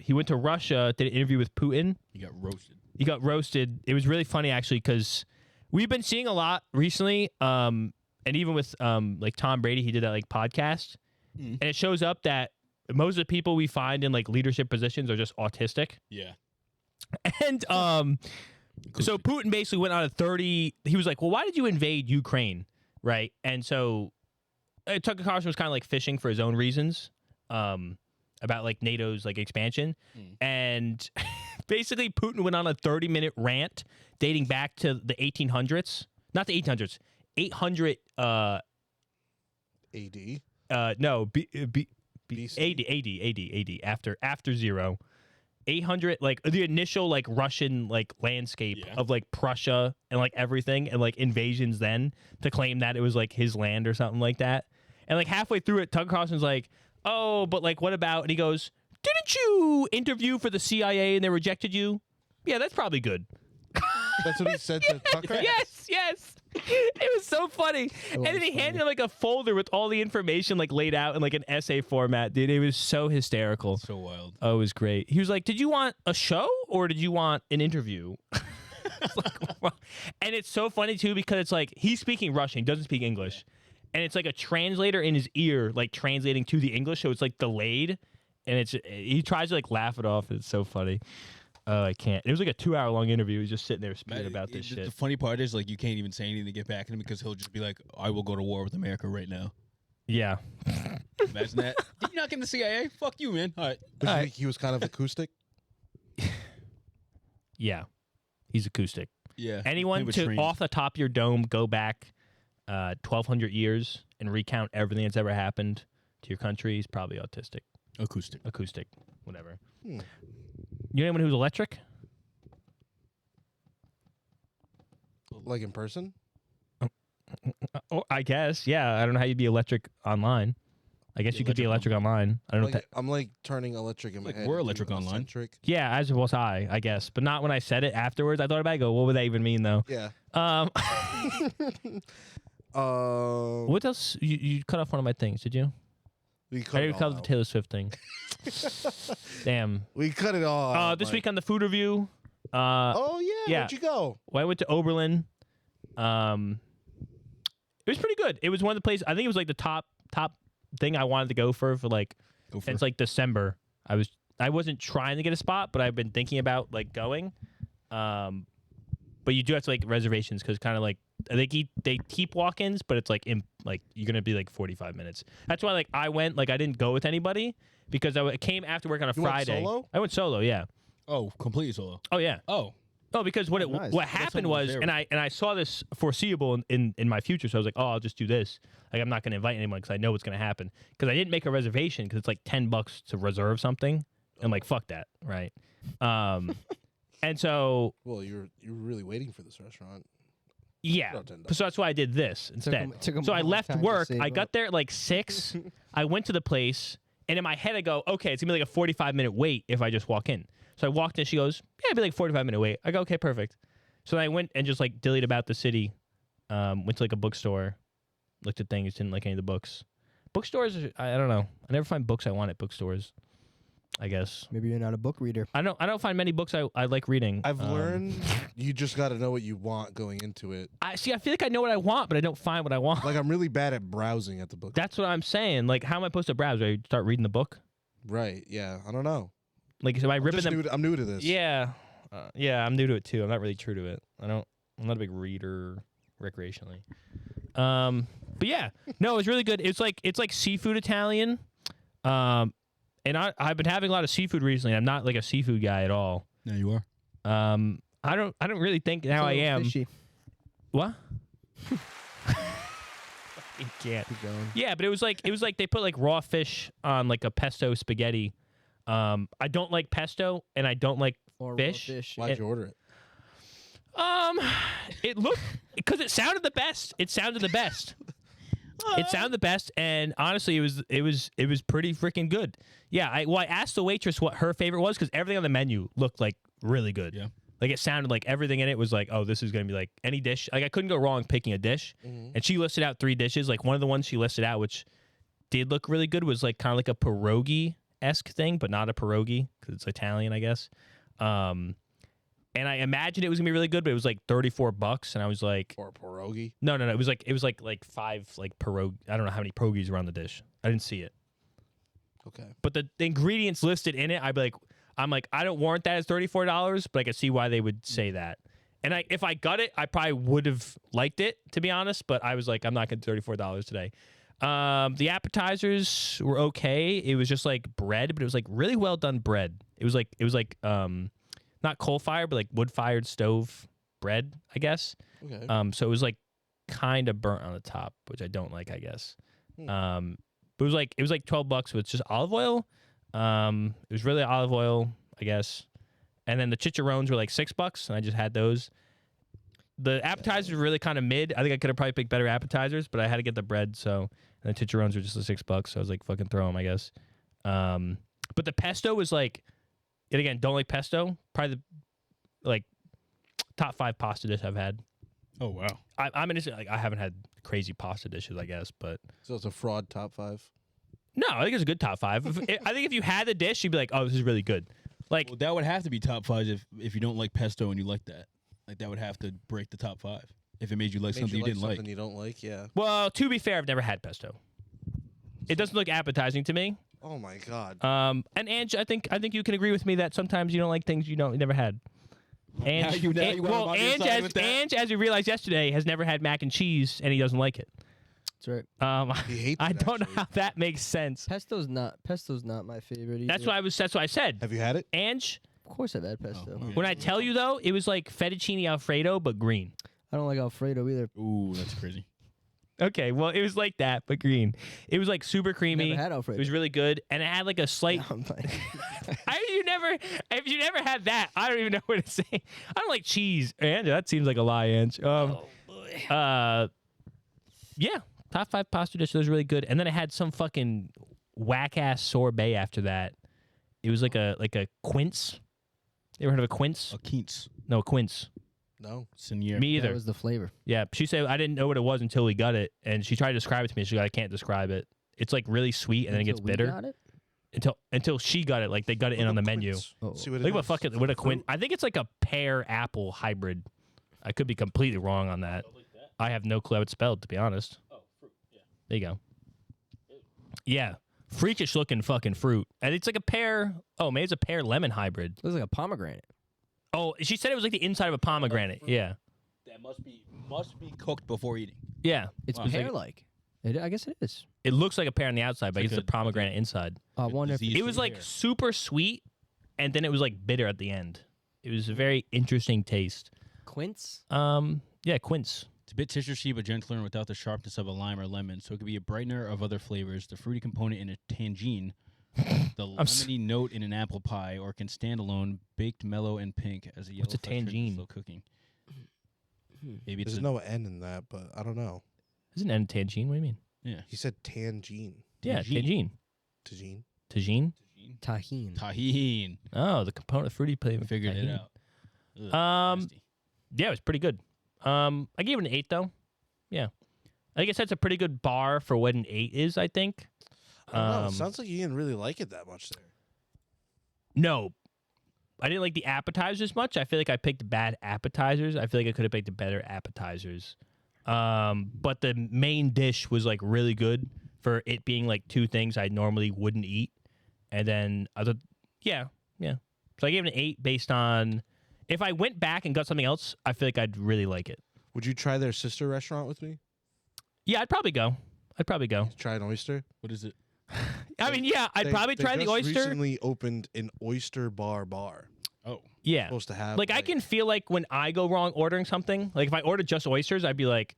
He went to Russia, did an interview with Putin. he got roasted. He got roasted. It was really funny actually because we've been seeing a lot recently. And even with like Tom Brady, he did that like podcast, and it shows up that most of the people we find in like leadership positions are just autistic. Yeah. And so Putin basically went on a 30. He was like, "Well, why did you invade Ukraine?" Right? And so Tucker Carlson was kind of like fishing for his own reasons about like NATO's like expansion, and basically Putin went on a 30-minute rant dating back to the 1800s, not the 1800s, 800 AD. no BC. AD after zero. 800, like the initial like Russian like landscape of like Prussia and like everything and like invasions then to claim that it was like his land or something like that. And like halfway through it, Tucker Carlson's like, "Oh, but like what about?" And he goes, "Didn't you interview for the CIA and they rejected you?" Yeah, that's probably good. That's what he said to Tucker? Yes. It was so funny. And then he handed him like a folder with all the information like laid out in like an essay format, dude. It was so hysterical. So wild. Oh, it was great. He was like, "Did you want a show or did you want an interview?" It's like, wow. And it's so funny too because it's like he's speaking Russian, he doesn't speak English. And it's like a translator in his ear like translating to the English, so it's like delayed. And he tries to like laugh it off. It's so funny. I can't. It was like a 2-hour-long interview. He was just sitting there speaking about this shit. The funny part is, like, you can't even say anything to get back at him because he'll just be like, "I will go to war with America right now." Yeah. Imagine that. Did you not get in the CIA? Fuck you, man. All right. But you think he was kind of acoustic? Yeah. He's acoustic. Yeah. Anyone to off the top of your dome go back 1,200 years and recount everything that's ever happened to your country is probably autistic. Acoustic. Whatever. You know anyone who's electric? Like in person? Oh, I guess. Yeah. I don't know how you'd be electric online. I guess you could be electric online. I don't know. I'm like turning electric in my head. We're electric online. Eccentric. Yeah, as was I guess. But not when I said it afterwards. I thought about it. I go, what would that even mean, though? Yeah. What else? You cut off one of my things, did you? We I cut already it all cut the out. Taylor Swift thing. Damn. We cut it all out. This Mike. week on the food review. Oh, yeah. yeah. Where'd you go? Well, I went to Oberlin. It was pretty good. It was one of the places. I think it was like the top thing I wanted to go for like since like December. I wasn't trying to get a spot, but I've been thinking about like going. But you do have to like reservations because kind of like they keep walk-ins, but it's like you're gonna be like 45 minutes. That's why like I went like I didn't go with anybody because I came after work on a Friday. Went solo? I went solo, yeah. Oh, completely solo. Oh yeah. Oh. Oh, because what nice. what happened was, and I saw this foreseeable in my future, so I was like, oh, I'll just do this. Like I'm not gonna invite anyone because I know what's gonna happen. Because I didn't make a reservation because it's like $10 to reserve something, and like fuck that, right? And so Well, you're really waiting for this restaurant. yeah, About $10. so that's why I did this instead. took 'em So a I long left time to work. save I got up. there at like 6. I went to the place, and in my head I go, okay, it's gonna be like a 45-minute wait if I just walk in. So I walked in. She goes, yeah, it'd be like a 45-minute wait. I go, okay, perfect. So I went and just like dillied about the city. Went to like a bookstore, looked at things, didn't like any of the books. Bookstores, I don't know. I never find books I want at bookstores. I guess Maybe you're not a book reader. I don't find many books I like reading. I've learned you just got to know what you want going into it. I feel like I know what I want, but I don't find what I want. Like I'm really bad at browsing at the book. That's what I'm saying. Like, how am I supposed to browse? Do I start reading the book? Right? Yeah. I don't know. Like, am I ripping them? I'm new to this. Yeah, yeah, I'm new to it too. I'm not really true to it. I'm not a big reader recreationally. But yeah, no, it was really good. It's like seafood Italian. And I've been having a lot of seafood recently. I'm not like a seafood guy at all. No, you are. I don't really think now I am. Fishy. What? You can't. Keep going. Yeah, but it was like they put like raw fish on like a pesto spaghetti. I don't like pesto and I don't like Or raw fish. Why'd you order it? It looked because it sounded the best. It sounded the best. It sounded the best, and honestly, it was pretty freaking good. Yeah, I asked the waitress what her favorite was because everything on the menu looked like really good. Yeah. Like it sounded like everything in it was like, oh, this is gonna be like any dish. Like I couldn't go wrong picking a dish. And she listed out 3 dishes. Like one of the ones she listed out, which did look really good, was like kind of like a pierogi-esque thing, but not a pierogi because it's Italian, I guess. And I imagined it was gonna be really good, but it was like $34, and I was like, Or pierogi? no. It was like 5 like pierogi. I don't know how many pierogies were on the dish. I didn't see it. Okay. But the ingredients listed in it, I'm like, I don't warrant that as $34, but I can see why they would say that. And if I got it, I probably would have liked it, to be honest. But I was like, I'm not going to $34 today. The appetizers were okay. It was just like bread, but it was like really well done bread. It was like not coal fired, but like wood fired stove bread, I guess. Okay. So it was like kind of burnt on the top, which I don't like, I guess. But it was like $12 with just olive oil. It was really olive oil, I guess. And then the chicharrones were like $6, and I just had those. The appetizers were really kind of mid. I think I could have probably picked better appetizers, but I had to get the bread. So and the chicharrones were just $6, so I was like, fucking throw them, I guess. But the pesto was like, and again, don't like pesto. Probably the like top 5 pasta dish I've had. Oh wow. I'm innocent. Like I haven't had crazy pasta dishes, I guess, but So it's a fraud top 5. no, I think it's a good top 5. I think if you had the dish, you'd be like, oh, this is really good. Like Well, that would have to be top 5 if you don't like pesto and you like that. Like that would have to break the top 5 if it made you like something you didn't like. Something you don't like, yeah. well, to be fair, I've never had pesto. It doesn't look appetizing to me. Oh my god. And Ange, I think you can agree with me that sometimes you don't like things you never had. Ange, Now you want well, him on your side with that? Ange, as we realized yesterday, has never had mac and cheese, and he doesn't like it. That's right. He hates I it, don't know actually. how that makes sense. Pesto's not my favorite either. That's what I said. Have you had it? Ange, Of course I've had pesto. Oh, when I tell you though, it was like fettuccine Alfredo but green. I don't like Alfredo either. Ooh, that's crazy. Okay, well, it was like that but green. It was like super creamy. Never had It Alfredo. was really good, and it had like a slight. I'm like, If you never had that, I don't even know what to say. I don't like cheese, and that seems like a lie, Ange. Yeah, top 5 pasta dish. It was really good, and then I had some fucking whack ass sorbet after that. It was like a quince. You ever heard of a quince? A quince. No, a quince. No. Senior. Me that either. was the flavor. Yeah, she said I didn't know what it was until we got it, and she tried to describe it to me. She goes, I can't describe it. It's like really sweet, and then it gets Until we bitter. got it? Until she got it, like they got it in on the menu. Oh. See what it Like is. what a quince. I think it's like a pear apple hybrid. I could be completely wrong on that. I have no clue how it's spelled, to be honest. Oh, fruit. Yeah. There you go. Yeah, freakish looking fucking fruit, and it's like a pear. Oh, maybe it's a pear lemon hybrid. It was like a pomegranate. Oh, she said it was like the inside of a pomegranate. Yeah, That must be cooked before eating. yeah. It's Wow. pear-like. I guess it is. It looks like a pear on the outside, but It's it's like a pomegranate inside. I wonder if disease. It was like super sweet, and then it was like bitter at the end. It was a very interesting taste. quince. Yeah, quince. It's a bit citrusy but gentler and without the sharpness of a lime or lemon, so it could be a brightener of other flavors. The fruity component in a tangine, the lemony note in an apple pie, or can stand alone, baked mellow and pink as a yellow. What's a fresh drink tangine? Slow cooking. Maybe it's There's no N in that, but I don't know. Isn't it a tangine? What do you mean? yeah. He said tangine. Yeah, Tangine. tangine. Tangine? Tagine? Tahine. Tahine. Oh, the component fruity flavor. Figured it Tahine. out. Ugh, nasty. Yeah, it was pretty good. I gave it an 8 though. Yeah, I guess that's a pretty good bar for what an 8 is. I think. I don't know. It sounds like you didn't really like it that much there. No, I didn't like the appetizers much. I feel like I picked bad appetizers. I feel like I could have picked better appetizers. But the main dish was like really good for it being like 2 things I normally wouldn't eat. And then other, yeah. So I gave it an 8 based on if I went back and got something else, I feel like I'd really like it. Would you try their sister restaurant with me? Yeah, I'd probably go. Try an oyster? What is it? I mean, yeah, I'd probably try the just oyster. recently opened an oyster bar. Oh. Yeah. Supposed to have Like I can feel like when I go wrong ordering something, like if I ordered just oysters, I'd be like,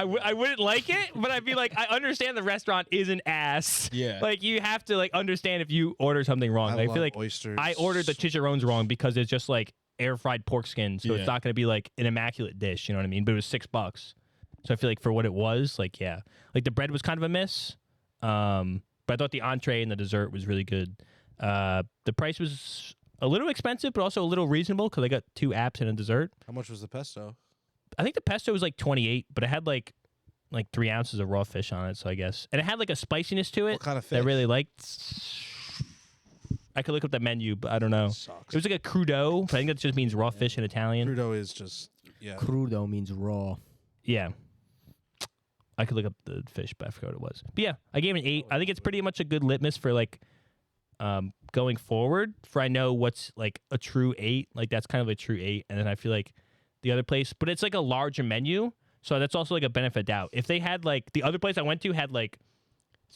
I wouldn't like it, but I'd be like, I understand the restaurant is an ass. Yeah. Like you have to like understand if you order something wrong. I Like, I love feel like oysters. I ordered the chicharrones wrong because it's just like air fried pork skin, so Yeah. it's not going to be like an immaculate dish. You know what I mean? But it was $6, so I feel like for what it was, like yeah, like the bread was kind of a miss. But I thought the entree and the dessert was really good. The price was a little expensive, but also a little reasonable because I got 2 apps and a dessert. How much was the pesto? I think the pesto was like 28, but it had like 3 ounces of raw fish on it. So I guess, and it had like a spiciness to it What kind of that I fish? really liked. I could look up the menu, but I don't know. Sucks. It was like a crudo, but I think that just means raw fish in Italian. Crudo is just, yeah. Crudo means raw. Yeah. I could look up the fish, but I forgot what it was. But yeah, I gave it an 8. I think it's pretty much a good litmus for like going forward. For I know what's like a true 8. Like that's kind of a true 8. And then I feel like the other place, but it's like a larger menu, so that's also like a benefit of doubt. If they had like the other place I went to had like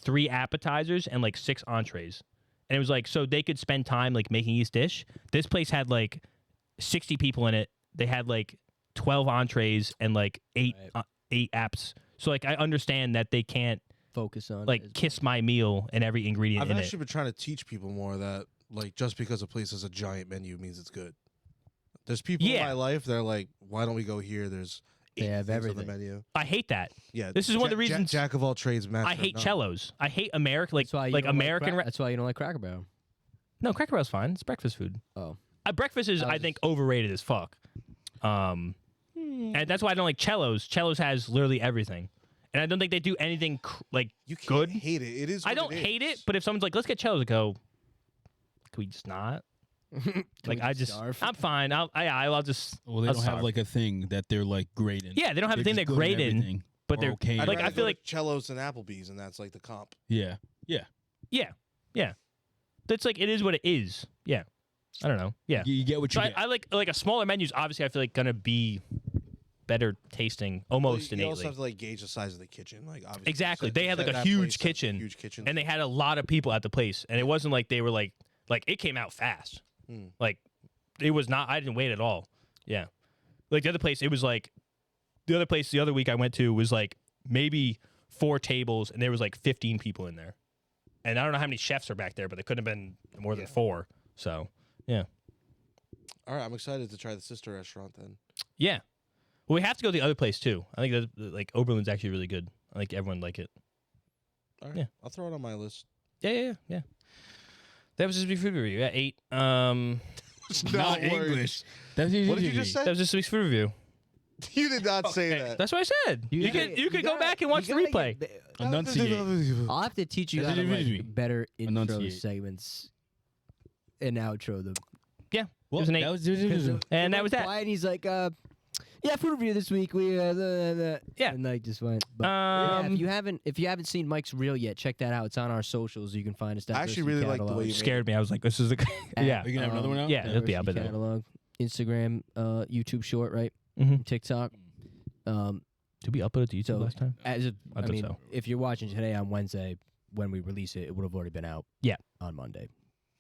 3 appetizers and like 6 entrees, and it was like so they could spend time like making each dish. This place had like 60 people in it. They had like 12 entrees and like 8 apps. So like I understand that they can't Focus on like kiss my meal and every ingredient I've in actually it. been trying to teach people more that like just because a place has a giant menu means it's good. There's people in Yeah. my life they're like, why don't we go here? There's They 8 have things on everything. the menu. I hate that. Yeah, This is one of the reasons- Jack of all trades, master. I hate of none. cellos. I hate American like That's why you like don't American. That's why you don't like Cracker Barrel. No, Cracker Barrel's fine. It's breakfast food. Oh, Breakfast is, I was I think, overrated as fuck. And that's why I don't like Cellos. Cellos has literally everything, and I don't think they do anything like You can't good. hate it. It is. I what don't it hate it, is. but if someone's like, "Let's get Cellos," I go, "Can we just not?" Like we I just, starve? I'm fine. I'll just. Well, they I'll don't have starve. like a thing that they're like great in. Yeah, they don't have a thing just they're good at great in, everything, but or they're okay. I'd like rather I feel go like to Cellos and Applebee's, and that's like the comp. yeah. yeah. That's like it is what it is. Yeah, I don't know. Yeah, You get what so you get. I like a smaller menu's obviously I feel like gonna be better tasting almost you innately. also have to like gauge the size of the kitchen. Like obviously, Exactly. said- They had, said like, a that huge place has kitchen, Huge kitchen. And they had a lot of people at the place, and it wasn't like they were like it came out fast. Hmm. Like it was not. I didn't wait at all. Yeah, like the other place, it was like the other place the other week I went to was like maybe 4 tables, and there was like 15 people in there, and I don't know how many chefs are back there, but it couldn't have been more than 4. So yeah, All right, I'm excited to try the sister restaurant then. yeah. Well, we have to go to the other place too. I think that like Oberlin's actually really good. I think everyone like it. All right, Yeah. I'll throw it on my list. Yeah. That was just a food review. At 8. It's Not words. English. What did you just That say? was this week's food review. You did not say that. That's what I said. You could go back and watch the replay. Enunciate. I'll have to teach you how to like better intro Enunciate. segments and outro them. It was an 8. That was And that was that. Quiet, and he's like, yeah, food review this week. We Yeah. and like just went. But yeah, Um, if you haven't seen Mike's reel yet, check that out. It's on our socials. You can find us. I actually Diversity really like the Catalog. way you Scared me. I was like, this is a yeah. Are you gonna have another one out? Yeah, it'll be out by Diversity then. Catalog, Instagram, YouTube short, right? Mm-hmm. TikTok. Did we upload it to YouTube So- last time? I thought mean, so. if you're watching today on Wednesday, when we release it, it would have already been out. Yeah. On Monday,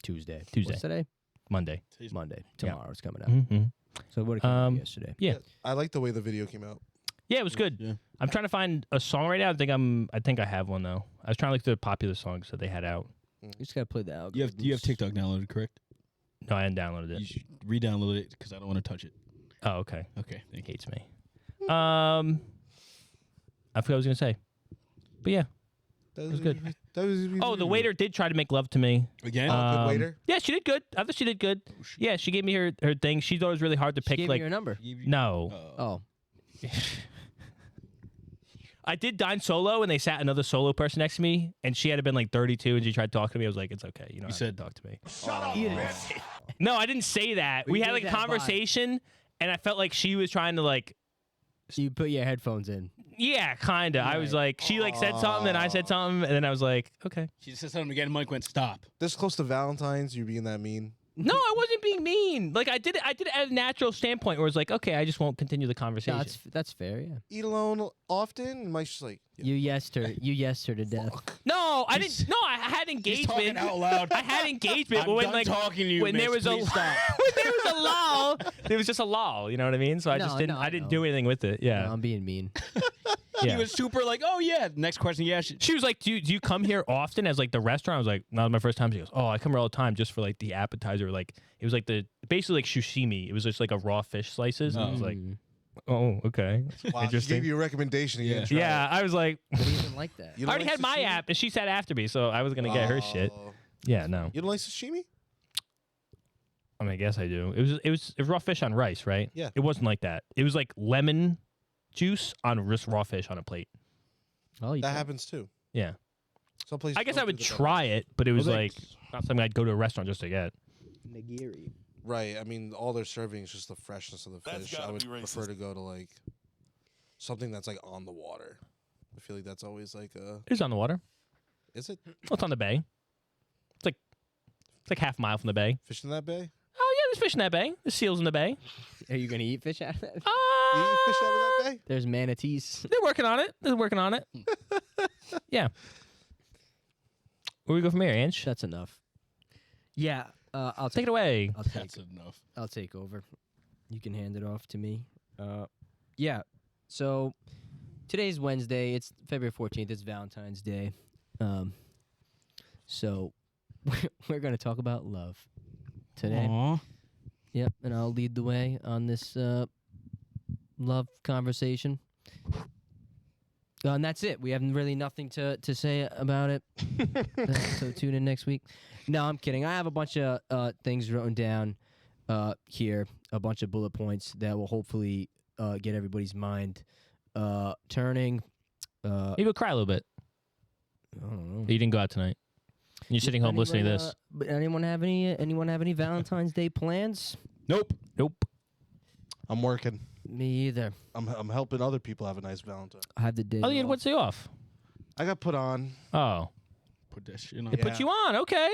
Tuesday. Tuesday. What's today? Monday. Monday. Yeah. Tomorrow's coming out. Mm-hmm. So it would have come out Um, yesterday. Yeah. I like the way the video came out. Yeah, it was good. Yeah. I'm trying to find a song right now. I think I have one though. I was trying to look through the popular songs that they had out. You just gotta play the algorithm. You have TikTok downloaded, correct? No, I hadn't downloaded You it. should re-download it because I don't want to touch it. Oh, okay. Okay, thank He you. hates me. I forgot what I was gonna say. But yeah. That was good. That was, Oh, the waiter did try to make love to me. Again? good waiter? Yeah, she did good. I thought she did good. Yeah, she gave me her thing. She thought it was really hard to She pick. gave Like, me your number. no, Oh, I did dine solo, and they sat another solo person next to me, and she had been like 32, and she tried to talk to me. I was like, it's okay. You know, said- talk to me. you didn't. No, I didn't say that. Well, We you had gave like a that vibe. conversation, and I felt like she was trying to like, You put your headphones in. yeah, kinda. I was like, she like said something, and I said something, and then I was like, okay. She said something again. Mike went, stop. This close to Valentine's, you're being that mean. No, I wasn't being mean. Like I did it at a natural standpoint where it's like, okay, I just won't continue the No, conversation. that's fair. Yeah. Eat alone often? Mike's just like, yeah. You yesed her. You yesed her to death. No, I didn't. No, I had He's talking engagement. out loud. I had engagement, I'm but when done like talking to you, when there miss. was a Please stop. when there was a lull, there was just a lull. You know what I mean? So I No, just didn't. no, I I didn't know. do anything with it. Yeah, No, I'm being mean. yeah. He was super like, oh yeah. Next question, yeah. She was like, do you come here often as like the restaurant? I was like, no, it's my first time. She goes, oh, I come here all the time just for like the appetizer. Like it was like basically like sashimi. It was just like a raw fish slices. And I was like, Mm. oh, okay. wow, she Interesting. gave you a recommendation. And you didn't try Yeah, I was like, But he didn't like that. it. You I don't already like had my sashimi? app, and she sat after me, so I was gonna get her shit. Oh. Yeah, no. You don't like sashimi? I mean, I guess I do. It was raw fish on rice, right? Yeah. It wasn't like that. It was like lemon juice on just raw fish on a plate. Oh, you That tried. happens too. Yeah. Some places I guess don't I would do the try it, but it was Well, like not something I'd go to a restaurant just to get. Nigiri. Right. I mean, all they're serving is just the freshness of the That's fish. I gotta would be prefer racist. to go to like something that's like on the water. I feel like that's always like a. It's on the water. Is it Well, it's on the bay. It's like half a mile from the bay. fishing that bay? Oh yeah, there's fish in that bay. There's seals in the bay. Are you gonna eat fish out of that? You eat fish out of that bay? There's manatees. They're working on it. Yeah. Where we go from here, Ange? That's enough. Yeah, I'll Take it away. That's enough. I'll take over. You can hand it off to me. Yeah. So today's Wednesday. It's February 14th. It's Valentine's Day. So we're gonna talk about love today. Aw. Yep, and I'll lead the way on this love conversation. And that's it. We have really nothing to say about it. So tune in next week. No, I'm kidding. I have a bunch of things written down here, a bunch of bullet points that will hopefully get everybody's mind turning. Maybe we'll cry a little bit. I don't know. You didn't go out tonight. You're sitting home listening to Anybody, this. But anyone have any Valentine's Day plans? Nope. Nope. I'm working. Me either. I'm helping other people have a nice Valentine. I have the day. Oh, you had off. what's day off? I got put on. Oh, Put that shit on. they put you on. Okay.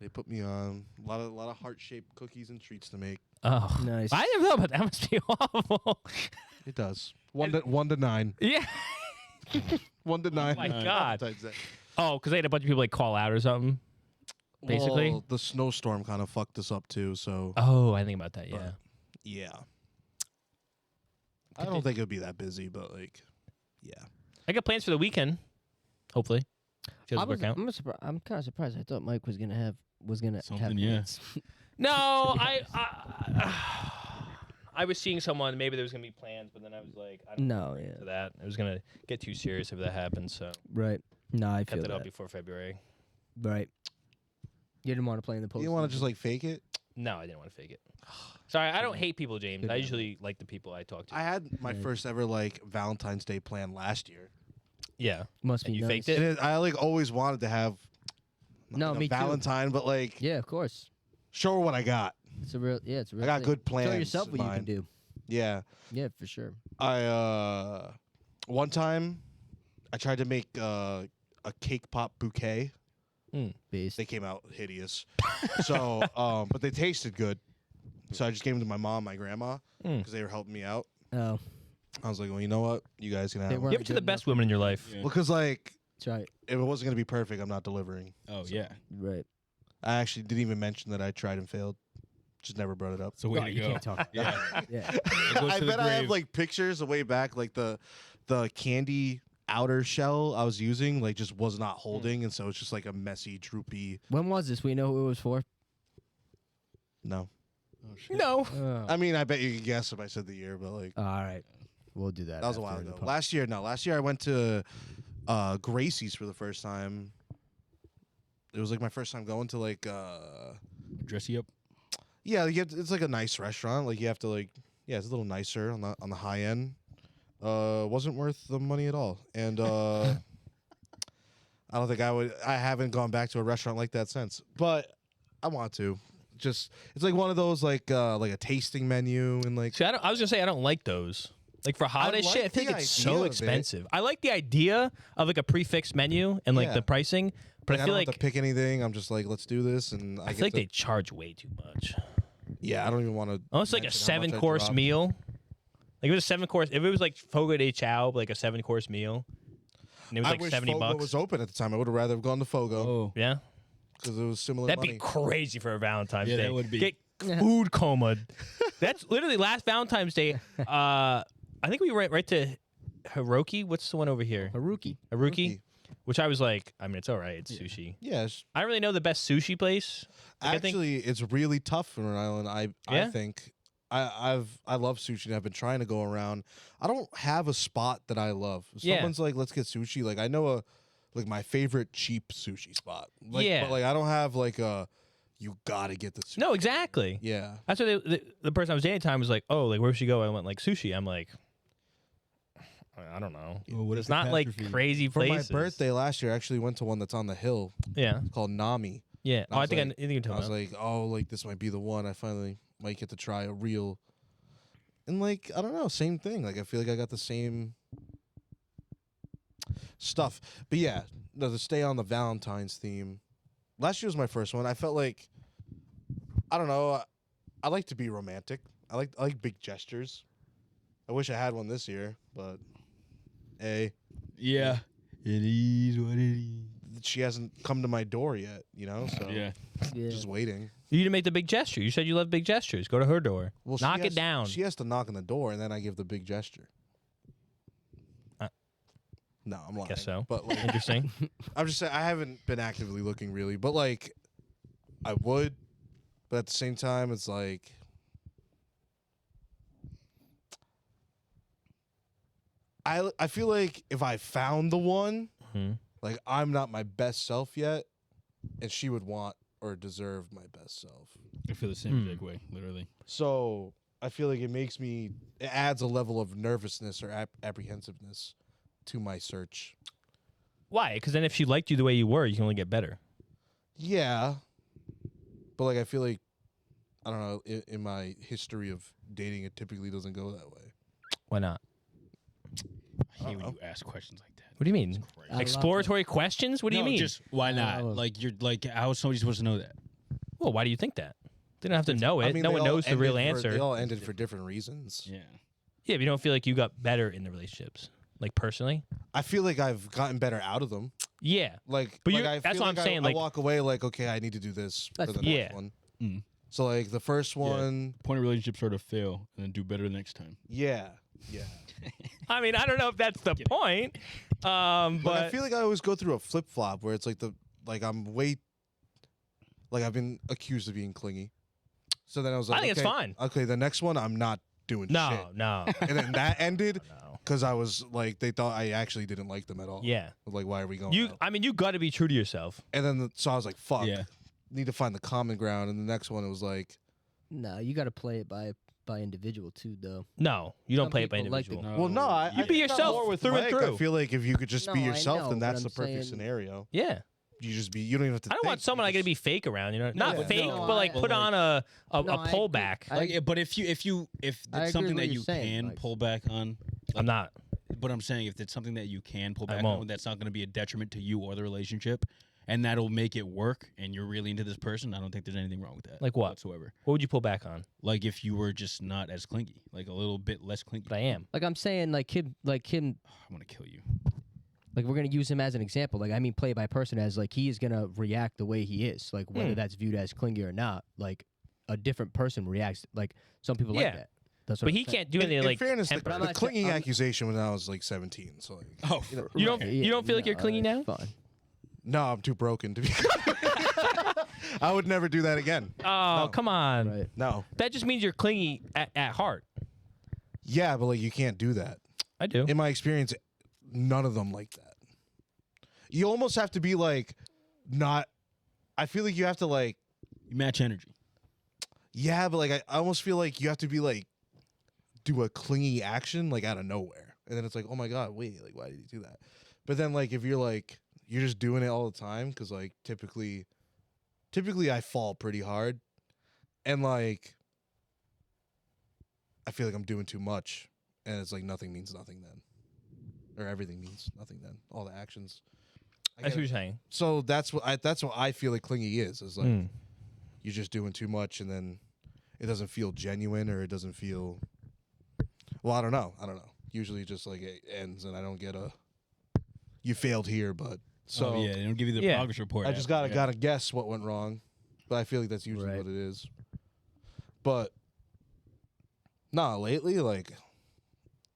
They put me on. A lot of heart-shaped cookies and treats to make. Oh, Nice. I never thought about that. That must be awful. It does. 1 to 9. Yeah. 1 to 9. Oh my God. Valentine's Day. Oh, because they had a bunch of people like call out or something. Basically. Well, the snowstorm kind of fucked us up too. So Oh, I think about that. Yeah. yeah. I don't think it would be that busy, but like, yeah. I got plans for the weekend. Hopefully. If it doesn't work out. I'm kind of surprised. I thought Mike was gonna have Something, yeah. plans. No, I was seeing someone. Maybe there was gonna be plans, but then I was like, I don't No, know yeah. to that. I was gonna get too serious if that happened, so Right. No, I feel kept it that. up before February. Right. You didn't want to play in the post. You want to just like fake it? No, I didn't want to fake it. Sorry, I don't hate people, James. Good I man. usually like the people I talk to. I had my Right. first ever like Valentine's Day plan last year. Yeah. Must And be you nice. faked it? And I like always wanted to have No, like, a me too. Valentine, but like Yeah, of course. show her what I got. It's a real. Yeah, it's a real. I got thing. good plans. Show yourself in what you mind. can do. Yeah. Yeah, for sure. I one time I tried to make a cake pop bouquet. Based. They came out hideous. So but they tasted good. So I just gave them to my mom, my grandma, because they were helping me out. Oh, I was like, well, you know what? You guys can have They them. weren't Give it to good the best enough. women in your life. Yeah. Because like that's right. if it wasn't gonna be perfect, I'm not delivering. Oh yeah. Right. I actually didn't even mention that I tried and failed. Just never brought it up. So way No, to you go. can't talk. Yeah. Yeah. It goes I to the bet I have grave. like pictures way back, like the candy outer shell I was using, like just was not holding, and so it's just like a messy, droopy. When was this? We know who it was for. No, Oh, shit. No. Oh. I mean I bet you could guess if I said the year, but like All right. We'll do that. that was a while ago. Last year I went to Gracie's for the first time. It was like my first time going to like Dress you up. yeah, it's like a nice restaurant. Like you have to like it's a little nicer on the high end. Wasn't worth the money at all, and I don't think I haven't gone back to a restaurant like that since, but I want to. Just it's like one of those like a tasting menu and like See, I was gonna say I don't like those. Like for holiday like shit, I think the it's idea so of it. expensive. I like the idea of like a prefixed menu and like Yeah. the pricing, but like, I feel don't like have to pick anything. I'm just like let's do this, and I get feel like to, they charge way too much. yeah. I don't even want to. Almost like a 7-course meal. Like if it was a 7-course, if it was like Fogo de Chao, like a 7-course meal, and it was I like wish $70 Fogo was open at the time. I would have rather have gone to Fogo Oh. Yeah, because it was similar that'd money. be crazy for a Valentine's Yeah, Day. that would be. Get food coma. That's literally last Valentine's Day. I think we went right to Hiroki. What's the one over here? Haruki. Haruki. Which I was like, I mean, it's all right. It's Yeah. sushi. Yes. I don't really know the best sushi place. Like, I think- Actually, it's really tough in Rhode Island. I Yeah? think I love sushi and I've been trying to go around. I don't have a spot that I love. If Yeah. someone's like, let's get sushi. Like I know my favorite cheap sushi spot. Like, Yeah. But like I don't have like you gotta get the sushi. No, exactly. Yeah. That's what the person I was dating at the time was like, oh, like where should you go? I went like sushi. I'm like, I don't know. Well, what It's is not like catastrophe? crazy For places. my birthday last year, I actually went to one that's on the hill. Yeah, It's called Nami. yeah. Oh, I I was think like- I think you're I talking was about. like, oh, like this might be the one. I finally might get to try a real. And like I don't know, same thing. Like I feel like I got the same. stuff. But yeah, no, to stay on the Valentine's theme. Last year was my first one. I felt like, I don't know. I like to be romantic. I like big gestures. I wish I had one this year, but Yeah. It is what it is. she hasn't come to my door yet, you know? So Yeah. Yeah. just waiting. You need to make the big gesture. You said you love big gestures. Go to her door. Well, Knock it down. She has to knock on the door, and then I give the big gesture. No, I'm lying. Guess so. But like, Interesting. I'm just saying I haven't been actively looking really, but like I would, but at the same time, it's like I feel like if I found the one, Mhm. like I'm not my best self yet, and she would want or deserve my best self. I feel the same exact way, literally. So I feel like it adds a level of nervousness or apprehensiveness to my search. Why? Because then if she liked you the way you were, you can only get better. Yeah, but like I feel like I don't know in my history of dating, it typically doesn't go that way. Why not? I hate when you ask questions like that. What do you mean? Crazy. I love Exploratory questions? What do you No, mean? Just why not? love- Like you're like, how is somebody supposed to know that? Well, why do you think that? They don't have to know it. I mean, no they one all knows the real ended answer. They all ended for different reasons. Yeah. Yeah, but you don't feel like you got better in the relationships, like personally. I feel like I've gotten better out of them. Yeah, Like, But like you're- I that's feel what I'm like saying, I like- walk away like, okay, I need to do this for That's the fine. next Yeah. one. Mm. So like the first one, Point of relationship sort of fail and then do better next time. yeah. I mean, I don't know if that's the point, But I but feel like I always go through a flip flop where it's like I'm I've been accused of being clingy. So then I was like, I think it's okay, fine. Okay, the next one I'm not doing no, shit. no, And then that ended no. because I was like, they thought I actually didn't like them at all. Yeah, Like, why are we going? you. out? I mean, you got to be true to yourself. And then so I was like, fuck. Yeah. Need to find the common ground. And the next one it was like, No, you got to play it by individual too, though. No, you don't Some play it by people like the- individual. well, no, I You be I- yourself more with through and Mike, through. I feel like if you could just be No, I yourself, know, then but that's I'm the perfect saying- scenario. Yeah, You don't even have to. I don't want think, someone you I got to just- be fake around. You know, not Yeah. fake, No, but like I- put on a No, I pull agree. back. Like, but if I it's agree something with that what you you're saying, can like- pull back on, I'm not. but I'm saying if it's something that you can pull I back won't. on, that's not going to be a detriment to you or the relationship, and that'll make it work, and you're really into this person, I don't think there's anything wrong with that. Like what? whatsoever. What would you pull back on? Like if you were just not as clingy, like a little bit less clingy. But I am. Like I'm saying, like him, I'm gonna kill you. like we're gonna use him as an example. Like I mean, play by person as like he is gonna react the way he is. Like whether that's viewed as clingy or not. Like a different person reacts. Like some people Yeah. like that. That's what But I'm he saying. can't do In, anything in like. fairness, temper. But I'm the not clinging I'm- accusation when I was like 17. So like, Oh, You don't. Yeah, You don't feel like you're no, clingy now? Fine. no, I'm too broken to be. I would never do that again. Oh, No. come on. Right. No. That just means you're clingy at heart. Yeah, but like you can't do that. I do. In my experience, none of them like that. You almost have to be like, not. I feel like you have to like. you match energy. Yeah, but like I almost feel like you have to be like, do a clingy action like out of nowhere, and then it's like, oh my god, wait, like why did you do that? But then like if you're like you're just doing it all the time, because like typically I fall pretty hard, and like I feel like I'm doing too much, and it's like nothing means nothing then, or everything means nothing then. All the actions. I That's get what it. you're saying. So that's what I feel like clingy is like Mm. you're just doing too much, and then it doesn't feel genuine, or it doesn't feel. Well, I don't know. Usually, just like it ends, and I don't get a. You failed here, but so Oh, yeah, they don't give you the Yeah. progress report. I just after, gotta guess what went wrong, but I feel like that's usually Right. what it is. But nah, lately, like,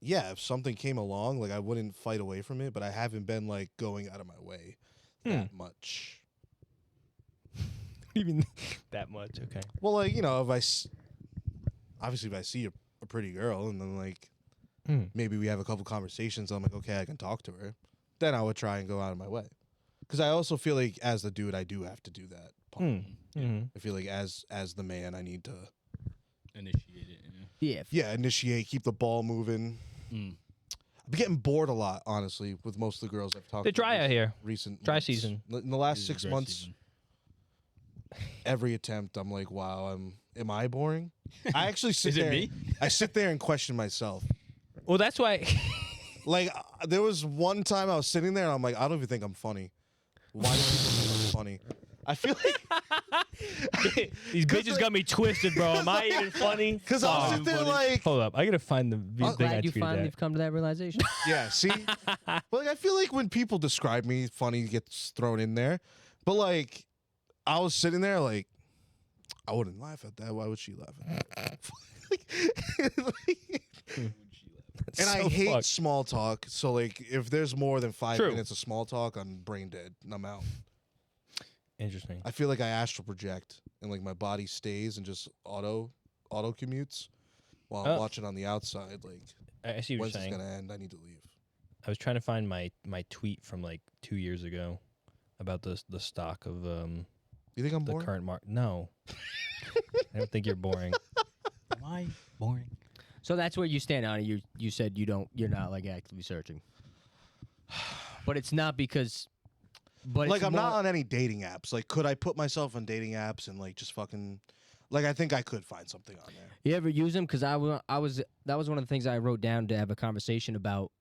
yeah, if something came along, like I wouldn't fight away from it, but I haven't been like going out of my way that much. Even that much? Okay. Well, like if obviously if I see a pretty girl, and then like maybe we have a couple conversations, I'm like, okay, I can talk to her. Then I would try and go out of my way, because I also feel like as the dude, I do have to do that part. Mm-hmm. I feel like as the man, I need to initiate it. Yeah. initiate, keep the ball moving. Mm. I'm getting bored a lot, honestly, with most of the girls I've talked to. It's dry out here. Recent Dry months. season. In the last It is 6 dry months, season. every attempt, I'm like, wow, am I boring? I actually sit Is it there. me? I sit there and question myself. Well, that's why. Like there was one time I was sitting there and I'm like, I don't even think I'm funny. Why do people think I'm funny? I feel like These bitches got me twisted, bro. Am I even funny? because I was Fuck. sitting there like, Hold up, I gotta find the thing I Glad you tweeted finally at. have come to that realization. yeah, see, but like I feel like when people describe me, funny gets thrown in there. But like, I was sitting there like, I wouldn't laugh at that. Why would she laugh at that? And I So hate fucked. small talk. So like, if there's more than 5 True. minutes of small talk, I'm brain dead and I'm out. Interesting. I feel like I astral project and like my body stays and just auto commutes while I'm Oh. watching on the outside. Like, I see what when's you're this saying. gonna end? I need to leave. I was trying to find my tweet from like 2 years ago about the stock of You think I'm the boring? current market. No, I don't think you're boring. Am I boring? So that's where you stand on it. You said you're not like actively searching, but it's not because. But Like it's I'm not more- on any dating apps. Like, could I put myself on dating apps and like just fucking? Like, I think I could find something on there. You ever use them? Because I was that was one of the things I wrote down to have a conversation about,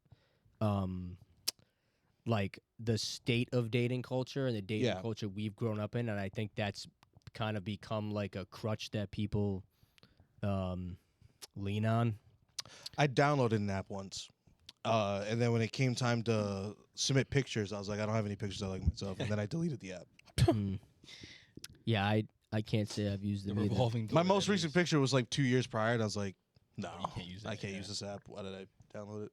like the state of dating culture and the dating Yeah. culture we've grown up in, and I think that's kind of become like a crutch that people, lean on. I downloaded an app once, and then when it came time to submit pictures, I was like, I don't have any pictures I like myself, and then I deleted the app. Mm. Yeah, I can't say I've used The it either. revolving. My door most that recent is- picture was like 2 years prior, and I was like, no, You can't use that, I can't yeah. use this app. Why did I download it?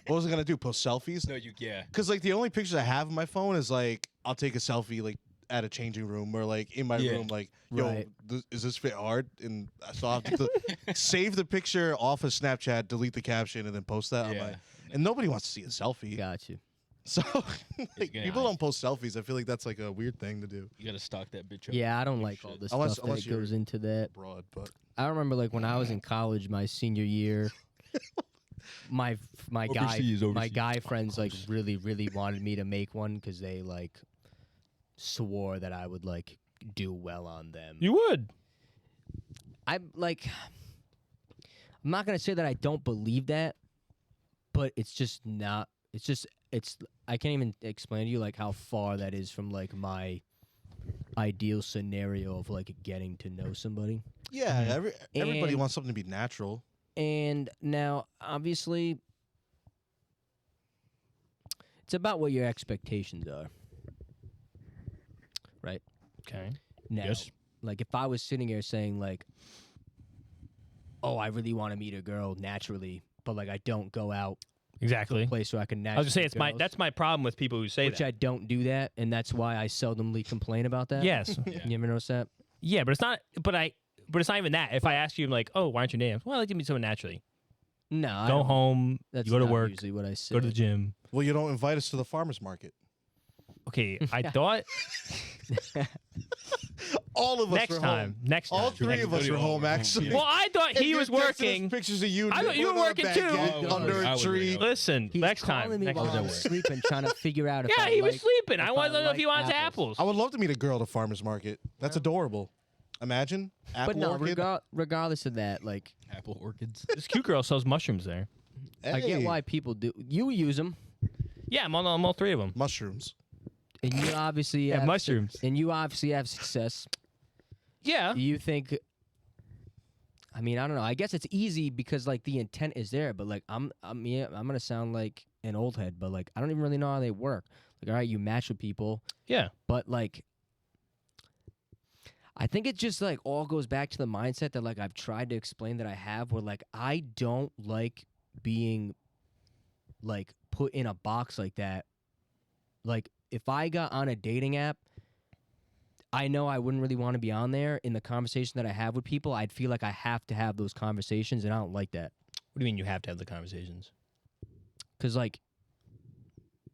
What was I gonna do? Post selfies? No, you yeah. Because like the only pictures I have on my phone is like I'll take a selfie like at a changing room or like in my Yeah. room, like yo, Right. is this fit hard? And so I have to save the picture off of Snapchat, delete the caption, and then post that on Yeah. my. And nobody wants to see a selfie, Got you. so like, gonna people ask. don't post selfies. I feel like that's like a weird thing to do You gotta stock that bitch up. Yeah, I don't You like all should. this Unless- stuff unless that you're- goes into that. abroad, but I remember like when I was in college, my senior year, my Overseas. guy friends like really wanted me to make one because they like swore that I would like do well on them. You would. I'm not gonna say that I don't believe that, but it's just not. It's I can't even explain to you like how far that is from like my ideal scenario of like getting to know somebody. yeah, everybody And- wants something to be natural. And now, obviously, it's about what your expectations are. Right? Okay. Now, Yes. like if I was sitting here saying like, oh, I really want to meet a girl naturally, but like I don't go out to a Exactly. place where I can I naturally was gonna say meet girls, that's my problem with people who say which that. I don't do that, and that's why I seldomly complain about that. Yes. You ever notice that? Yeah, but it's not. But it's not even that. If I ask you, like, oh, why aren't you dating? Well, I like to meet someone naturally. No, I Go don't. home. That's you go to not work. Usually, what I say. Go to the gym. Well, you don't invite us to the farmers market. Okay, I thought All of us next were time. home. Next time. All three next of us time. were home, actually. Well, I thought And he you was texted us working. Pictures of you. I thought you were with a working too. baguette I under was a tree. working. Listen, He's next calling time. me Next while time. I'm sleeping, trying to figure out if Yeah, I he was like- sleeping. I if wanted to know if like he wants apples. I would love to meet a girl at a farmer's market. That's adorable. Imagine. Apple But no, orchid. regardless of that, like Apple orchids. This cute girl sells mushrooms there. I get Hey, why people do. You use them, Yeah, I'm on all three of them. mushrooms. and you obviously Yeah, have mushrooms. and you obviously have success. Yeah. You think? I mean, I don't know. I guess it's easy because like the intent is there, but like I'm gonna sound like an old head, but like I don't even really know how they work. Like, all right, you match with people, Yeah. but like I think it just like all goes back to the mindset that like I've tried to explain that I have, where like I don't like being like put in a box like that. Like if I got on a dating app, I know I wouldn't really want to be on there. In the conversation that I have with people, I'd feel like I have to have those conversations, and I don't like that. What do you mean you have to have the conversations? Cause like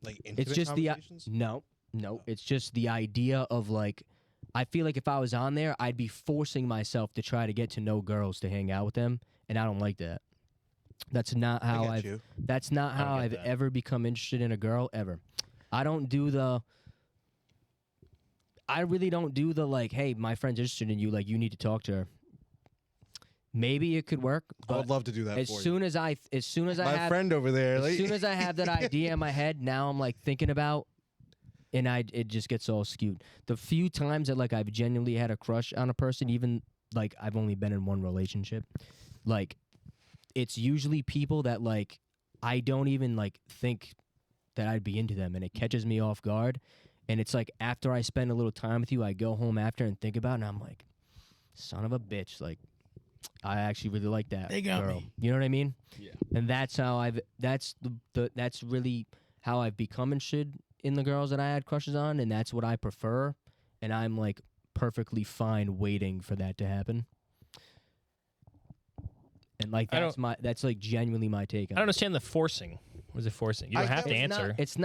Like it's intimate just the conversations? no, it's just the idea of like I feel like if I was on there, I'd be forcing myself to try to get to know girls to hang out with them, and I don't like that. That's not how I I've. get you. That's not don't how get I've that. ever become interested in a girl ever. I don't do the. I really don't do the like, hey, my friend's interested in you, like you need to talk to her. maybe it could work. I But would love to do that as for you. soon as I My have friend over there. as Like, soon as I have that idea in my head, now I'm like thinking about, and it just gets all skewed. The few times that like I've genuinely had a crush on a person, even like I've only been in one relationship, like it's usually people that like I don't even like think that I'd be into them, and it catches me off guard. And it's like after I spend a little time with you, I go home after and think about it, and I'm like, son of a bitch, like I actually really like that They got girl. me. You know what I mean? Yeah. And that's how that's really how I've become interested in the girls that I had crushes on, and that's what I prefer. And I'm like perfectly fine waiting for that to happen. And like that's like genuinely my take I on don't it. understand the forcing. What is it forcing? You don't have to answer. It's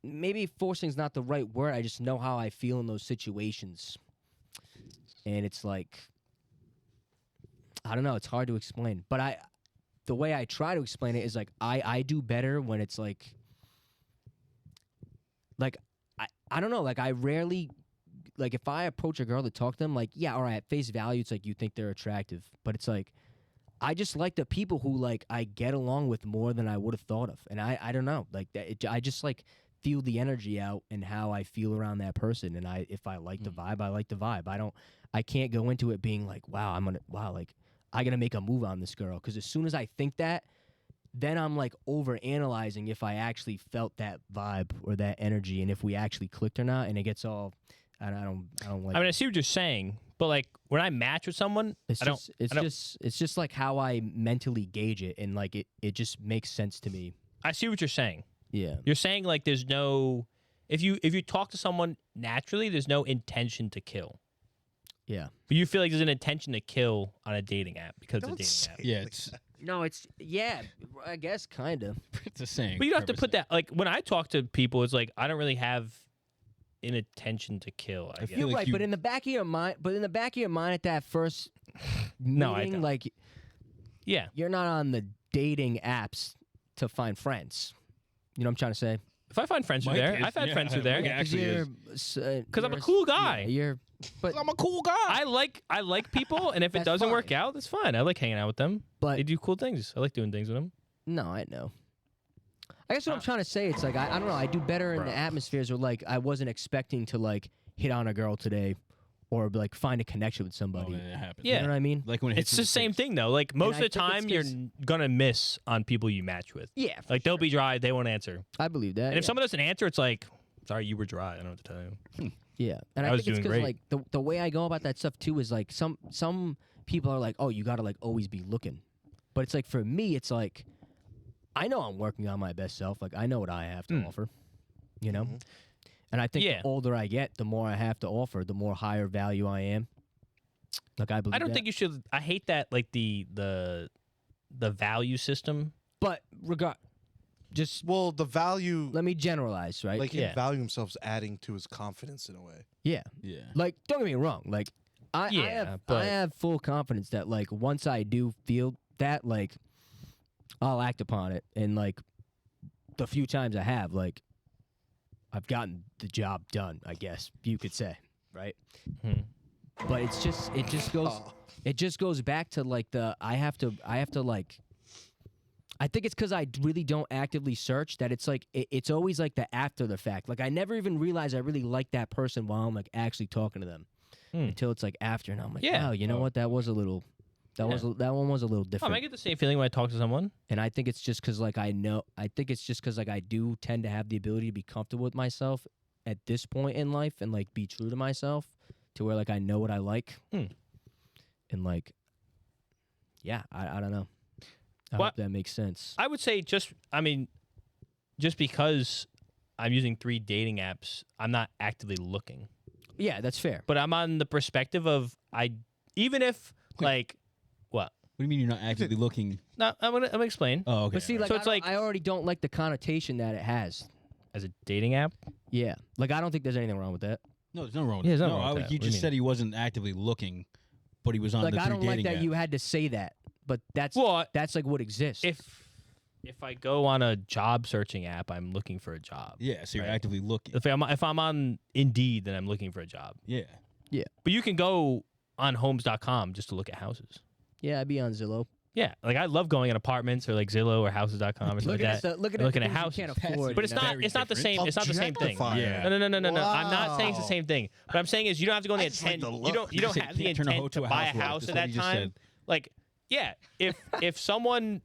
maybe forcing's not the right word. I just know how I feel in those situations. And it's like I don't know, it's hard to explain. But the way I try to explain it is like I do better when it's like I don't know, like I rarely like if I approach a girl to talk to them, like, yeah, all right, at face value, it's like you think they're attractive. But it's like I just like the people who like I get along with more than I would have thought of. And I don't know. Like I just like feel the energy out and how I feel around that person. And if I like the vibe, I like the vibe. I can't go into it being like, wow, like I gotta make a move on this girl. Because as soon as I think that, then I'm like over analyzing if I actually felt that vibe or that energy and if we actually clicked or not. And it gets all I don't like. I mean, I see what you're saying, but like when I match with someone, it's just like how I mentally gauge it, and like it just makes sense to me. I see what you're saying. Yeah. You're saying like there's no if you talk to someone naturally, there's no intention to kill. Yeah. But you feel like there's an intention to kill on a dating app because Don't it's a dating app. Yeah, it's No, I guess kind of. it's a saying. But you don't have to Trevor put that like when I talk to people, it's like I don't really have an intention to kill. I guess. feel You're like right, you- but in the back of your mind, at that first No, I meeting, don't. like Yeah. you're not on the dating apps to find friends. You know what I'm trying to say? If I find friends through Mike there, is- I've had yeah, friends through there. Mike actually is. Because I'm a cool guy. But I'm a cool guy. I like people, and if it That's doesn't fine. work out, that's fine. I like hanging out with them. But- They do cool things. I like doing things with them. no, I know. I guess what I'm trying to say, it's like I don't know. I do better in the atmospheres where like I wasn't expecting to like hit on a girl today, or like find a connection with Oh, somebody. it happens. Yeah. You know what I mean? Like when it It's hits the in same face. thing though. Like most I of the think it's time, you're 'cause- gonna miss on people you match with. Yeah, for Like they'll sure. be dry, they won't answer. I believe that. And if yeah. someone doesn't answer, it's like, sorry, you were dry. I don't know what to tell you. Yeah, and I I was think it's doing because like the way I go about that stuff too is like some people are like, oh, you gotta like always be looking, but it's like for me, it's like I know I'm working on my best self. Like I know what I have to offer, you know. And I think Yeah. the older I get, the more I have to offer, the more higher value I am. Like I believe. I don't that. think you should. I hate that like the value system. But just Well, the value, let me generalize, right? like Yeah. him valuing himself's adding to his confidence in a way. yeah. Yeah. Like, don't get me wrong. Like, I Yeah, I but- have full confidence that like once I do feel that, like, I'll act upon it, and like the few times I have, like, I've gotten the job done. I guess you could say, right? Hmm. But it just goes back to like I have to like. I think it's because I really don't actively search that it's like it's always like the after the fact. Like I never even realize I really like that person while I'm like actually talking to them until it's like after, and I'm like, Yeah. wow, you know what? That was a little, that one was a little Oh, different. I get the same feeling when I talk to someone. And I think it's just because like I think it's just because like I do tend to have the ability to be comfortable with myself at this point in life and like be true to myself to where like I know what I like. And like, yeah, I don't know. I Well, hope that makes sense. I would say just because I'm using 3 dating apps, I'm not actively looking. Yeah, that's fair. But I'm on the perspective of even if like what? What do you mean you're not actively looking? No, I'm gonna explain. Oh, okay. But see, like, So it's like- I already don't like the connotation that it has. As a dating app, Yeah, like I don't think there's anything wrong with that. no, there's no wrong with Yeah, that. there's No, nothing wrong with that. you What do you just mean? said he wasn't actively looking, but he was on Like the I 3 don't like dating that apps. you had to say that, but that's well, like what exists. if I go on a job searching app, I'm looking for a job. Yeah, so you're Right. actively looking. If I'm on Indeed, then I'm looking for a job. Yeah. But you can go on homes.com just to look at houses. Yeah, I'd be on Zillow. Yeah, like I love going in apartments or like Zillow or houses.com or something like that. Looking Looking at at the things houses. you can't afford. But it's you know? not. It's not the same. It's not the same thing. Objectifying. Yeah. No. I'm not saying it's the Wow. same thing. What I'm saying is you don't have to go in the I just like intent. the You don't. look. You don't You have the can't turn a hoe intent to to a buy a housewife. house That's at what that you just time. said. Like, yeah, if someone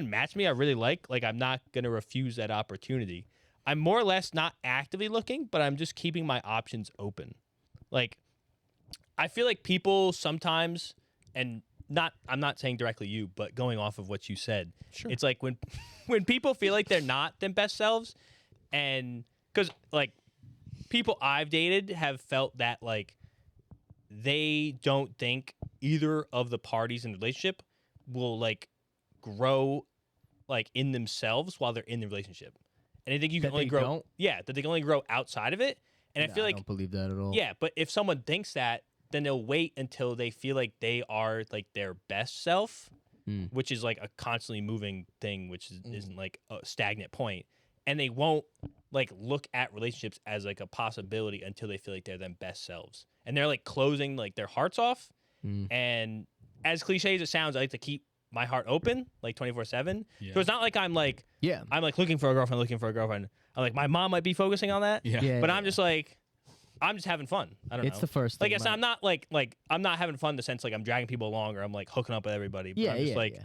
matched me, I really like I'm not gonna refuse that opportunity. I'm more or less not actively looking, but I'm just keeping my options open. Like, I feel like people sometimes, and I'm not saying directly you, but going off of what you said, it's like when people feel like they're not their best selves, and because like people I've dated have felt that like they don't think either of the parties in the relationship will like grow like in themselves while they're in the relationship, and I think you can That only they grow. don't? Yeah, that they can only grow outside of it, and I feel I like don't believe that at all. yeah, but if someone thinks that, then they'll wait until they feel like they are like their best self, which is like a constantly moving thing, which isn't like a stagnant point, and they won't like look at relationships as like a possibility until they feel like they're their best selves, and they're like closing like their hearts off. And as cliche as it sounds, I like to keep my heart open like 24/7. Yeah. So it's not like I'm like looking for a girlfriend. I'm like my mom might be focusing on that, Yeah. but I'm just like. I'm just having fun. I don't know. It's the first Like thing. I said, I'm not like I'm not having fun in the sense like I'm dragging people along or I'm like hooking up with everybody. But Yeah, I'm just yeah, like yeah.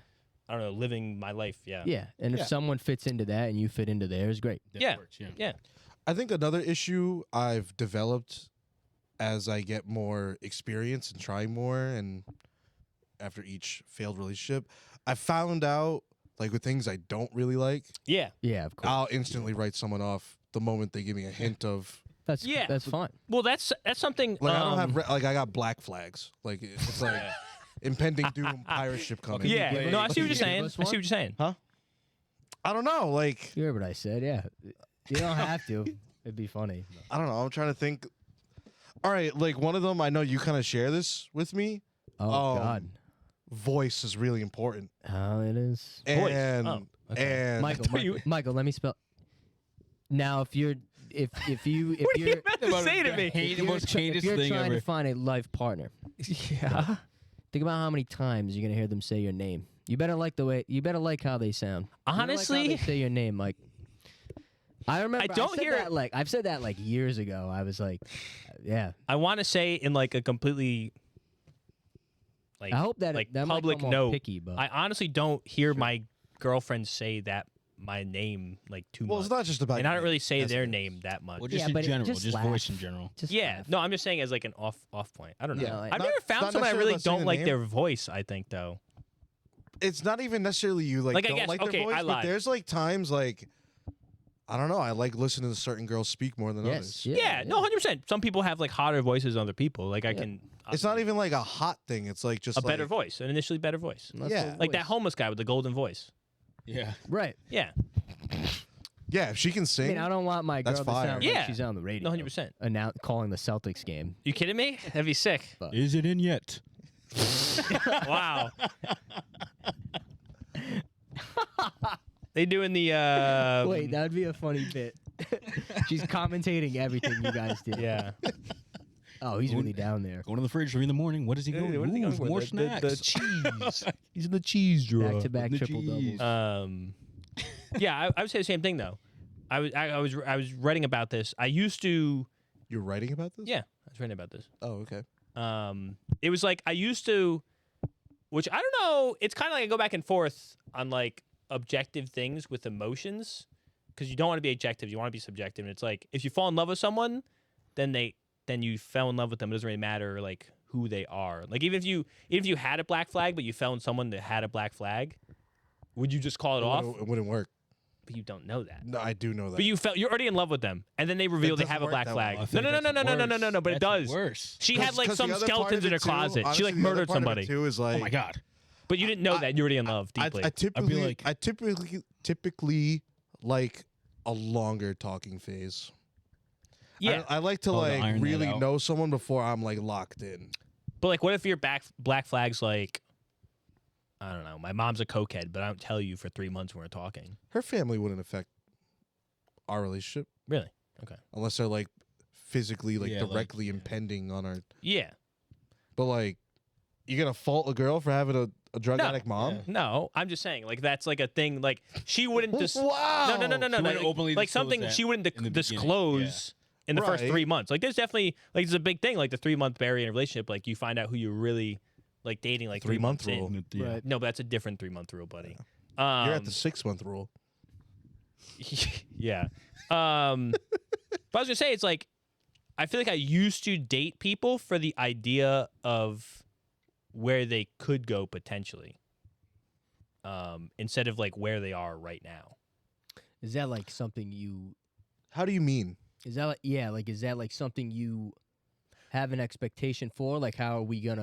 I don't know, living my life. Yeah. Yeah, and if someone fits into that and you fit into theirs, great. That Yeah. works, Yeah. I think another issue I've developed as I get more experience and trying more, and after each failed relationship, I found out like with things I don't really like, Yeah. Yeah, of course. I'll instantly write someone off the moment they give me a hint of. That's fine. Well, that's something. Like I don't have like I got black flags. Like it's like impending doom, pirate ship coming. Yeah. Give No, I see what you're us saying. I one? see what you're saying. I don't know. Like You heard what I said. Yeah, you don't have to. It'd be funny. I don't know. I'm trying to think. All right, like one of them. I know you kind of share this with me. Oh God. Voice is really important. Oh, it is. Voice. And Oh, okay. and Michael, let me spell. Now, if you're What are you about to say to me? The most if heinous you're thing trying ever. to find a life partner, Yeah. think about how many times you're gonna hear them say your name. You better like how they sound. You better like how Honestly, they say your name, Mike. I remember. I don't said hear that, like I've said that like years ago. I was like, yeah. I want to say in like a completely like I hope that like that public might come off note. picky, but I honestly don't hear my girlfriend say that my name like too well, much. it's not just about. And I don't you. really say That's their it. name that much. Well, just Yeah, in but general, just just laugh. voice in general. just Yeah, laugh. no, I'm just saying as like an off point. I don't know. Yeah, like- I've Not- never found not someone I necessarily really about saying don't the like name. their voice. I think though. It's not even necessarily you like, Like, I don't guess- like okay, their voice, I but lied. there's like times like I don't know. I like listening to certain girls speak more than Yes. others. Yeah, no, 100%. Some people have like hotter voices than other people. Like I Yeah. can. It's not even like a hot thing. It's like just a better like, voice, an initially better voice. That's Yeah. the Like that voice. homeless guy with the golden voice. Yeah. Right. Yeah, Yeah, if she can I sing. mean, I don't want my girl That's to fire. sound Yeah. like she's on the radio. no, 100%. Calling the Celtics game. You kidding me? That'd be sick. Is it in yet? Wow. They doing the Wait, that'd be a funny bit. She's commentating everything you guys do. yeah. Oh, he's really down there. Going to the fridge 3 in the morning. What is he going? What is he Ooh, going for? more The snacks. cheese. He's in the cheese drawer. Back to back the triple cheese. doubles. Yeah, I would say the same thing though. I was writing about this. I used to. You're writing about this? Yeah, I was writing about this. Oh, okay. It was like I used to, which I don't know. It's kind of like I go back and forth on like objective things with emotions, because you don't want to be objective. You want to be subjective. And it's like if you fall in love with someone, then you fell in love with them. It doesn't really matter like who they are. Like even if you had a black flag, but you fell in someone that had a black flag, would you just call it off? It wouldn't work. But you don't know that. No, I do know that. But you're already in love with them, and then they reveal they doesn't have a work black that flag. way. I think No. But it That's does. Worse. She had like 'Cause some the other part skeletons of in her it, too, closet. She honestly, like the other murdered part of it, somebody. too is like, Oh my god. But you didn't know that. You're already in love deeply. I typically like- I typically like a longer talking phase. yeah. I like to Oh, to like iron that really out. know someone before I'm like locked in. But like, what if your black flag's like, I don't know, my mom's a cokehead, but I don't tell you for 3 months when we're talking. Her family wouldn't affect our relationship Really? Okay. unless they're like physically like Yeah, like, directly impending on our. Yeah. But like, you're gonna fault a girl for having a drug No. addict mom? No, I'm just saying, like that's like a thing. Like she wouldn't just. Wow. No. She wouldn't openly Like disclose something that she wouldn't in the beginning, disclose in the first Right. 3 months. Like there's definitely like there's a big thing, like the 3-month barrier in a relationship. Like you find out who you're really like dating, like 3 3-month months in. rule. Yeah. Right. No, but that's a different 3-month rule, buddy. You're at the 6-month rule. Yeah. But I was gonna say it's like I feel like I used to date people for the idea of where they could go potentially, instead of like where they are right now. Is that like something you? How do you mean? Is that like like is that like something you have an expectation for? Like how are you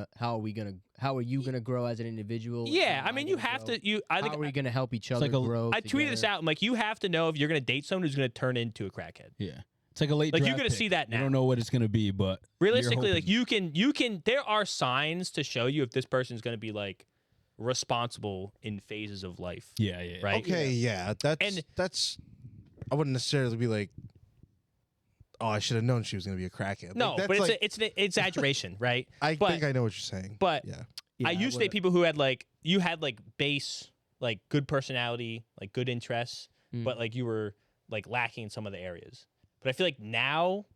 gonna grow as an individual? Yeah, How I am mean you gonna have grow? to. I How think are we gonna help each other like a- grow? I tweeted this together? out. I'm like, you have to know if you're gonna date someone who's gonna turn into a crackhead. Yeah. It's like a late Like you're draft gonna pick. see that You now. don't know what it's gonna be, but Realistically, you're like you can. There are signs to show you if this person's gonna be like responsible in phases of life. yeah. Right. Okay, yeah. That's I wouldn't necessarily be like, oh, I should have known she was going to be a crackhead. No, Like, but that's it's an exaggeration, right? I but- think I know what you're saying. but- yeah. Yeah, I used to date would've- people who had like you had like base like good personality, like good interests, but like you were like lacking in some of the areas. But I feel like now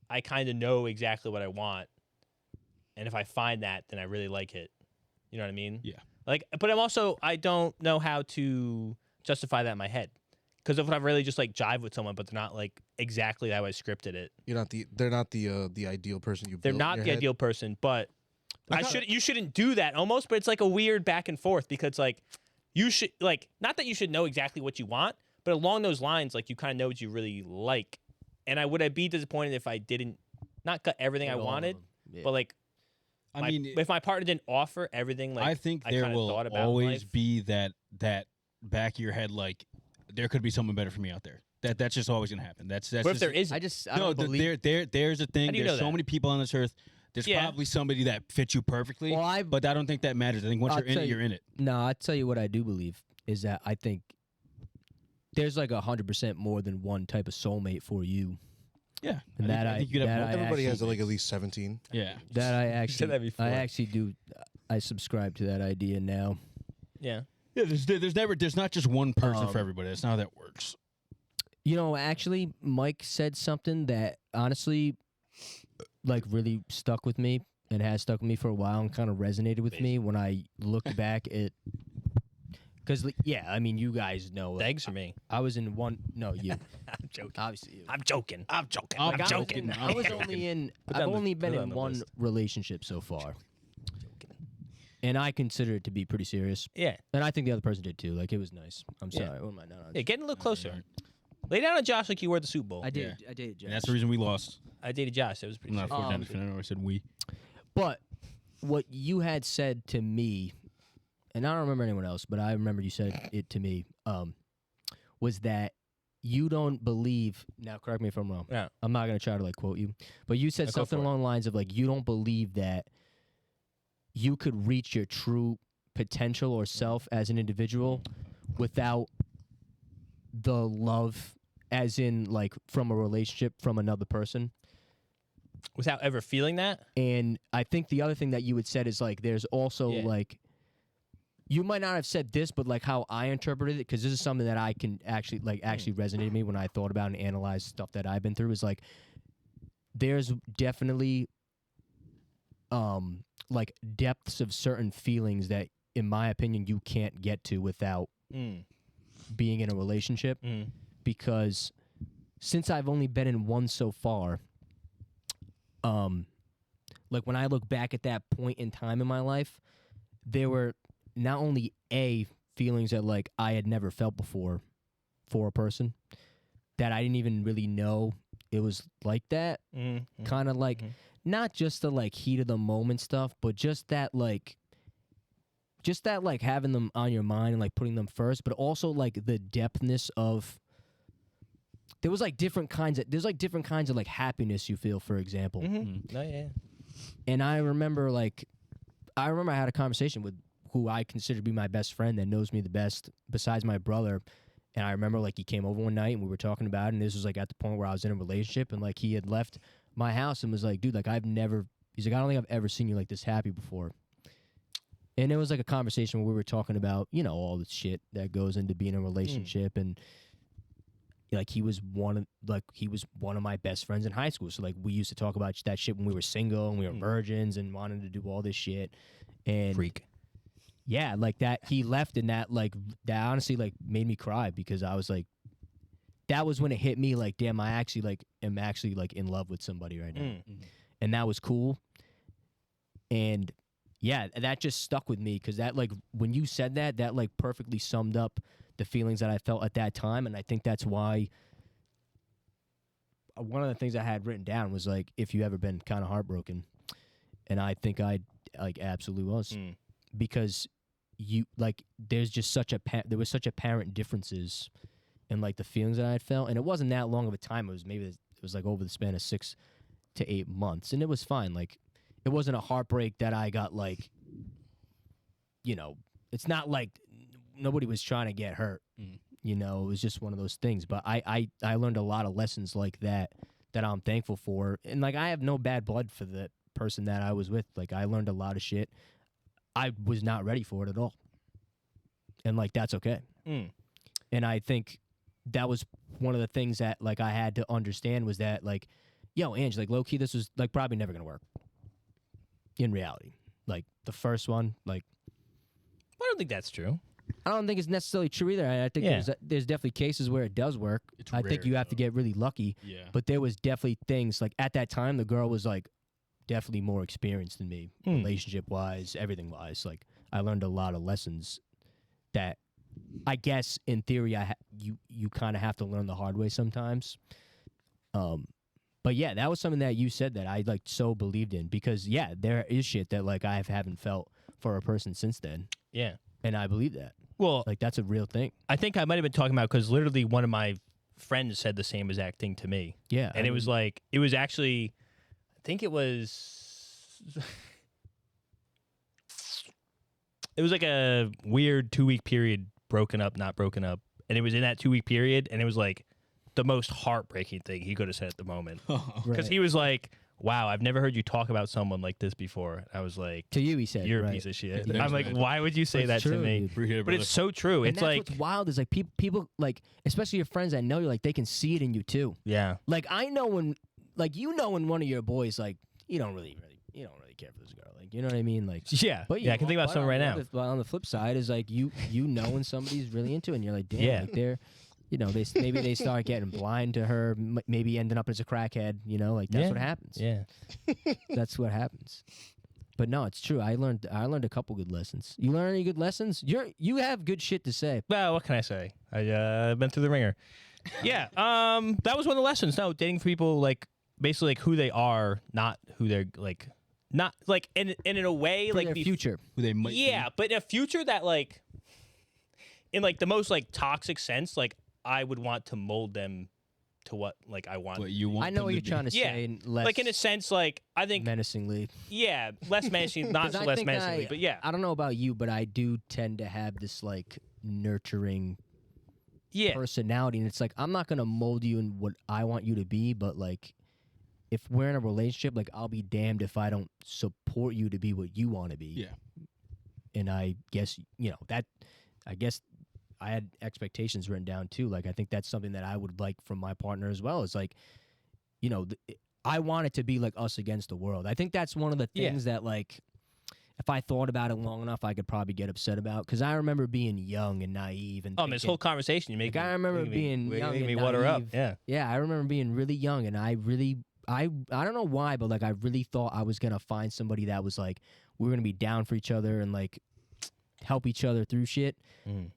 I kind of know exactly what I want, and if I find that, then I really like it. You know what I mean? Yeah. Like, but I don't know how to justify that in my head because if I really just like jive with someone, but they're not like exactly how I scripted it. They're not the ideal person you They're built in not your the head. ideal person, but I kinda- you shouldn't do that almost, but it's like a weird back and forth because like you should like not that you should know exactly what you want, but along those lines, like you kind of know what you really like. And would I be disappointed if I didn't not got everything I All of wanted, them. Yeah. but like I mean, if my partner didn't offer everything, like I think I there kinda will thought about in always life. be that back of your head, like there could be someone better for me out there. That's just always gonna happen. That's What if just, there isn't? I don't believe. there's a thing. How do you There's know so that? many people on this earth. There's Yeah. probably somebody that fits you perfectly. Well, but I don't think that matters. I think once I'll you're in tell it, you- you're in it. No, I tell you what I do believe is that I think there's like 100% more than one type of soulmate for you. Yeah, And I think you'd have that more- I Everybody has actually- like at least 17. yeah. That I said actually, that before. I actually do. I subscribe to that idea now. Yeah. Yeah, there's not just one person for Um, everybody. That's not how that works. You know, actually, Mike said something that honestly, like, really stuck with me and has stuck with me for a while and kind of resonated with me when I look back at. Because, yeah, I mean, you guys know. Thanks for me. I was in one. No, you. I'm joking. Obviously, you. I'm joking. I'm joking. I'm I'm Like, joking. I was only in. Put I've down the- only put been it on in the one list. relationship so far, and I consider it to be pretty serious. Yeah. And I think the other person did too. Like, it was nice. I'm sorry. What am I not on? Yeah, getting a little closer. Lay down on Josh like you were at the Super Bowl. I did. I did. And that's the reason we lost. I dated Josh. It was pretty I'm not a sick. 49ers fan. I know I said we. But what you had said to me, and I don't remember anyone else, but I remember you said it to me, was that you don't believe. Now, correct me if I'm wrong. Yeah. I'm not gonna try to like quote you, but you said Go something for it. along the lines of like you don't believe that you could reach your true potential or self as an individual without the love, as in like from a relationship from another person. Without ever feeling that? And I think the other thing that you had said is like there's also Yeah. like you might not have said this, but like how I interpreted it, because this is something that I can actually resonated with me when I thought about and analyzed stuff that I've been through. Is like there's definitely like depths of certain feelings that, in my opinion, you can't get to without Mm. being in a relationship. Mm. Because since I've only been in one so far, like when I look back at that point in time in my life, there were not only feelings that like I had never felt before for a person, that I didn't even really know it was like that. Mm. Kind of like not just the like heat of the moment stuff, but just that like having them on your mind and like putting them first, but also like the depthness of. There was like different kinds of like happiness you feel, for example. Mm-hmm. No, yeah. And I remember I had a conversation with who I consider to be my best friend that knows me the best besides my brother. And I remember like he came over one night and we were talking about it, and this was like at the point where I was in a relationship, and like he had left my house and was like, dude, like he's like, I don't think I've ever seen you like this happy before. And it was like a conversation where we were talking about, you know, all the shit that goes into being in a relationship, and like he was one of my best friends in high school. So like we used to talk about that shit when we were single and we were virgins and wanted to do all this shit. And Freak. yeah, like that he left, and that honestly like made me cry, because I was like, that was when it hit me like, damn, I actually like am actually like in love with somebody right now. And that was cool. And yeah, that just stuck with me, because that like when you said that like perfectly summed up the feelings that I felt at that time. And I think that's why one of the things I had written down was like, if you ever been kind of heartbroken. And I think I like absolutely was, because you like there's just such a there was such apparent differences in like the feelings that I had felt, and it wasn't that long of a time. It was like over the span of 6 to 8 months, and it was fine. Like it wasn't a heartbreak that I got like, you know, it's not like nobody was trying to get hurt. You know, it was just one of those things. But I learned a lot of lessons like that I'm thankful for, and like I have no bad blood for the person that I was with. Like I learned a lot of shit. I was not ready for it at all, and like that's okay. And I think that was one of the things that like I had to understand, was that like, yo, Ange, like low key, this was like probably never gonna work. In reality, like the first one, like I don't think that's true. I don't think it's necessarily true either. I think there's definitely cases where it does work. It's I think rare, you have to though. get really lucky. Yeah. But there was definitely things like at that time, the girl was like definitely more experienced than me, relationship wise, everything wise. Like I learned a lot of lessons that I guess in theory you kind of have to learn the hard way sometimes. But yeah, that was something that you said that I like so believed in, because yeah, there is shit that like I haven't felt for a person since then. Yeah. And I believe that. Well, Like that's a real thing. I think I might have been talking about, because literally one of my friends said the same exact thing to me. Yeah. And it was like, it was actually, I think it was like a weird 2-week period, broken up, not broken up. And it was in that 2-week period, and it was like the most heartbreaking thing he could have said at the moment. Because he was like, wow, I've never heard you talk about someone like this before. I was like, to you, he said, you're right. a piece of shit. Yeah. I'm like, why would you say But that it's to true, me? dude. Appreciate it, But brother. it's so true. And It's that's like, what's wild is like people like, especially your friends that know you, like they can see it in you too. yeah. Like I know when, like you know when one of your boys like you don't really care for this girl, like you know what I mean, like. Yeah. But Yeah, I can think about someone right now. But on the flip side is like you know when somebody's really into it, and you're like, damn, Yeah. like they're, you know, maybe they start getting blind to her, maybe ending up as a crackhead, you know, like that's Yeah. what happens. Yeah. That's what happens. But no, it's true. I learned a couple good lessons. You learn any good lessons? You have good shit to say. Well, what can I say? I've been through the ringer. Yeah. That was one of the lessons. No, dating for people like basically like who they are, not who they're like, not like, and in a way For like their future. Who they might Yeah, but in a future that like, in like the most like toxic sense, like I would want to mold them to what like I want. be. What you want I know them what to you're be. trying to Yeah. say. And less Like in a sense, like I think menacingly. yeah, less menacing, not 'Cause so I less think menacingly, but yeah, I don't know about you, but I do tend to have this like nurturing yeah, personality, and it's like I'm not gonna mold you in what I want you to be, but like if we're in a relationship, like I'll be damned if I don't support you to be what you want to be. Yeah. And I guess I guess I had expectations written down too. Like I think that's something that I would like from my partner as well. Is like, you know, I want it to be like us against the world. I think that's one of the Yeah. things that like, if I thought about it long enough, I could probably get upset about. Because I remember being young and naive and this whole conversation you make. Like, I remember being young making me and water up. naive. Yeah, Yeah, I remember being really young, and I don't know why, but like I really thought I was gonna find somebody that was like we were gonna be down for each other and like help each other through shit.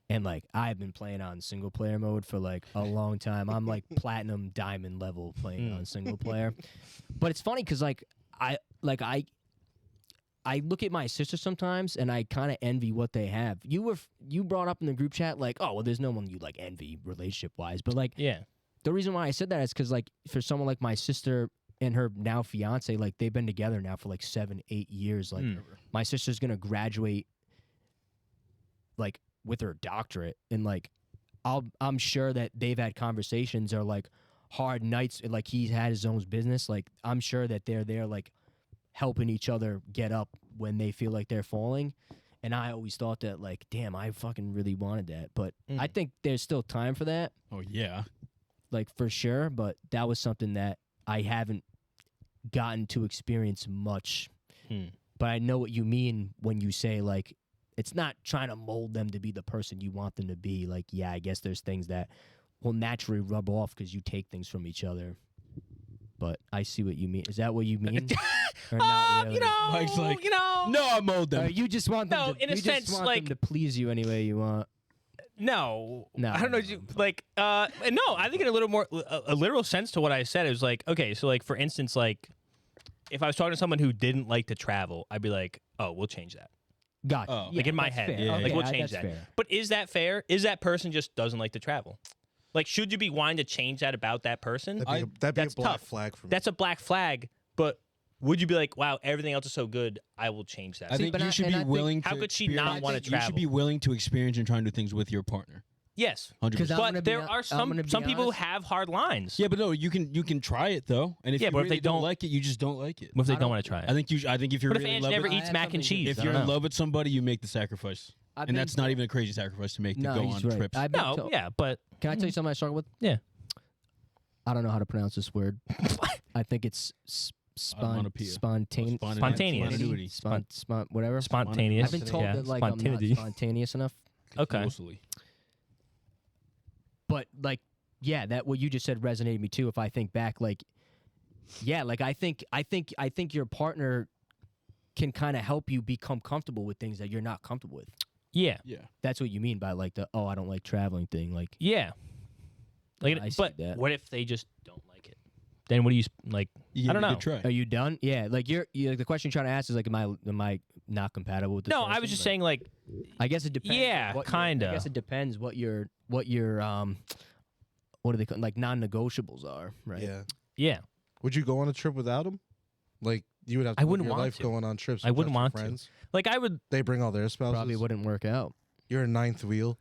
And like I've been playing on single player mode for like a long time. I'm like platinum diamond level playing on single player. But it's funny because like I look at my sister sometimes and I kind of envy what they have. You brought up in the group chat like, oh well, there's no one you like envy relationship wise, but like yeah, the reason why I said that is because like for someone like my sister and her now fiance, like they've been together now for like 7-8 years. Like my sister's gonna graduate like with her doctorate, and like I'm sure that they've had conversations or like hard nights, like he's had his own business. Like I'm sure that they're there like helping each other get up when they feel like they're falling. And I always thought that, like, damn, I fucking really wanted that. But I think there's still time for that, Oh yeah. like, for sure. But that was something that I haven't gotten to experience much. But I know what you mean when you say, like, it's not trying to mold them to be the person you want them to be. Like, yeah, I guess there's things that will naturally rub off because you take things from each other. But I see what you mean. Is that what you mean? Or not really? Mike's like, no, I mold them. You just want them No, to, in a you sense, just want like- them to please you any way you want. No, No. I don't know. Like, no, I think in a little more a literal sense to what I said. It was like, okay, so like for instance, like if I was talking to someone who didn't like to travel, I'd be like, oh, we'll change that. Gotcha. Oh. Like in my that's head, fair. Yeah, Okay, like we'll change that's that. fair. But is that fair? Is that person just doesn't like to travel? Like, should you be wanting to change that about that person? That'd be a that's black tough. flag for me. That's a black flag. But would you be like, wow, everything else is so good, I will change that? I think but you I- should and be I think- willing to. How could she not experience- wanna You should travel? be willing to experience and try and do things with your partner. Yes, 100%. I'm gonna but be there hon- are I'm some gonna be people who honest. have hard lines. Yeah, but no, you can try it though, and if Yeah, you but if really they don't don't- like it, you just don't like it. What if they I don't don't- want to try it? I think if you're What if really in Ange love never with, I eats had mac and something to- cheese? if I you're don't in know. love with somebody, you make the sacrifice, I've and been that's not even a crazy sacrifice to make to No, go he's on right. trips. I've been No, told- yeah, but Can I tell you something I struggle with? Yeah. I don't know how to pronounce this word. I think it's Onomatopoeia. Spontaneous. Whatever. Spontaneous. I've been told yeah. that like I'm not Spontaneity. spontaneous enough. Okay. Mostly. But like, yeah, that what you just said resonated with me too. If I think back, like, yeah, like I think your partner can kind of help you become comfortable with things that you're not comfortable with. Yeah. Yeah. That's what you mean by like the I don't like traveling thing. Like, Yeah. Like, I see but that. what if they just don't like it? Then what do you like? You I don't give it a know. Try. are you done? Yeah, like you're like the question you're trying to ask is like, am I not compatible with this No, I person? was just But saying like, I guess it depends. Yeah, what kinda. I guess it depends what your what do they call like non-negotiables are, right? Yeah. yeah, Would you go on a trip without him? Like you would have to I live wouldn't your want life to. going on trips. I with wouldn't just your want to. friends. like I would. They bring all their spouses. Probably wouldn't work out. You're a ninth wheel.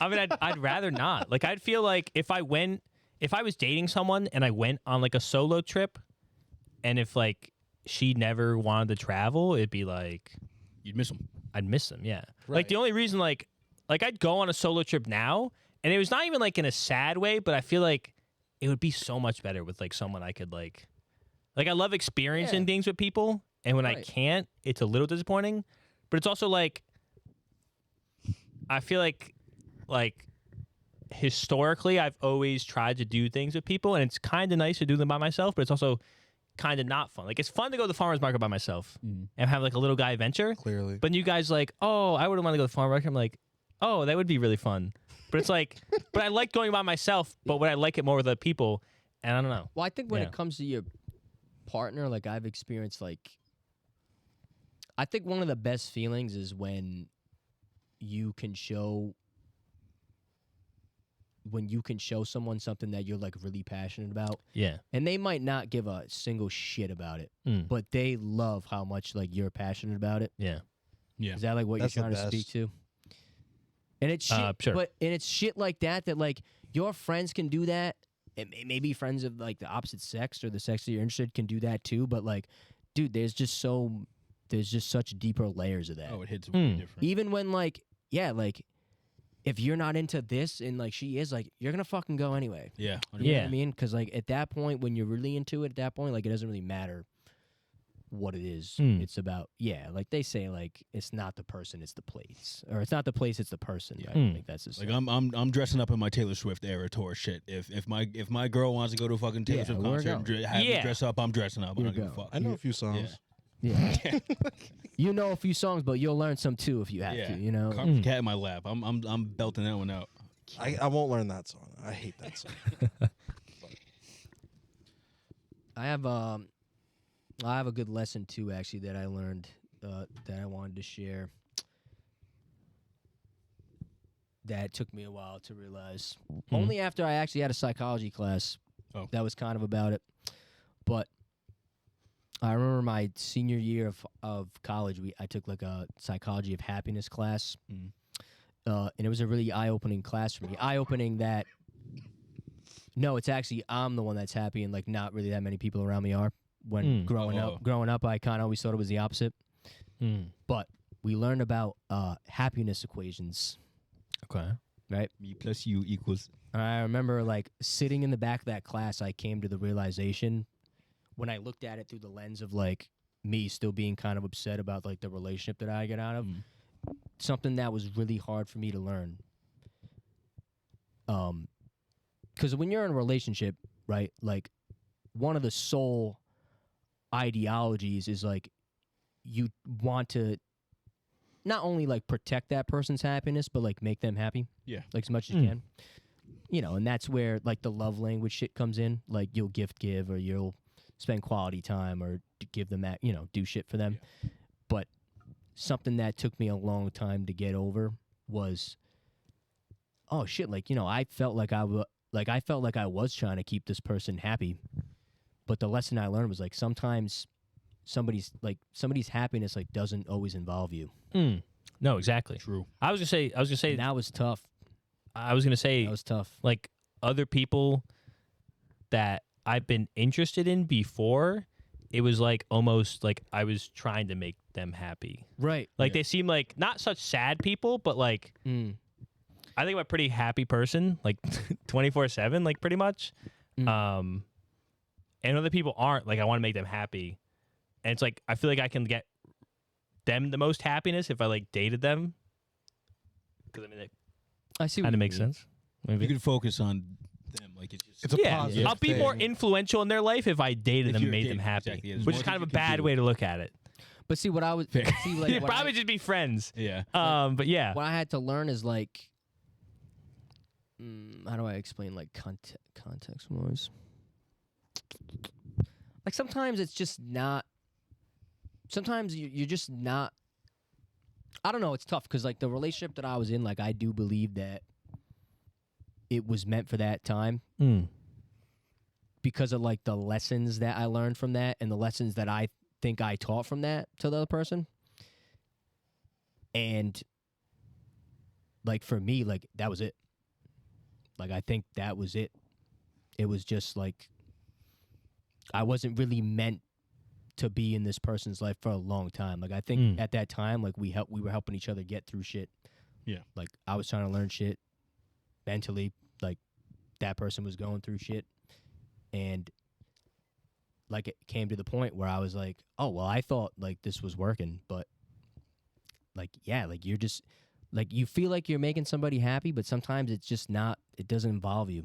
I mean, I'd rather not. Like, I'd feel like if I was dating someone and I went on like a solo trip, and if like she never wanted to travel, it'd be like You'd miss them. I'd miss them. Yeah. Like Right. the only reason like I'd go on a solo trip now, and it was not even like in a sad way, but I feel like it would be so much better with like someone I could like I love experiencing Yeah. things with people, and when I Right. can't, it's a little disappointing, but it's also like I feel like historically I've always tried to do things with people, and it's kind of nice to do them by myself, but it's also kind of not fun. Like, it's fun to go to the farmer's market by myself and have like a little guy adventure. Clearly. But you guys like, oh, I wouldn't want to go to the farmer's market. I'm like, oh, that would be really fun. But it's like, but I like going by myself, but would I like it more with other people? And I don't know. Well, I think when Yeah. it comes to your partner, like I've experienced, like I think one of the best feelings is when you can show someone something that you're like really passionate about, Yeah. and they might not give a single shit about it, Mm. but they love how much like you're passionate about it. Yeah. Yeah. Is that like what That's the you're trying to speak best. to? And it's shit, Sure. but and it's shit like that like your friends can do that. And maybe friends of like the opposite sex or the sex that you're interested can do that too. But like, dude, there's just such deeper layers of that. Oh, it hits way Hmm. different. Even when like, yeah, like if you're not into this and like she is, like you're gonna fucking go anyway. Yeah. You know what Yeah. I mean? Because like at that point, when you're really into it, at that point, like it doesn't really matter what it is. Hmm. It's about like they say, like it's not the person, it's the place, or it's not the place, it's the person. Right? Hmm. Like that's just Like I'm dressing up in my Taylor Swift era tour shit. If my girl wants to go to a fucking Taylor Yeah, Swift we're concert, going. and have me Yeah. dress up, I'm dressing up. I You don't give a go. fuck. I know a few songs. yeah. You know a few songs, but you'll learn some too if you have Yeah. to. You know. Carpet Cat in my lap. I'm belting that one out. I won't learn that song. I hate that song. I have a good lesson too, actually, that I learned that I wanted to share. That took me a while to realize. Only after I actually had a psychology class Oh. that was kind of about it. But I remember my senior year of college, I took like a psychology of happiness class, Mhm. and it was a really eye-opening class for me. Eye-opening that. No, it's actually I'm the one that's happy, and like not really that many people around me are. When growing Oh. up, I kind of always thought it was the opposite. Mm. But we learned about happiness equations, Okay. right? Me plus you equals. I remember like sitting in the back of that class, I came to the realization when I looked at it through the lens of like me still being kind of upset about like the relationship that I get out of, something that was really hard for me to learn. Because when you're in a relationship, right, like one of the sole ideologies is like you want to not only like protect that person's happiness, but like make them happy. Yeah. Like as much as you can. You know, and that's where like the love language shit comes in. Like you'll gift give or you'll spend quality time or give them that, you know, do shit for them. Yeah. But something that took me a long time to get over was, oh shit, like, you know, I felt like I was trying to keep this person happy. But the lesson I learned was like sometimes somebody's happiness like doesn't always involve you. No, exactly. True. I was gonna say And that was tough. I was gonna say That was tough. like other people that I've been interested in before, it was like almost like I was trying to make them happy. Right. Like they seem like not such sad people, but like I think I'm a pretty happy person, like 24/7, like pretty much. And other people aren't. Like I want to make them happy, and it's like I feel like I can get them the most happiness if I like dated them. Because I mean, it I see. kind of makes sense. You can focus on them. Like it's just. It's a Yeah, positive I'll be more thing. influential in their life if I dated If them and you're made them dating, happy, exactly, yeah, there's which more is kind of a things you can bad do. way to look at it. But see, what I was Fair. see, like, You'd what probably just be friends. Yeah. But yeah. what I had to learn is like, how do I explain like context wise? Like sometimes it's just not. Sometimes you're just not. I don't know. It's tough because like the relationship that I was in, like I do believe that it was meant for that time because of like the lessons that I learned from that and the lessons that I think I taught from that to the other person. And like for me, like that was it. Like I think that was it. It was just like I wasn't really meant to be in this person's life for a long time. Like I think at that time, like we were helping each other get through shit. Yeah. Like I was trying to learn shit mentally. Like that person was going through shit, and like it came to the point where I was like, oh well, I thought like this was working, but like yeah, like you're just like you feel like you're making somebody happy, but sometimes it's just not. It doesn't involve you.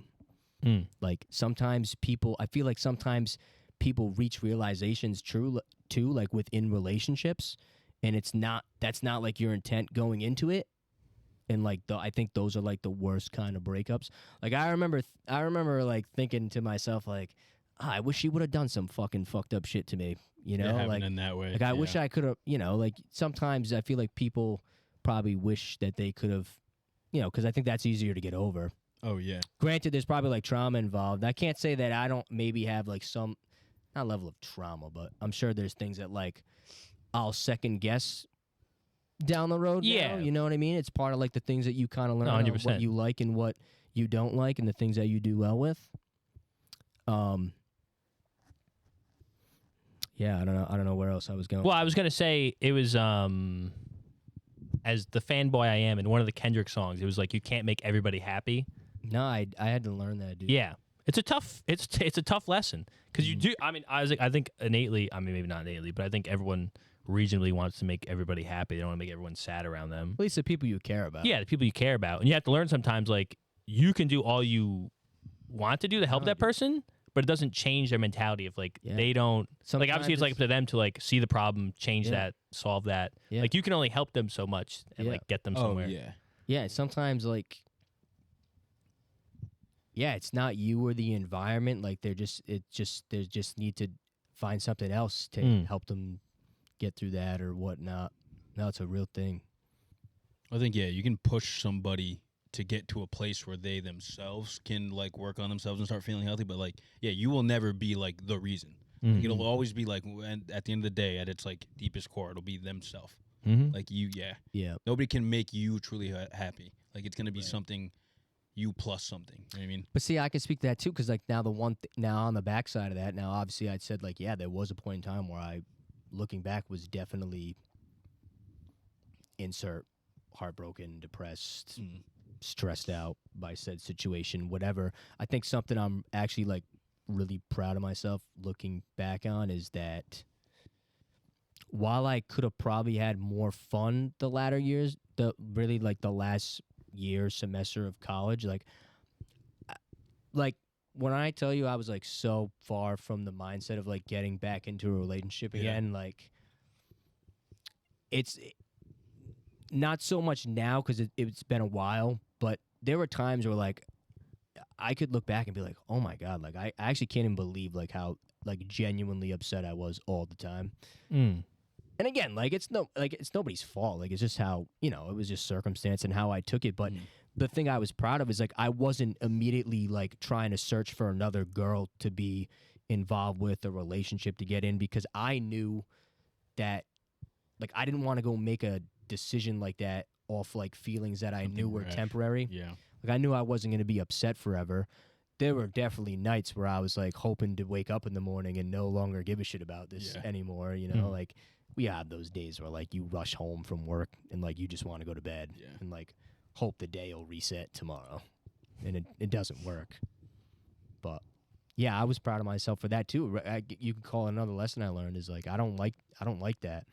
Like sometimes I feel like sometimes people reach realizations too, like within relationships, and that's not like your intent going into it. And like I think those are like the worst kind of breakups. Like I remember like thinking to myself like, I wish he would have done some fucking fucked up shit to me, you know? Like in that way. like I wish I could have, you know, like sometimes I feel like people probably wish that they could have, you know, because I think that's easier to get over. Oh yeah. Granted, there's probably like trauma involved. I can't say that I don't maybe have like some, not level of trauma, but I'm sure there's things that like I'll second guess down the road. Yeah. Now, you know what I mean? It's part of like the things that you kind of learn about 100%. what you like and what you don't like and the things that you do well with. Yeah, I don't know where else I was going. Well, I was gonna say it was as the fanboy I am in one of the Kendrick songs, it was like you can't make everybody happy. No, I had to learn that, dude. Yeah, it's a tough lesson because you do. I mean, I think innately. I mean, maybe not innately, but I think everyone reasonably wants to make everybody happy. They don't want to make everyone sad around them. At least the people you care about. Yeah, the people you care about, and you have to learn sometimes. Like you can do all you want to do to help that person, but it doesn't change their mentality of like they don't. Sometimes like obviously, it's like up to them to like see the problem, change that, solve that. Yeah. Like you can only help them so much and like get them somewhere. yeah. Yeah, sometimes like it's not you or the environment. Like they just need to find something else to help them get through that or whatnot. No, it's a real thing. I think you can push somebody to get to a place where they themselves can like work on themselves and start feeling healthy. But like, you will never be like the reason. Like, it'll always be like, and at the end of the day, at its like deepest core, it'll be themselves. Like you, Yeah. Nobody can make you truly happy. Like it's gonna be something, you plus something. You know what I mean? But see, I can speak to that too, because like now now on the backside of that, now obviously I'd said like, yeah, there was a point in time where I, looking back, was definitely insert heartbroken, depressed, stressed out by said situation, whatever. I think something I'm actually like really proud of myself looking back on is that while I could have probably had more fun the latter years, the last year, semester of college, like when I tell you I was like so far from the mindset of like getting back into a relationship again, like it's not so much now because it's been a while, but there were times where like I could look back and be like, oh my God, like I actually can't even believe like how like genuinely upset I was all the time. And again, like it's nobody's fault. Like it's just how, it was just circumstance and how I took it. But the thing I was proud of is like I wasn't immediately like trying to search for another girl to be involved with, a relationship to get in, because I knew that like I didn't want to go make a decision like that off like feelings that I knew were temporary. Yeah. Like I knew I wasn't going to be upset forever. There were definitely nights where I was like hoping to wake up in the morning and no longer give a shit about this anymore, like we have those days where like you rush home from work and like you just want to go to bed and like hope the day will reset tomorrow, and it doesn't work. But yeah, I was proud of myself for that too. You can call it another lesson I learned is like I don't like that,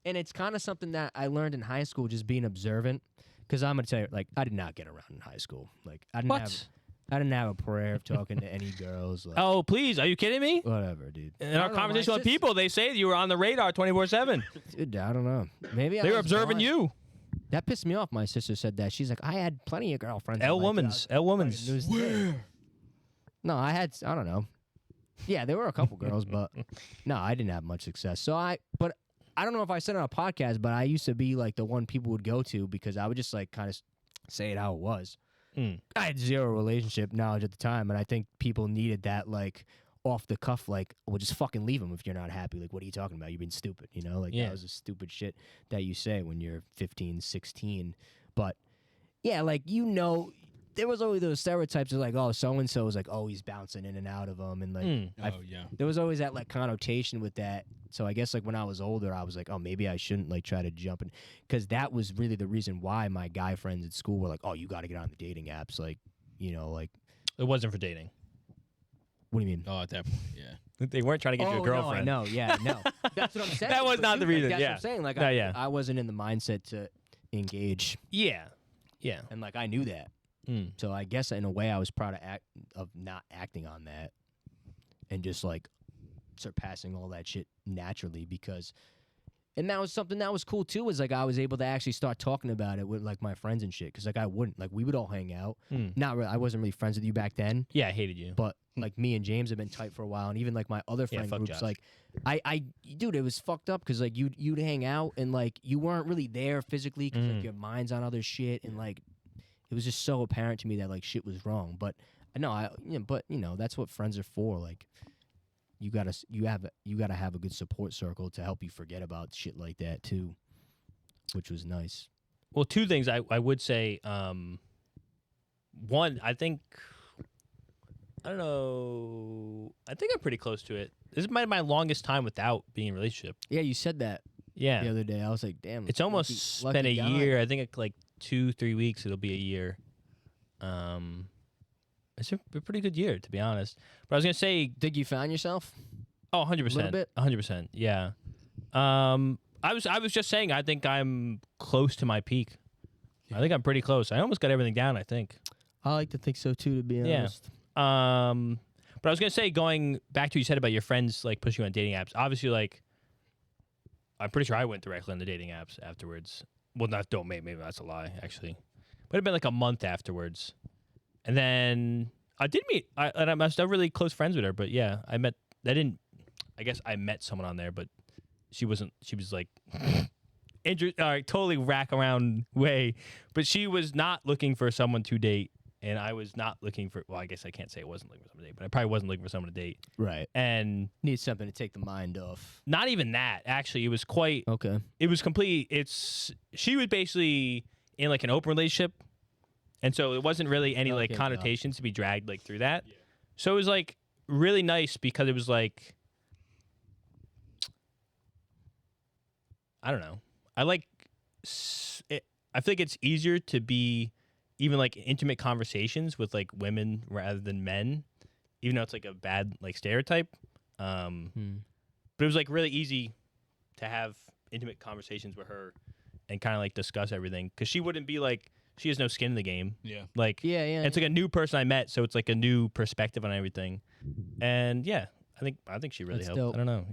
and it's kind of something that I learned in high school, just being observant. Because I'm gonna tell you, like I did not get around in high school. Like I didn't have a prayer of talking to any girls. Like, Oh, please. Are you kidding me? whatever, dude. In our conversation with people, they say you were on the radar 24/7. Dude, I don't know. Maybe They I were was observing blind. you. That pissed me off. My sister said that. She's like, I had plenty of girlfriends. L I'm like, Woman's. "Yeah, L Woman's. news today." No, I don't know. Yeah, there were a couple girls, but no, I didn't have much success. But I don't know if I said it on a podcast, but I used to be like the one people would go to because I would just like kind of say it how it was. I had zero relationship knowledge at the time, and I think people needed that like off the cuff, like, well, just fucking leave them if you're not happy. Like, what are you talking about? You're being stupid, Like, that was the stupid shit that you say when you're 15, 16. But, yeah, like, there was always those stereotypes of, like, oh, so-and-so is, like, always bouncing in and out of them. And, like, there was always that, like, connotation with that. So I guess, like, when I was older, I was like, oh, maybe I shouldn't, like, try to jump in. Because that was really the reason why my guy friends at school were like, oh, you got to get on the dating apps. Like, like. It wasn't for dating. What do you mean? Oh, at that point, yeah. They weren't trying to get you a girlfriend. No, yeah, no. That's what I'm saying. That was not the reason, That's yeah. what I'm saying. Like, No, yeah. I wasn't in the mindset to engage. Yeah. Yeah. And, like, I knew that. So I guess in a way I was proud of not acting on that and just, like, surpassing all that shit naturally because... And that was something that was cool, too, is, like, I was able to actually start talking about it with, like, my friends and shit. Because, like, I wouldn't. Like, we would all hang out. Not really. I wasn't really friends with you back then. Yeah, I hated you. But, like, me and James have been tight for a while. And even, like, my other friend fuck groups, Josh. like, dude, it was fucked up. Because, like, you'd hang out and, like, you weren't really there physically because, like, your mind's on other shit. And, like, it was just so apparent to me that, like, shit was wrong. But, no, but, that's what friends are for. Like, you gotta have a good support circle to help you forget about shit like that too, which was nice. Well, two things I would say. One, I don't know. I think I'm pretty close to it. This is my longest time without being in a relationship. Yeah, you said that the Yeah. other day. I was like, damn. It's almost lucky been a guy. year. I think it's like 2-3 weeks. It'll be a year. It's a pretty good year, to be honest. But I was gonna say, Think you found yourself? oh, 100%. Little bit? 100%. Yeah. I was just saying, I think I'm close to my peak. I think I'm pretty close. I almost got everything down, I think. I like to think so too, to be Yeah. honest. But I was gonna say, going back to what you said about your friends like pushing you on dating apps. Obviously, like, I'm pretty sure I went directly on the dating apps afterwards. Well, maybe that's a lie, actually. But it'd been like a month afterwards, and then I did meet. And I'm still really close friends with her. But yeah, I guess I met someone on there, but she wasn't. She was like, totally rack around way, but she was not looking for someone to date. And I was not looking for, well, I guess I can't say I wasn't looking for someone to date, but I probably wasn't looking for someone to date. Right. And Need something to take the mind off. not even that, actually. It was quite, Okay. it was complete. She was basically in like an open relationship. And so it wasn't really any like Okay, connotations to be dragged like through that. Yeah. So it was like really nice because it was like, I don't know. I feel like it's easier to be even like intimate conversations with like women rather than men, even though it's like a bad like stereotype. But it was like really easy to have intimate conversations with her and kind of like discuss everything because she wouldn't be like she has no skin in the game. Yeah. Like Yeah. and it's like a new person I met, so it's like a new perspective on everything. And yeah, I think she really That's helped. dope. I don't know.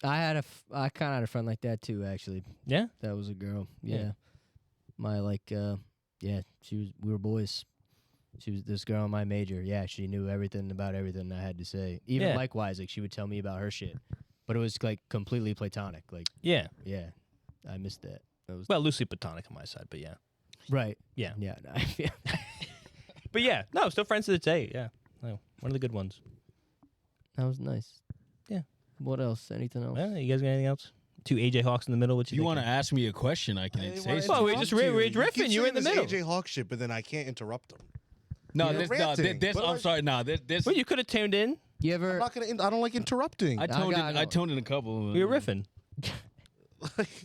I kind of had a friend like that too. Actually, Yeah. that was a girl. Yeah. Yeah. My we were boys. She was this girl in my major. Yeah, she knew everything about everything I had to say. Even Yeah. likewise, like she would tell me about her shit, but it was like completely platonic. Like, Yeah. yeah, I missed that. That was Well, loosely platonic on my side, but yeah. right. Yeah. Yeah. But yeah, no, still friends to the day. Yeah. No, one of the good ones. That was nice. Yeah. What else? Anything else? Yeah, you guys got anything else? Two AJ Hawks in the middle. What If you you want to thinking? ask me a question, I can I didn't say wanna something. Well, we just interrupt we're you. riffing, keep you in saying the this middle. AJ Hawk shit, but then I can't interrupt him. No, You're this, no, ranting, this. but I'm like- sorry. No, this. Well, you could have tuned in. You I'm ever? not gonna. I don't like interrupting. I toned got in. it. I toned in a couple. We were riffing.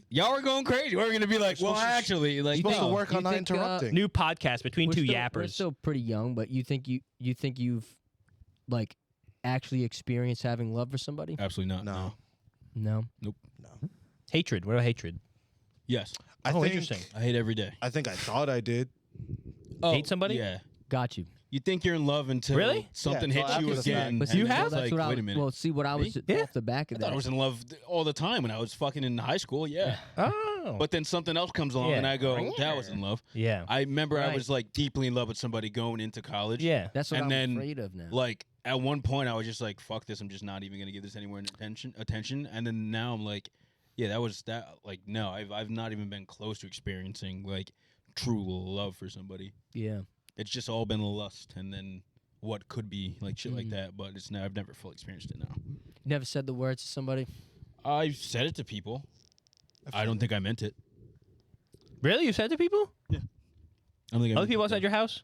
Y'all were going crazy. We're gonna be like, well, supposed to- actually, like, supposed to no. work you on not think, interrupting. New podcast between We're two still, yappers. We're still pretty young, but you think you've like actually experienced having love for somebody? Absolutely not. No. No. No. Hatred. What about hatred? Yes, I Oh, think, interesting. I hate every day. I think I thought I did. Hate somebody? Yeah. Got you. You think you're in love until Really? something Yeah, hits you after the fact. again. But and you then have? it's That's like, what I wait was, a minute. well, see what I was Yeah. off the back I of thought I that. was in love all the time when I was fucking in high school. Yeah. Oh. But then something else comes along Yeah. and I go, that was in love. yeah. I remember I Right. was like deeply in love with somebody going into college. Yeah. That's what and I'm then, afraid of now. Like at one point I was just like, fuck this, I'm just not even gonna give this any more attention. And then now I'm like, yeah, that was that. Like no, I've not even been close to experiencing like true love for somebody. Yeah. It's just all been lust and then what could be like shit like that. But it's I've never fully experienced it now. Never said the words to somebody. I've said it to people. I don't think I meant it. Really? You said to people? I don't think I Other meant people it, outside though. your house?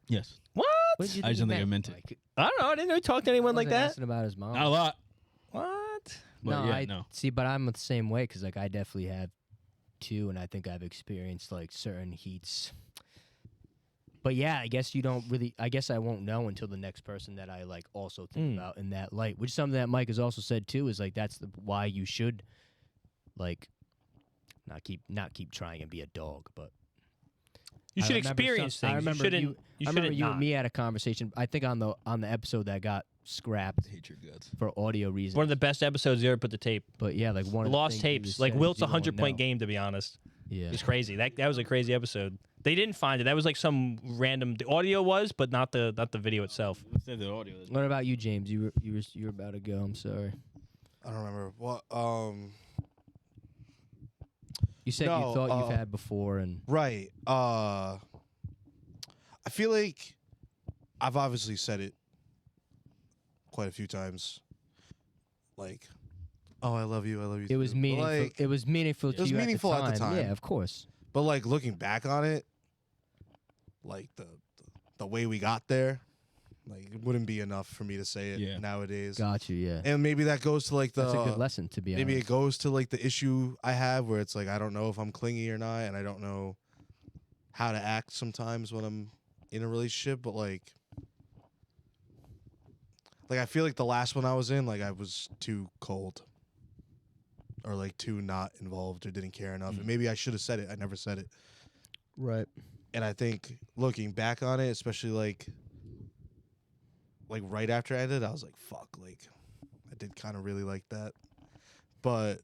Yes. What? What did you I just don't he think I meant it. Like, I don't know. I didn't know you talked to anyone like wasn't that. asking about his mom. Not a lot. What? But no, yeah, no. see, but I'm the same way because like I definitely have too, and I think I've experienced like certain heats. But yeah, I guess you don't really. I guess I won't know until the next person that I like also think about in that light. Which is something that Mike has also said too. Is like that's why you should like not keep trying and be a dog, but You I should remember experience some- I things. remember You shouldn't. you- You I remember shouldn't you not. and me had a conversation. I think on the episode that got scrapped I hate your guts. for audio reasons. One of the best episodes you ever put to tape. But yeah, like one The of the lost things you tapes. just Like said is Wilt's you won't 100-point know. game, to be honest. Yeah, It's crazy. That was a crazy episode. They didn't find it. That was like some random. The audio was, but not the video itself. Let's say the audio. What about you, James? You were about to go. I'm sorry. I don't remember what. You said No, you thought you've had before, and Right. I feel like I've obviously said it quite a few times. Like, oh, I love you. I love you. it was too. But, meaningful. like, It was meaningful to was you meaningful at the time. Yeah, of course. But like looking back on it, like the way we got there, like it wouldn't be enough for me to say it Yeah. nowadays. Got you. Yeah, And maybe that goes to like the that's a good lesson to be honest. maybe it goes to like the issue I have where it's like I don't know if I'm clingy or not, and I don't know how to act sometimes when I'm in a relationship. But like I feel like the last one I was in, like I was too cold, or like too not involved, or didn't care enough. And maybe I should have said it. I never said it. Right. And I think looking back on it, especially like right after I ended, I was like, fuck, like I did kind of really like that. But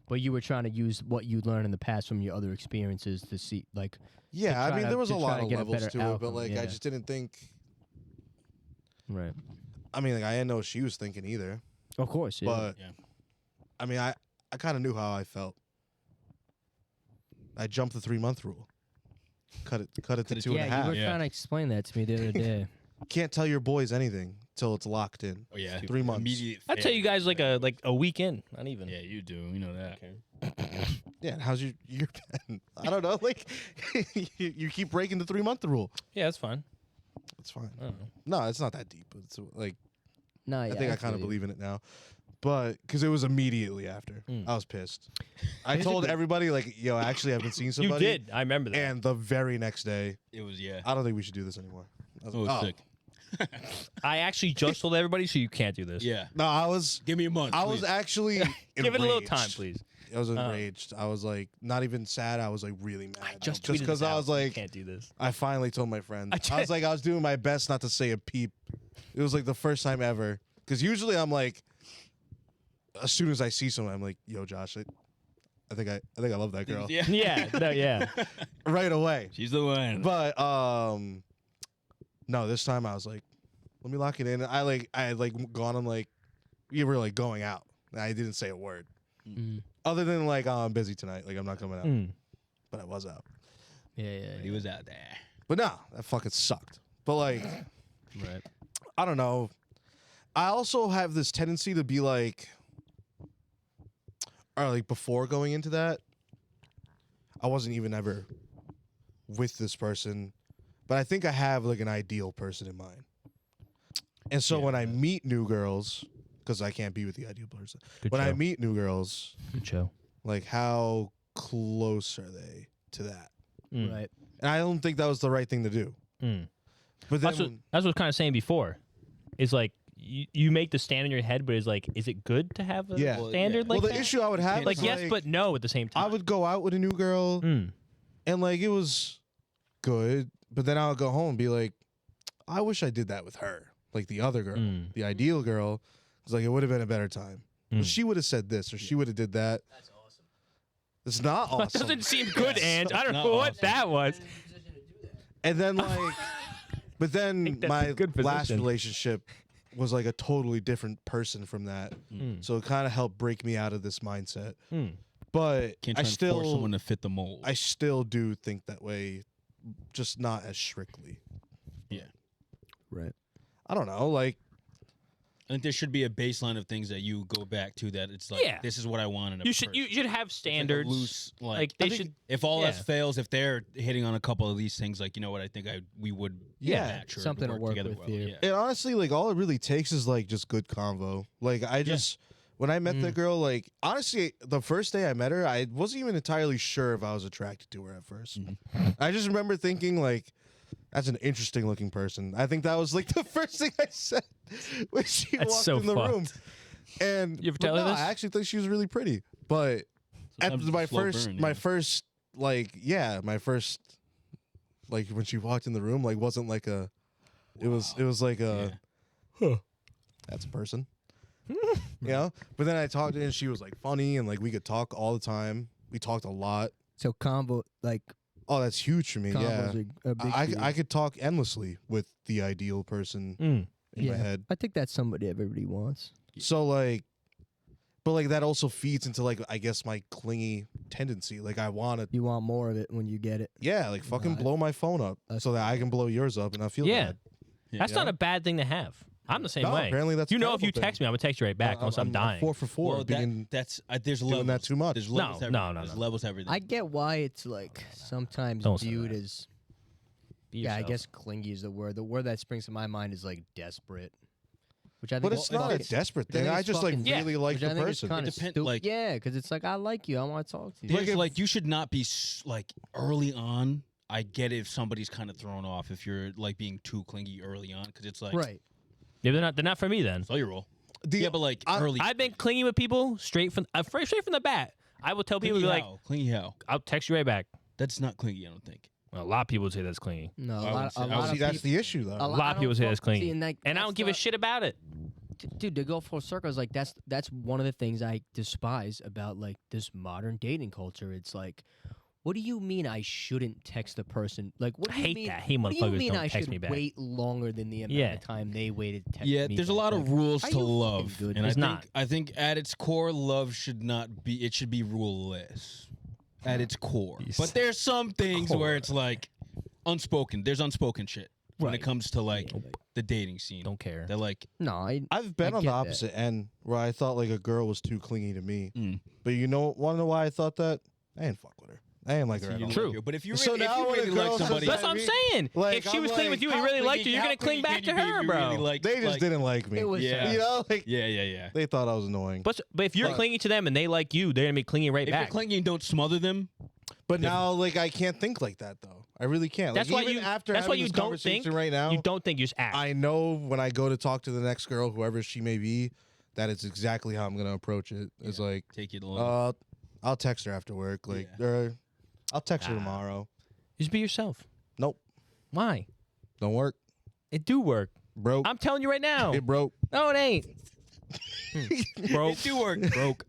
But you were trying to use what you learned in the past from your other experiences to see, like, yeah, I try mean, to- there was to a try lot to of get a levels better to it, but outcome, like yeah. I just didn't think. right. I mean, like I didn't know what she was thinking either. Of course. Yeah. But Yeah. I mean, I kind of knew how I felt. I jumped the 3-month rule. Cut it to Cut it 2.5. yeah, you were Yeah. trying to explain that to me the other day. Can't tell your boys anything till it's locked in. Oh yeah. 3 months. Immediate I'd tell you guys like a week in, not even. Yeah, you do. You know that. Yeah, and how's your been? I don't know. Like you keep breaking the 3-month rule. Yeah, that's fine. It's fine. I don't know. No, it's not that deep. It's like No, yeah, I think I feel kind of you. believe in it now. But because it was immediately after, Mm. I was pissed. I told everybody like, "Yo, actually, I've been seeing somebody." You did. I remember that. And the very next day, It was I don't think we should do this anymore. I was like, sick. I actually just told everybody, so you can't do this. Yeah. No, I was. Give me a month. I was actually. Give it a little time, enraged. please. I was enraged. I was like, not even sad. I was like really mad. Just because I was like, can't do this. I finally told my friend. I I was like, I was doing my best not to say a peep. It was like the first time ever. Because usually I'm like, as soon as I see someone, I'm like, yo, Josh, I think I love that girl. Yeah. Yeah, no, yeah. Right away. She's the one. But no, this time I was like, let me lock it in. I had gone on like, we were like going out. And I didn't say a word. Mm. Other than like, oh, I'm busy tonight. Like I'm not coming out. Mm. But I was out. Yeah. He was out there. But no, that fucking sucked. But like, Right. I don't know. I also have this tendency to be like, or like before going into that, I wasn't even ever with this person, but I think I have like an ideal person in mind. And so when I meet new girls, because I can't be with the ideal person, Good when I show. meet new girls, Good show. like how close are they to that? Mm. Right. And I don't think that was the right thing to do. Mm. But then, That's what I was kind of saying before. Is like you make the stand in your head, but is it good to have a Yeah. standard well, like the that? issue I would have like is yes, but no at the same time. I would go out with a new girl. Mm. And like it was good, but then I would go home and be like, I wish I did that with her, like the other girl, Mm. the ideal girl. It's like it would have been a better time. Well, Mm. she would have said this or she would have did that. That's awesome. It's not That awesome. doesn't seem good, and I don't Not know what awesome. that was. And then like, but then think that's my a good last position. relationship was like a totally different person from that. Mm. So it kind of helped break me out of this mindset. Mm. But Can't I try and force still, someone to fit the mold. I still do think that way, just not as strictly. Right. I don't know, like. I think there should be a baseline of things that you go back to that it's like, Yeah. this is what I want in a You should person. have It's standards. Like a loose, Like they I think should. If all else yeah. fails, if they're hitting on a couple of these things, like, you know what, I think we would Yeah. match or Something to work work together with well. here. Yeah. And honestly, like all it really takes is like just good convo. Like I just when I met the girl, like honestly, the first day I met her, I wasn't even entirely sure if I was attracted to her at 1st. I just remember thinking like, that's an interesting looking person. I think that was like the first thing I said when she That's walked so in the room. fucked. And You ever but tell her no, this? I actually think she was really pretty. But at Sometimes it's my a slow first, burn, my yeah. first, like my first, like when she walked in the room, like wasn't like a, it was like a. Yeah. That's a person. You know? But then I talked to her and she was like funny and like we could talk all the time. We talked a lot. So combo like Oh, that's huge for me. Yeah. combos are a big I deal. could talk endlessly with the ideal person Mm. in my Yeah. head. I think that's somebody everybody wants. So like but like that also feeds into like I guess my clingy tendency. Like I want to You want more of it when you get it. like fucking Right. blow my phone up That's so that I can blow yours up and I feel Yeah. bad. That's Yeah. not a bad thing to have. I'm the same No, way. apparently that's a you know, if you terrible text thing. me, I'm gonna text you right back unless I'm dying. 4 for 4 Well, being that's there's doing levels. that too much. There's No, levels to no, everything. no, There's no. levels to everything. I get why it's like sometimes Don't say viewed that. as Be yeah, I yourself. guess clingy is the word. The word that springs to my mind is like desperate. Which I think But is it's not a fucking- desperate which I thing. think I is just like fucking- Yeah. really like which the I think is person. kinda It depend- stu- like- yeah, because it's like I like you. I want to talk to you. There's if- like you should not be like early on. I get if somebody's kind of thrown off if you're like being too clingy early on because it's like Right. Yeah, they're not for me then. so you roll. The- Yeah, but like early. I've been clingy with people straight from the bat. I will tell people clingy be like, how? Clingy how? I'll text you right back. That's not clingy. I don't think. Well, a lot of people would say that's clingy. No, I a wouldn't lot, say- a I lot would of See, that's people. the issue though. A lot of people say that's clingy. See, and I don't that's give a shit about it. Dude, to go full circle is like that's one of the things I despise about like this modern dating culture. It's like, what do you mean I shouldn't text a person? Like, what I do you hate mean? that. I hate What do you motherfuckers mean don't I text should me back. wait longer than the amount Yeah. of time they waited to text Yeah, me there's a back? lot of Like, rules are to you fucking love, good? and It's not. I think at its core, love should not be. It should be ruleless. At its core, but there's some things where it's like unspoken. There's unspoken shit when it Right. comes to like the dating scene. Don't care. They're like, No, I've been I on get the that. opposite end where I thought like a girl was too clingy to me. Mm. But you know, want to know why I thought that? I didn't fuck with her. I ain't like her So at you all. like True. her. But if you So really, if now you when a really girl like says somebody, that That's what I'm me, saying. like, If she I'm was clean with you and how really clingy- liked you, you're how gonna cling clingy back can to you be if her, you bro. really like- They just like- didn't like me. It was Yeah. You know, like Yeah. they thought I was annoying. But if you're But- clinging to them and they like you, they're gonna be clinging right If you're back. clingy and don't smother them, But now, like, I can't think like that though. I really can't. That's like, why even you. after That's why having you this don't conversation think. right now. You don't think you just act. I know when I go to talk to the next girl, whoever she may be, that it's exactly how I'm gonna approach it. It's like, take it along. I'll text her after work, like, or I'll text her tomorrow. Just be yourself. Nope, Why? don't work. It do work. Broke. I'm telling you right now. It broke. No, it ain't. Broke. It do work. Broke.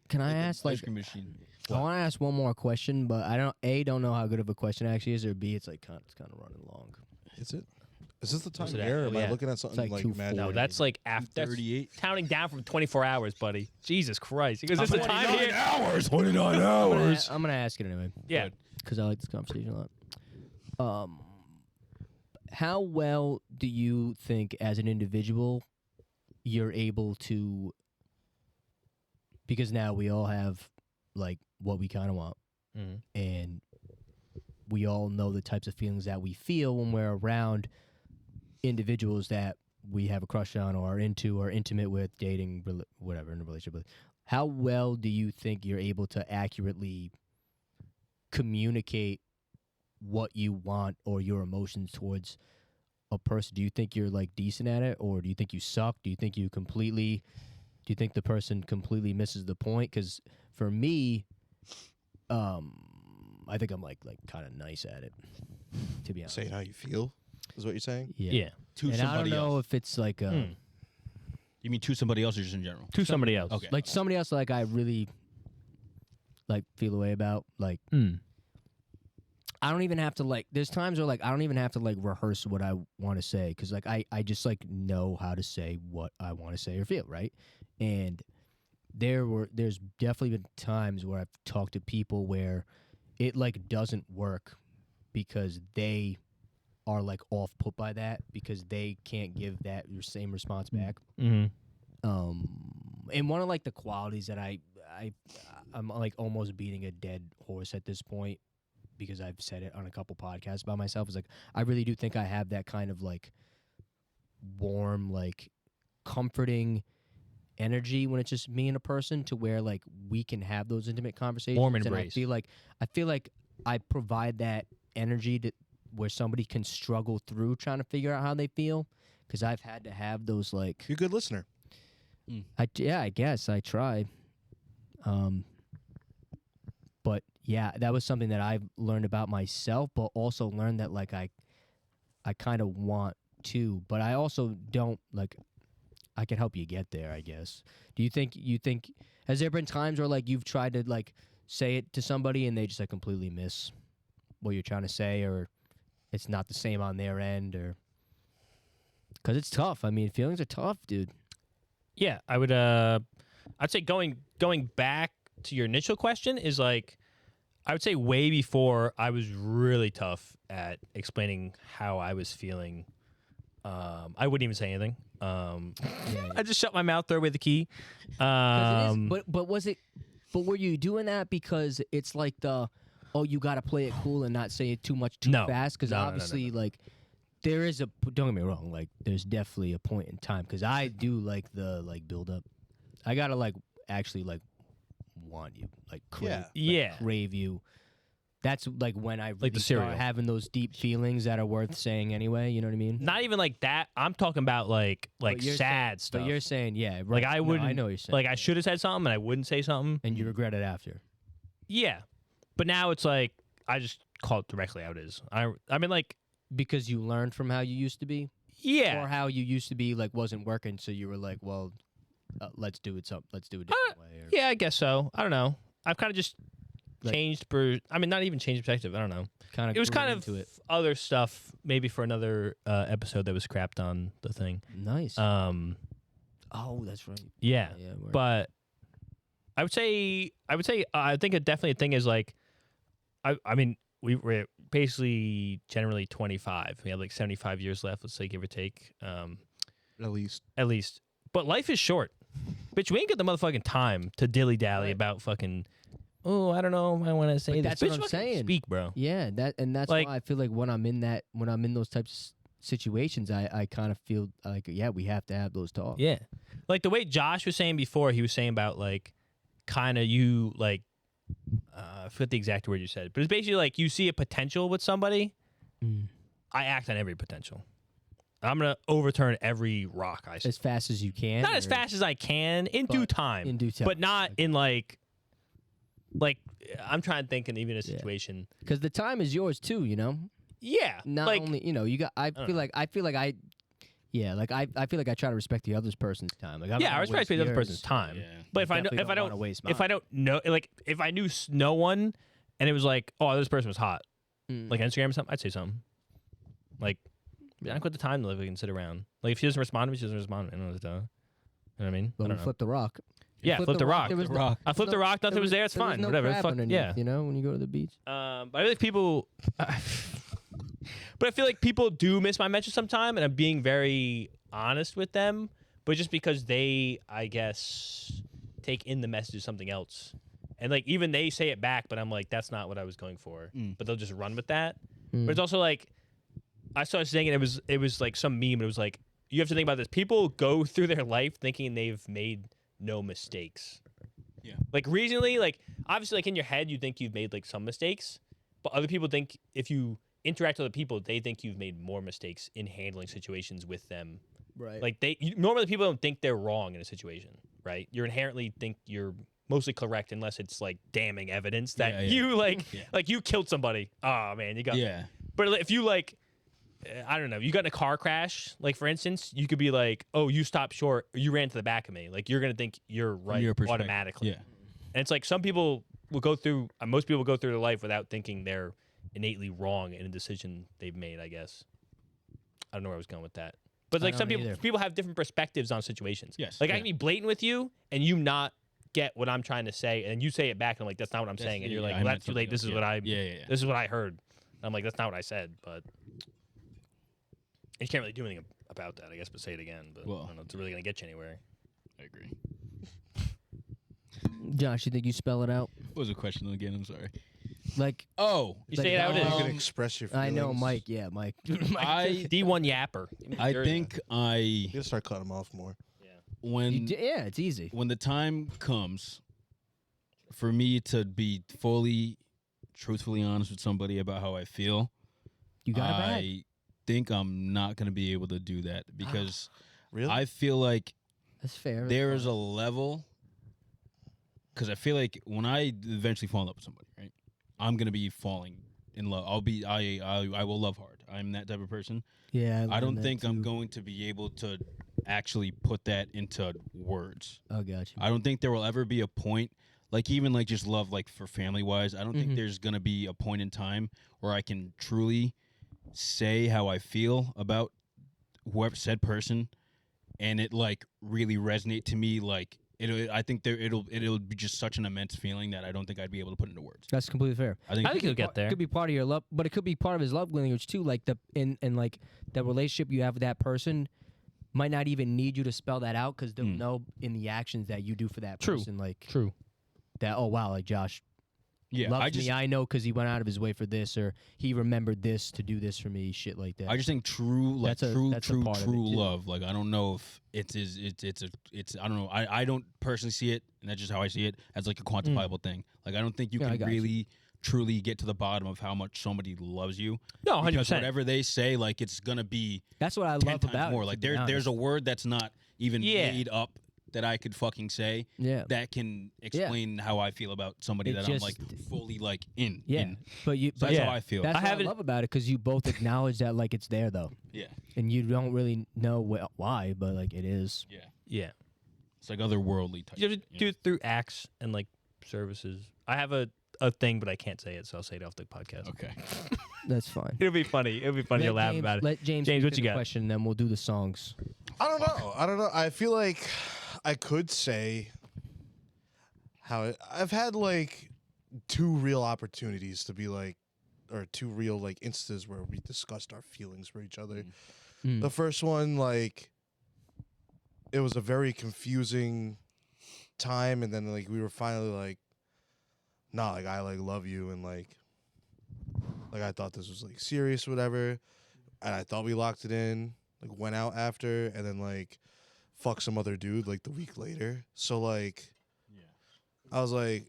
Can I ask like Ice cream machine. I want to ask one more question, but I don't know how good of a question it actually is, or B, it's like it's kind of running long. Is it? Is this the time it of at? year? Or am I Yeah. looking at something like like 2:40. No, that's like after. That's 38. counting down from 24 hours, buddy. Jesus Christ. Because there's a time 29 here. hours. 29 I'm hours. gonna ask it anyway Yeah. because I like this conversation a lot. How well do you think, as an individual, you're able to? Because now we all have like what we kind of want, Mhm. and we all know the types of feelings that we feel when we're around individuals that we have a crush on or are into or intimate with, dating, whatever, in a relationship with. How well do you think you're able to accurately communicate what you want or your emotions towards a person? Do you think you're like decent at it, or do you think you suck? Do you think the person completely misses the point? Because for me, I think I'm like kind of nice at it, to be honest. Saying how you feel is what you're saying. Yeah. To And I don't somebody know else. if it's like You mean to somebody else or just in general? To somebody else. Okay. like somebody else like I really like feel a way about. Like Mm. I don't even have to like. There's times where like I don't even have to like rehearse what I want to say, because like I just like know how to say what I want to say or feel, right? And there's definitely been times where I've talked to people where it like doesn't work because they are like off put by that, because they can't give that your same response back. Mm-hmm. And one of like the qualities that I'm like almost beating a dead horse at this point, because I've said it on a couple podcasts about myself, is like I really do think I have that kind of like warm, like comforting energy when it's just me and a person, to where like we can have those intimate conversations. Warm And embrace. I feel like I provide that energy to where somebody can struggle through trying to figure out how they feel, because I've had to have those like You're a good listener. I guess I try. But yeah, that was something that I've learned about myself, but also learned that like I kind of want to, but I also don't. Like I can help you get there, I guess. Do you think has there been times where like you've tried to like say it to somebody and they just like completely miss what you're trying to say, or it's not the same on their end, or because it's tough. I mean, feelings are tough, dude. Yeah, I would. I'd say going back to your initial question is like, I would say way before I was really tough at explaining how I was feeling. I wouldn't even say anything. I just shut my mouth, throw away the key. 'Cause it is, but was it? But were you doing that because it's like you got to play it cool and not say it too much too No. fast? Because No, obviously, like there is a. Don't get me wrong. Like there's definitely a point in time, because I do like the like build up. I gotta like actually like want you, like crave, Yeah. crave you. That's like when I really the start cereal. having those deep feelings that are worth saying anyway. You know what I mean? Not even like that. I'm talking about like But you're sad stuff. But you're saying, yeah, right. like I No, wouldn't. I know what you're saying. Like I should have said something and I wouldn't say something. and you regret it after. Yeah, but now it's like I just call it directly how it is. I mean like Because you learned from how you used to be, yeah. or how you used to be like wasn't working, so you were like, well, let's do it. Let's do it a different way. Or, Yeah, I guess so. I don't know. I've kind of just Like- changed. I mean, not even changed perspective. I don't know. kind of. It was kind of into it. other stuff. Maybe for another episode that was scrapped on the thing. Nice. Oh, that's right. Yeah. Yeah, word. But I would say I think definitely a thing is like I mean we're basically generally 25. We have like 75 years left. Let's say give or take. At least. At least. But life is short. Bitch, we ain't got the motherfucking time to dilly dally about fucking. Oh, I don't know if I want to say this. that's what Bitch, I'm fucking saying. Speak, bro. Yeah, that's Like- why I feel like when I'm in those types of situations, I kind of feel like we have to have those talks. Yeah, like the way Josh was saying before, he was saying about like, kind of you like, I forget the exact word you said, but it's basically like you see a potential with somebody. Mm. I act on every potential. I'm gonna overturn every rock I see. As fast as you can. Not as or- fast as I can in due But time. in due time, But not in like I'm trying to think in even a Yeah. situation. because the time is yours too. Yeah. Not like only you got. I don't feel know. like I feel like I feel like I try to respect the other person's time. Like, I'm yeah, not I gonna respect waste the other yours. person's time. Yeah. But if I know definitely if I don't don't wanna waste if I mine. don't know like if I knew no one and it was like, oh, this person was hot, Mm. like Instagram or something, I'd say something. Like I don't got the time to live and sit around. Like if she doesn't respond to me, she doesn't respond to me. I don't know what to tell her. You know what I mean? But I we don't know. flipped the rock. Yeah, flip the rock. There was The no- rock. I flipped the rock, nothing was there, it's fine. No Whatever. crab Fuck, underneath, yeah. when you go to the beach. But I feel like people, but I feel like people do miss my message sometime, and I'm being very honest with them. But just because they, I guess, take in the message as something else, and like even they say it back, but I'm like, that's not what I was going for. But they'll just run with that. But it's also like, I started saying it was like some meme. It was like you have to think about this. People go through their life thinking they've made no mistakes. Yeah. Like reasonably, like obviously, like in your head, you think you've made like some mistakes, but other people think if you interact with other people, they think you've made more mistakes in handling situations with them. Right. Like normally people don't think they're wrong in a situation, right? You inherently think you're mostly correct unless it's like damning evidence that Yeah, yeah. you like Yeah. like you killed somebody. Oh man, you got. Yeah. But if you like, I don't know, you got in a car crash, like for instance, you could be like, oh, you stopped short, or you ran to the back of me. Like you're gonna think you're right your perspective. automatically. Yeah. And it's like some people will go through, most people go through their life without thinking they're innately wrong in a decision they've made, I guess. I don't know where I was going with that. But like I some don't people either. people have different perspectives on situations. Yes, Like I yeah. can be blatant with you and you not get what I'm trying to say, and you say it back and I'm like, that's not what I'm saying. And you're yeah, like, I well, meant that's too late. something This is else. what I Yeah. this is what I heard. And I'm like, that's not what I said, but you can't really do anything about that, I guess, but say it again. But Well, I don't know, it's really gonna get you anywhere. I agree. Josh, you think you spell it out? What was the question again? I'm sorry. Like Oh, You Like, say it how it You is. can express your feelings. I know, Mike. Yeah, Mike. I D1 yapper. I Jersey. think You gotta start cutting them off more. when yeah, it's easy. when the time comes for me to be fully, truthfully honest with somebody about how I feel, You got it bad. I think I'm not going to be able to do that because Really? I feel like That's fair. there is a level. Because I feel like when I eventually fall in love with somebody, right, I'm gonna be falling in love. I will love hard. I'm that type of person. Yeah, I don't think I'm going. going to be able to actually put that into words. Oh, gotcha. I don't think there will ever be a point, like even like just love, like for family wise. I don't think Mhm. there's gonna be a point in time where I can truly say how I feel about whoever said person, and it like really resonate to me. Like I think it'll be just such an immense feeling that I don't think I'd be able to put into words. That's completely fair. I think I think you'll get there. It could be part of your love, but it could be part of his love language too. Like and like the relationship you have with that person might not even need you to spell that out because they'll know in the actions that you do for that True. person. Like True. that. Oh wow, like Josh yeah, loves me. I know because he went out of his way for this, or he remembered this to do this for me. Shit like that. I just think true, like That's a true part of it, too. love. Like I don't know if it's I don't know. I don't personally see it, and that's just how I see it as like a quantifiable thing. Like I don't think you Yeah, I can got you. really truly get to the bottom of how much somebody loves you. No, 100%. Because whatever they say, like it's gonna be That's what I 10 love times about more. it. Like to be there's a honest. word that's not even Yeah. made up that I could fucking say Yeah. that can explain how I feel about somebody It that I'm like just- fully like in. Yeah, in. but you. So But that's yeah. how I feel. That's I what I haven't- love about it because you both acknowledge that like it's there though, yeah, and you don't really know why, but like it is. yeah. Yeah. It's like otherworldly type. You have to shit, do it through acts and like services. I have a thing, but I can't say it, so I'll say it off the podcast. Okay. That's fine. It'll be funny. It'll be funny to Let laugh James- about it. Let James, James, speak what to you the got? question, then we'll do the songs. I don't know. I feel like I could say how I've had like two real opportunities to be like, or two real like instances where we discussed our feelings for each other. Mm. The first one, like, it was a very confusing time, and then like we were finally like, nah, like I like love you, and like I thought this was like serious or whatever, and I thought we locked it in, like went out after, and then like fuck some other dude like the week later. So like, I was like,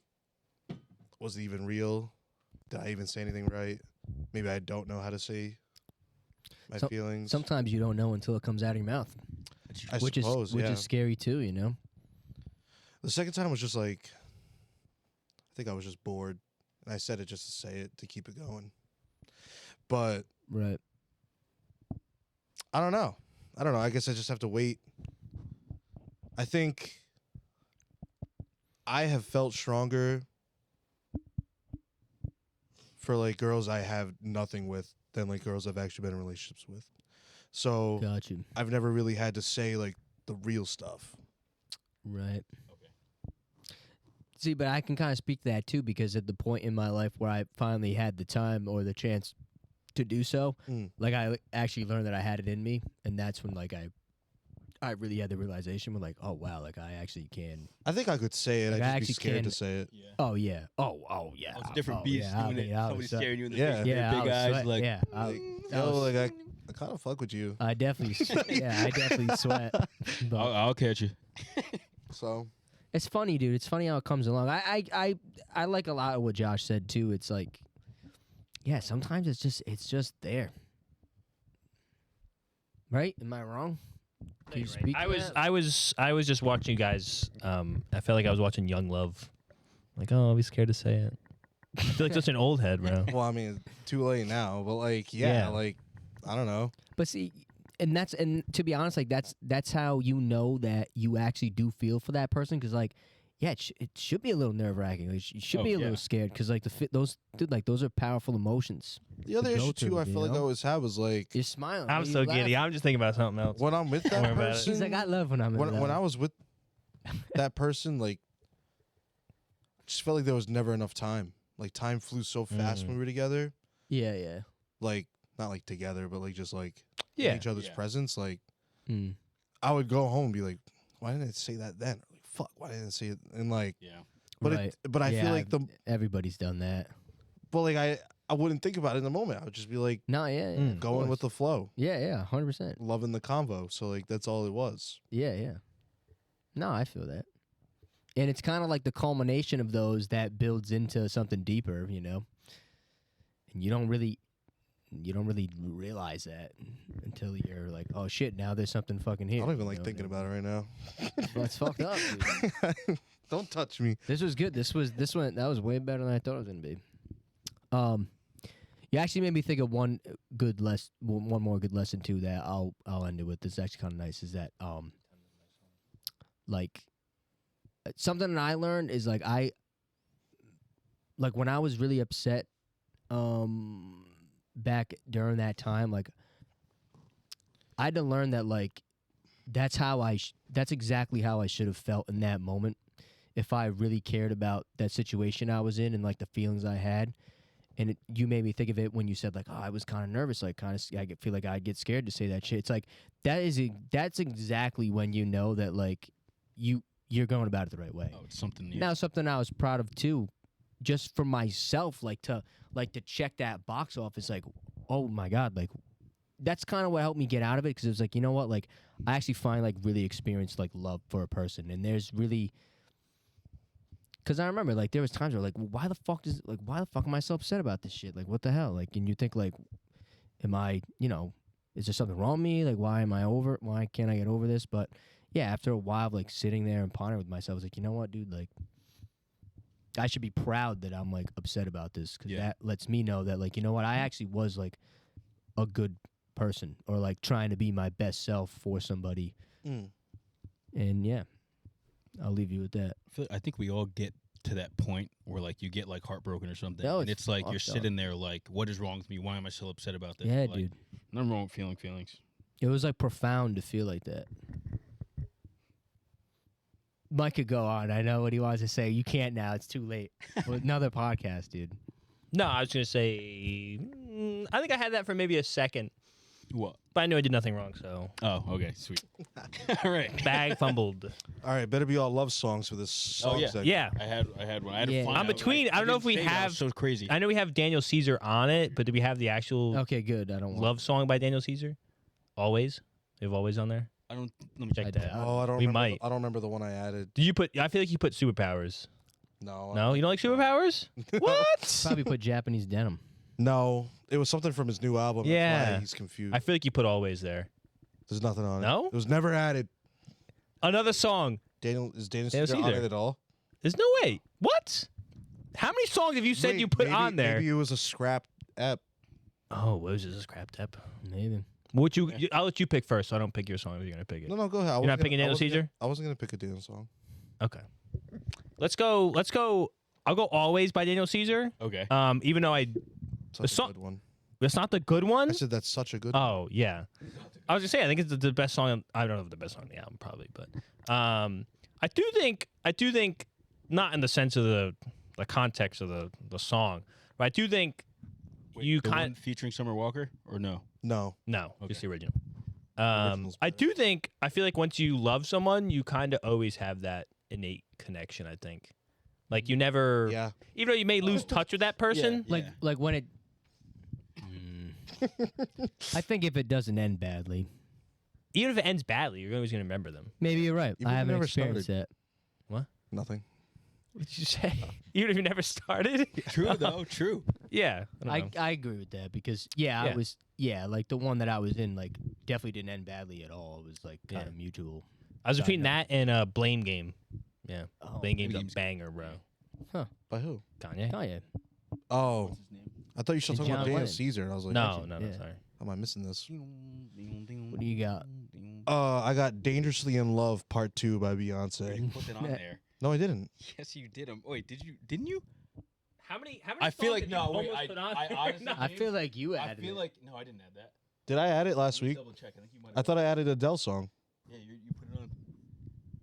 was it even real? Did I even say anything right? Maybe I don't know how to say my feelings. Sometimes you don't know until it comes out of your mouth, I which suppose, is yeah. scary too. You know. The second time was just like, I think I was just bored, and I said it just to say it to keep it going. But Right. I don't know. I guess I just have to wait. I think I have felt stronger for like girls I have nothing with than like girls I've actually been in relationships with. So Got you. I've never really had to say like the real stuff. Right. See, but I can kind of speak to that too, because at the point in my life where I finally had the time or the chance to do so, like I actually learned that I had it in me, and that's when like I really had the realization with like, oh wow, like I actually can. I think I could say it. Like, I I'd just be actually scared to can- say it. Yeah. Oh yeah. Oh yeah. It's a different Oh, beast yeah, doing it. I Somebody was, staring you in the yeah. face. with their Yeah, I big was eyes. sweat- Like, yeah. Like, I yo, was- like I kind of fuck with you. I definitely, I definitely sweat. But I'll catch you. So it's funny, dude. It's funny how it comes along. I like a lot of what Josh said too. It's like, yeah, sometimes it's just there. Right? Am I wrong? Can you speak? I to was that? I was just watching you guys. I felt like I was watching Young Love. Like, oh, I'll be scared to say it. I feel like such an old head, bro. well, I mean, too late now, but like, yeah, Yeah. like I don't know. But see, and to be honest, like that's how you know that you actually do feel for that person, because like, yeah, it should be a little nerve wracking. Like, you should Oh, be a yeah. little scared, because like those are powerful emotions. The other to go issue too, through, I feel you like I know? always had was like You're smiling. I'm Why so you giddy. laughing? I'm just thinking about something else. when I'm with that worry about it. person. He's like, I love when I'm in when love. I was with that person, like, just felt like there was never enough time. Like time flew so fast when we were together. Yeah. Like not like together, but like just like Yeah. in each other's Yeah. presence. Like Mm. I would go home and be like, why didn't I say that then? Or like, fuck, why didn't I say it? And like, Yeah. but Right. but I Yeah, feel like everybody's done that. but like I wouldn't think about it in the moment. I would just be like No, yeah, of going with course. the flow, Yeah, 100%. loving the convo. So like that's all it was. Yeah. No, I feel that. And it's kind of like the culmination of those that builds into something deeper, you know. And you don't really realize that until you're like, oh shit, now there's something fucking here. I don't even you like know? thinking about it right now. Well, it's fucked up, dude. Don't touch me. This was good. This one that was way better than I thought it was gonna be. You actually made me think of one more good lesson too that I'll end it with. This is actually kind of nice. Is that like something that I learned is like when I was really upset back during that time, like I had to learn that like that's exactly how I should have felt in that moment if I really cared about that situation I was in and like the feelings I had. And you made me think of it when you said like, oh, I was kind of nervous, like I feel like I'd get scared to say that shit. It's like that's exactly when you know that like you're going about it the right way. Oh, it's something. Now something I was proud of too, just for myself, like to check that box off. It's like, oh my god, like that's kind of what helped me get out of it, because it was like, you know what, like I actually find like really experienced like love for a person, and there's really. Because I remember, like, there was times where, like, why the fuck am I so upset about this shit? Like, what the hell? Like, and you think, like, am I, is there something wrong with me? Like, why can't I get over this? But, yeah, after a while of, like, sitting there and pondering with myself, I was like, you know what, dude? Like, I should be proud that I'm, like, upset about this, because that lets me know that, like, you know what? I actually was, like, a good person, or, like, trying to be my best self for somebody. And, yeah. I'll leave you with that. I think we all get to that point where like you get like heartbroken or something, No, and it's like you're fucked up. sitting there like, what is wrong with me? Why am I so upset about this? Yeah, Like, dude. nothing wrong with feeling feelings. It was like profound to feel like that. Mike could go on. I know what he wants to say. You can't now. It's too late. Well, another podcast, dude. No, I was gonna say. I think I had that for maybe a second. What? But I knew I did nothing wrong, so Oh, okay, sweet. All right. bag fumbled. All right, better be all love songs for this song yeah. segment. Yeah. I had one. I had Yeah. to find I'm out. between- I don't know if we didn't say that. have- So crazy. I know we have Daniel Caesar on it, but do we have the actual Okay, good. I don't want. love song by Daniel Caesar? Always? We have Always on there? I don't. Let me Check check. that. Oh, I don't. We remember might. I don't remember the one I added. Did you put? I feel like you put Superpowers. No. No, you don't like Superpowers? What? Probably put Japanese denim. No, it was something from his new album. That's Yeah. why he's confused. I feel like you put Always there. There's nothing on it. No? It was never added. Another song. Daniel Daniel Caesar on Caesar. it at all? There's no way. What? How many songs have you said Wait, you put maybe, on there? Maybe it was a scrap app. Oh, what was this? A scrap tap? Maybe. What I'll let you pick first, so I don't pick your song if you're gonna pick it. No, go ahead. You're not picking Daniel Caesar? I wasn't gonna pick a Daniel song. Okay. Let's go. I'll go Always by Daniel Caesar. Okay. Even though Such song- a good one. it's not the good one. I said that's such a good. Oh yeah, I was gonna say I think it's the best song. I don't know if the best song on the album probably, but I do think not in the sense of the context of the song, but I do think you the kind one featuring Summer Walker or no? No. no, Okay. just the original. original's I better. do think I feel like once you love someone, you kind of always have that innate connection. I think, like you never, Yeah. even though you may lose touch with that person. Yeah. Like when it. I think if it doesn't end badly, Even if it ends badly, you're always gonna remember them. maybe you're right. Even I if it haven't never experienced that. Nothing. What did you say? Even if you never started. True though. True. Yeah, I don't know. I agree with that because I Yeah. was like the one that I was in like definitely didn't end badly at all. It was like kind Yeah. of mutual. I was between Sorry, that and Blame Game. Yeah, Oh, Blame Game's a Game's- banger, bro. By who? Kanye? Kanye. Oh, What's his name? I thought you were still And talking about John Daniel Lennon. Caesar. And I was like, No, actually, no, yeah. sorry. how am I missing this? What do you got? I got Dangerously in Love Part 2 by Beyonce. You put that on there. No, I didn't. Yes, you did. Wait, didn't you? How many? I feel like no. Wait, I honestly. I feel like you I added feel it. like no, I didn't add that. Did I add it last Let me week? Double check. I think you might. I thought I added Adele song. Yeah, you put it on.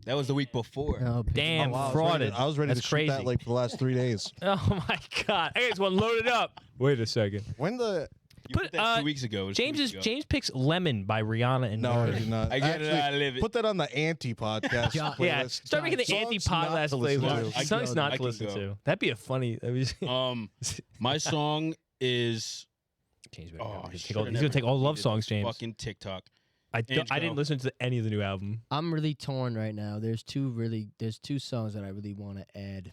That was the week before. Oh, Damn, Oh, wow, frauded. I was ready That's to crazy. shoot that like for the last 3 days. Oh my god! I just want loaded up. Wait a second. When the You Put, put that 2 weeks ago. It was 2 weeks ago. James picks Lemon by Rihanna and no, I Nerd. did not. I get it. I live it. Put that on the anti-podcast. John- Yeah, playlist. start making the Songs anti-pod not last to listen playlist. to. I Songs can- not I to can listen go. to. That'd be a funny. My song is. James, Oh, he's shit, gonna take all love songs, James. Fucking TikTok. I Angelo. didn't listen to any of the new album. I'm really torn right now. There's two songs that I really want to add.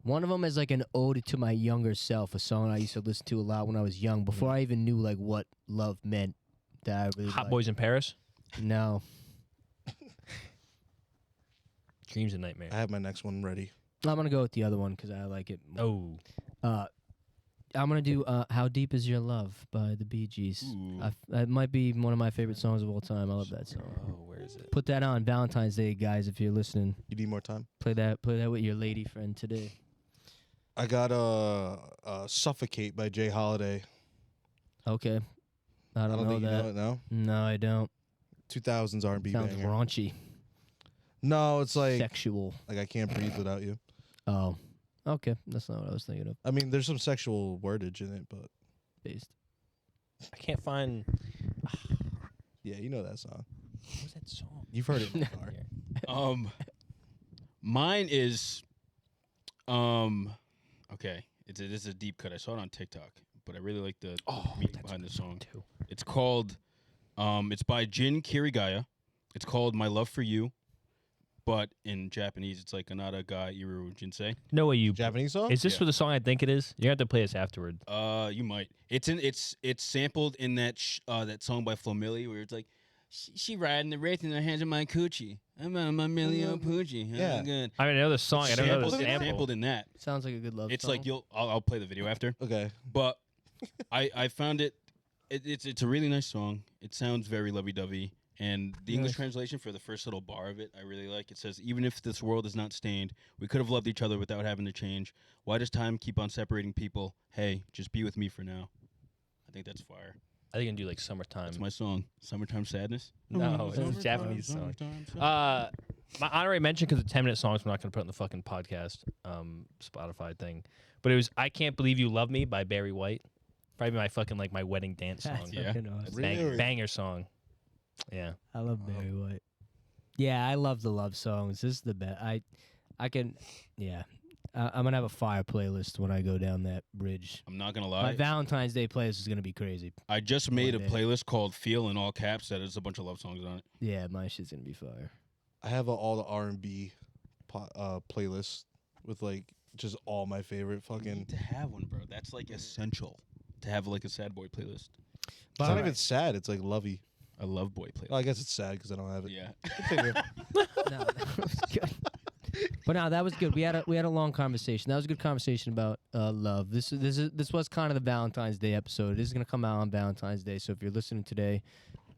One of them is like an ode to my younger self, a song I used to listen to a lot when I was young, before I even knew like what love meant. That I really Hot liked. Boys in Paris. No, Dreams and Nightmares. I have my next one ready. I'm gonna go with the other one because I like it. Oh, I'm gonna do "How Deep Is Your Love" by the Bee Gees. Ooh. That might be one of my favorite songs of all time. I love that song. where is it? Put that on Valentine's Day, guys. If you're listening, You need more time? play that with your lady friend today. I got Suffocate by Jay Holiday. Okay, I don't know think that. you know it, no? No, I don't. 2000s R&B Sounds banger. raunchy, No, it's like sexual. I Can't Breathe Without You. Oh, okay. That's not what I was thinking of. I mean, there's some sexual wordage in it, but Based. I can't find. yeah, you know that song. What was that song? You've heard it in the car. Mine is. Okay. This is a deep cut. I saw it on TikTok, but I really like the meaning behind the song. Too. It's called. It's by Jin Kirigaya. It's called "My Love for You," but in Japanese, it's like "Anada ga iru jinsei." No way you. Japanese song? Is this Yeah. for the song I think it is? You have to play this afterward. You might. It's sampled in that that song by Flo Milli where it's like, she riding the wraith in her hands in my coochie. I'm on my Millie Poochie. Yeah. Good. I mean, I know the song. I don't know the Sampled- sample. Sampled in that. Sounds like a good love It's song. like I'll play the video after. Okay. But I found it's a really nice song. It sounds very lovey-dovey. And the English Nice. translation for the first little bar of it, I really like. It says, "Even if this world is not stained, we could have loved each other without having to change. Why does time keep on separating people? Hey, just be with me for now." I think that's fire. I think I can do like Summertime. That's my song. Summertime Sadness. No, it's a Summertime, Japanese song. summertime, My honorary mention because it's 10-minute songs. We're not going to put in the fucking podcast Spotify thing. But it was "I Can't Believe You Love Me" by Barry White. Probably my fucking like my wedding dance song. Yeah. Fucking awesome. It's Really? banger song. Yeah. I love Barry White. Yeah, I love the love songs. This is the best. I can, yeah. I'm gonna have a fire playlist when I go down that bridge. I'm not gonna My lie. Valentine's Day playlist is gonna be crazy. I just made a One day. playlist called "Feel" in all caps. That is a bunch of love songs on it. Yeah, my shit's gonna be fire. I have all the R&B playlist with like just all my favorite You fucking. need to have one, bro. That's like essential to have like a sad boy playlist. It's not even sad. It's like lovey. A love boy playlist. Well, I guess it's sad because I don't have it. Yeah. Continue. No, that was good. But no, that was good. We had a long conversation. That was a good conversation about love. This was kind of the Valentine's Day episode. It is gonna come out on Valentine's Day. So if you're listening today,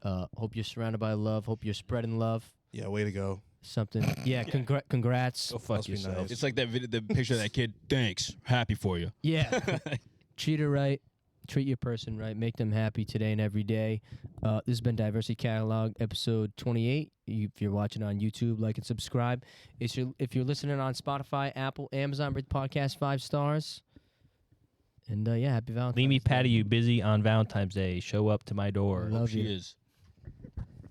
hope you're surrounded by love. Hope you're spreading love. Yeah, way to go. Something. Yeah. Congrats. Go fuck Must be yourself. nice. It's like that video, the picture of that kid. Thanks. Happy for you. Yeah. Treat her right. Treat your person right. Make them happy today and every day. This has been Diversity Catalog, episode 28. If you're watching on YouTube, like and subscribe. If you're listening on Spotify, Apple, Amazon, rate the podcast 5 stars. And yeah, happy Valentine's Leave me Day. Patty, you busy on Valentine's Day. Show up to my door. Love She you. is.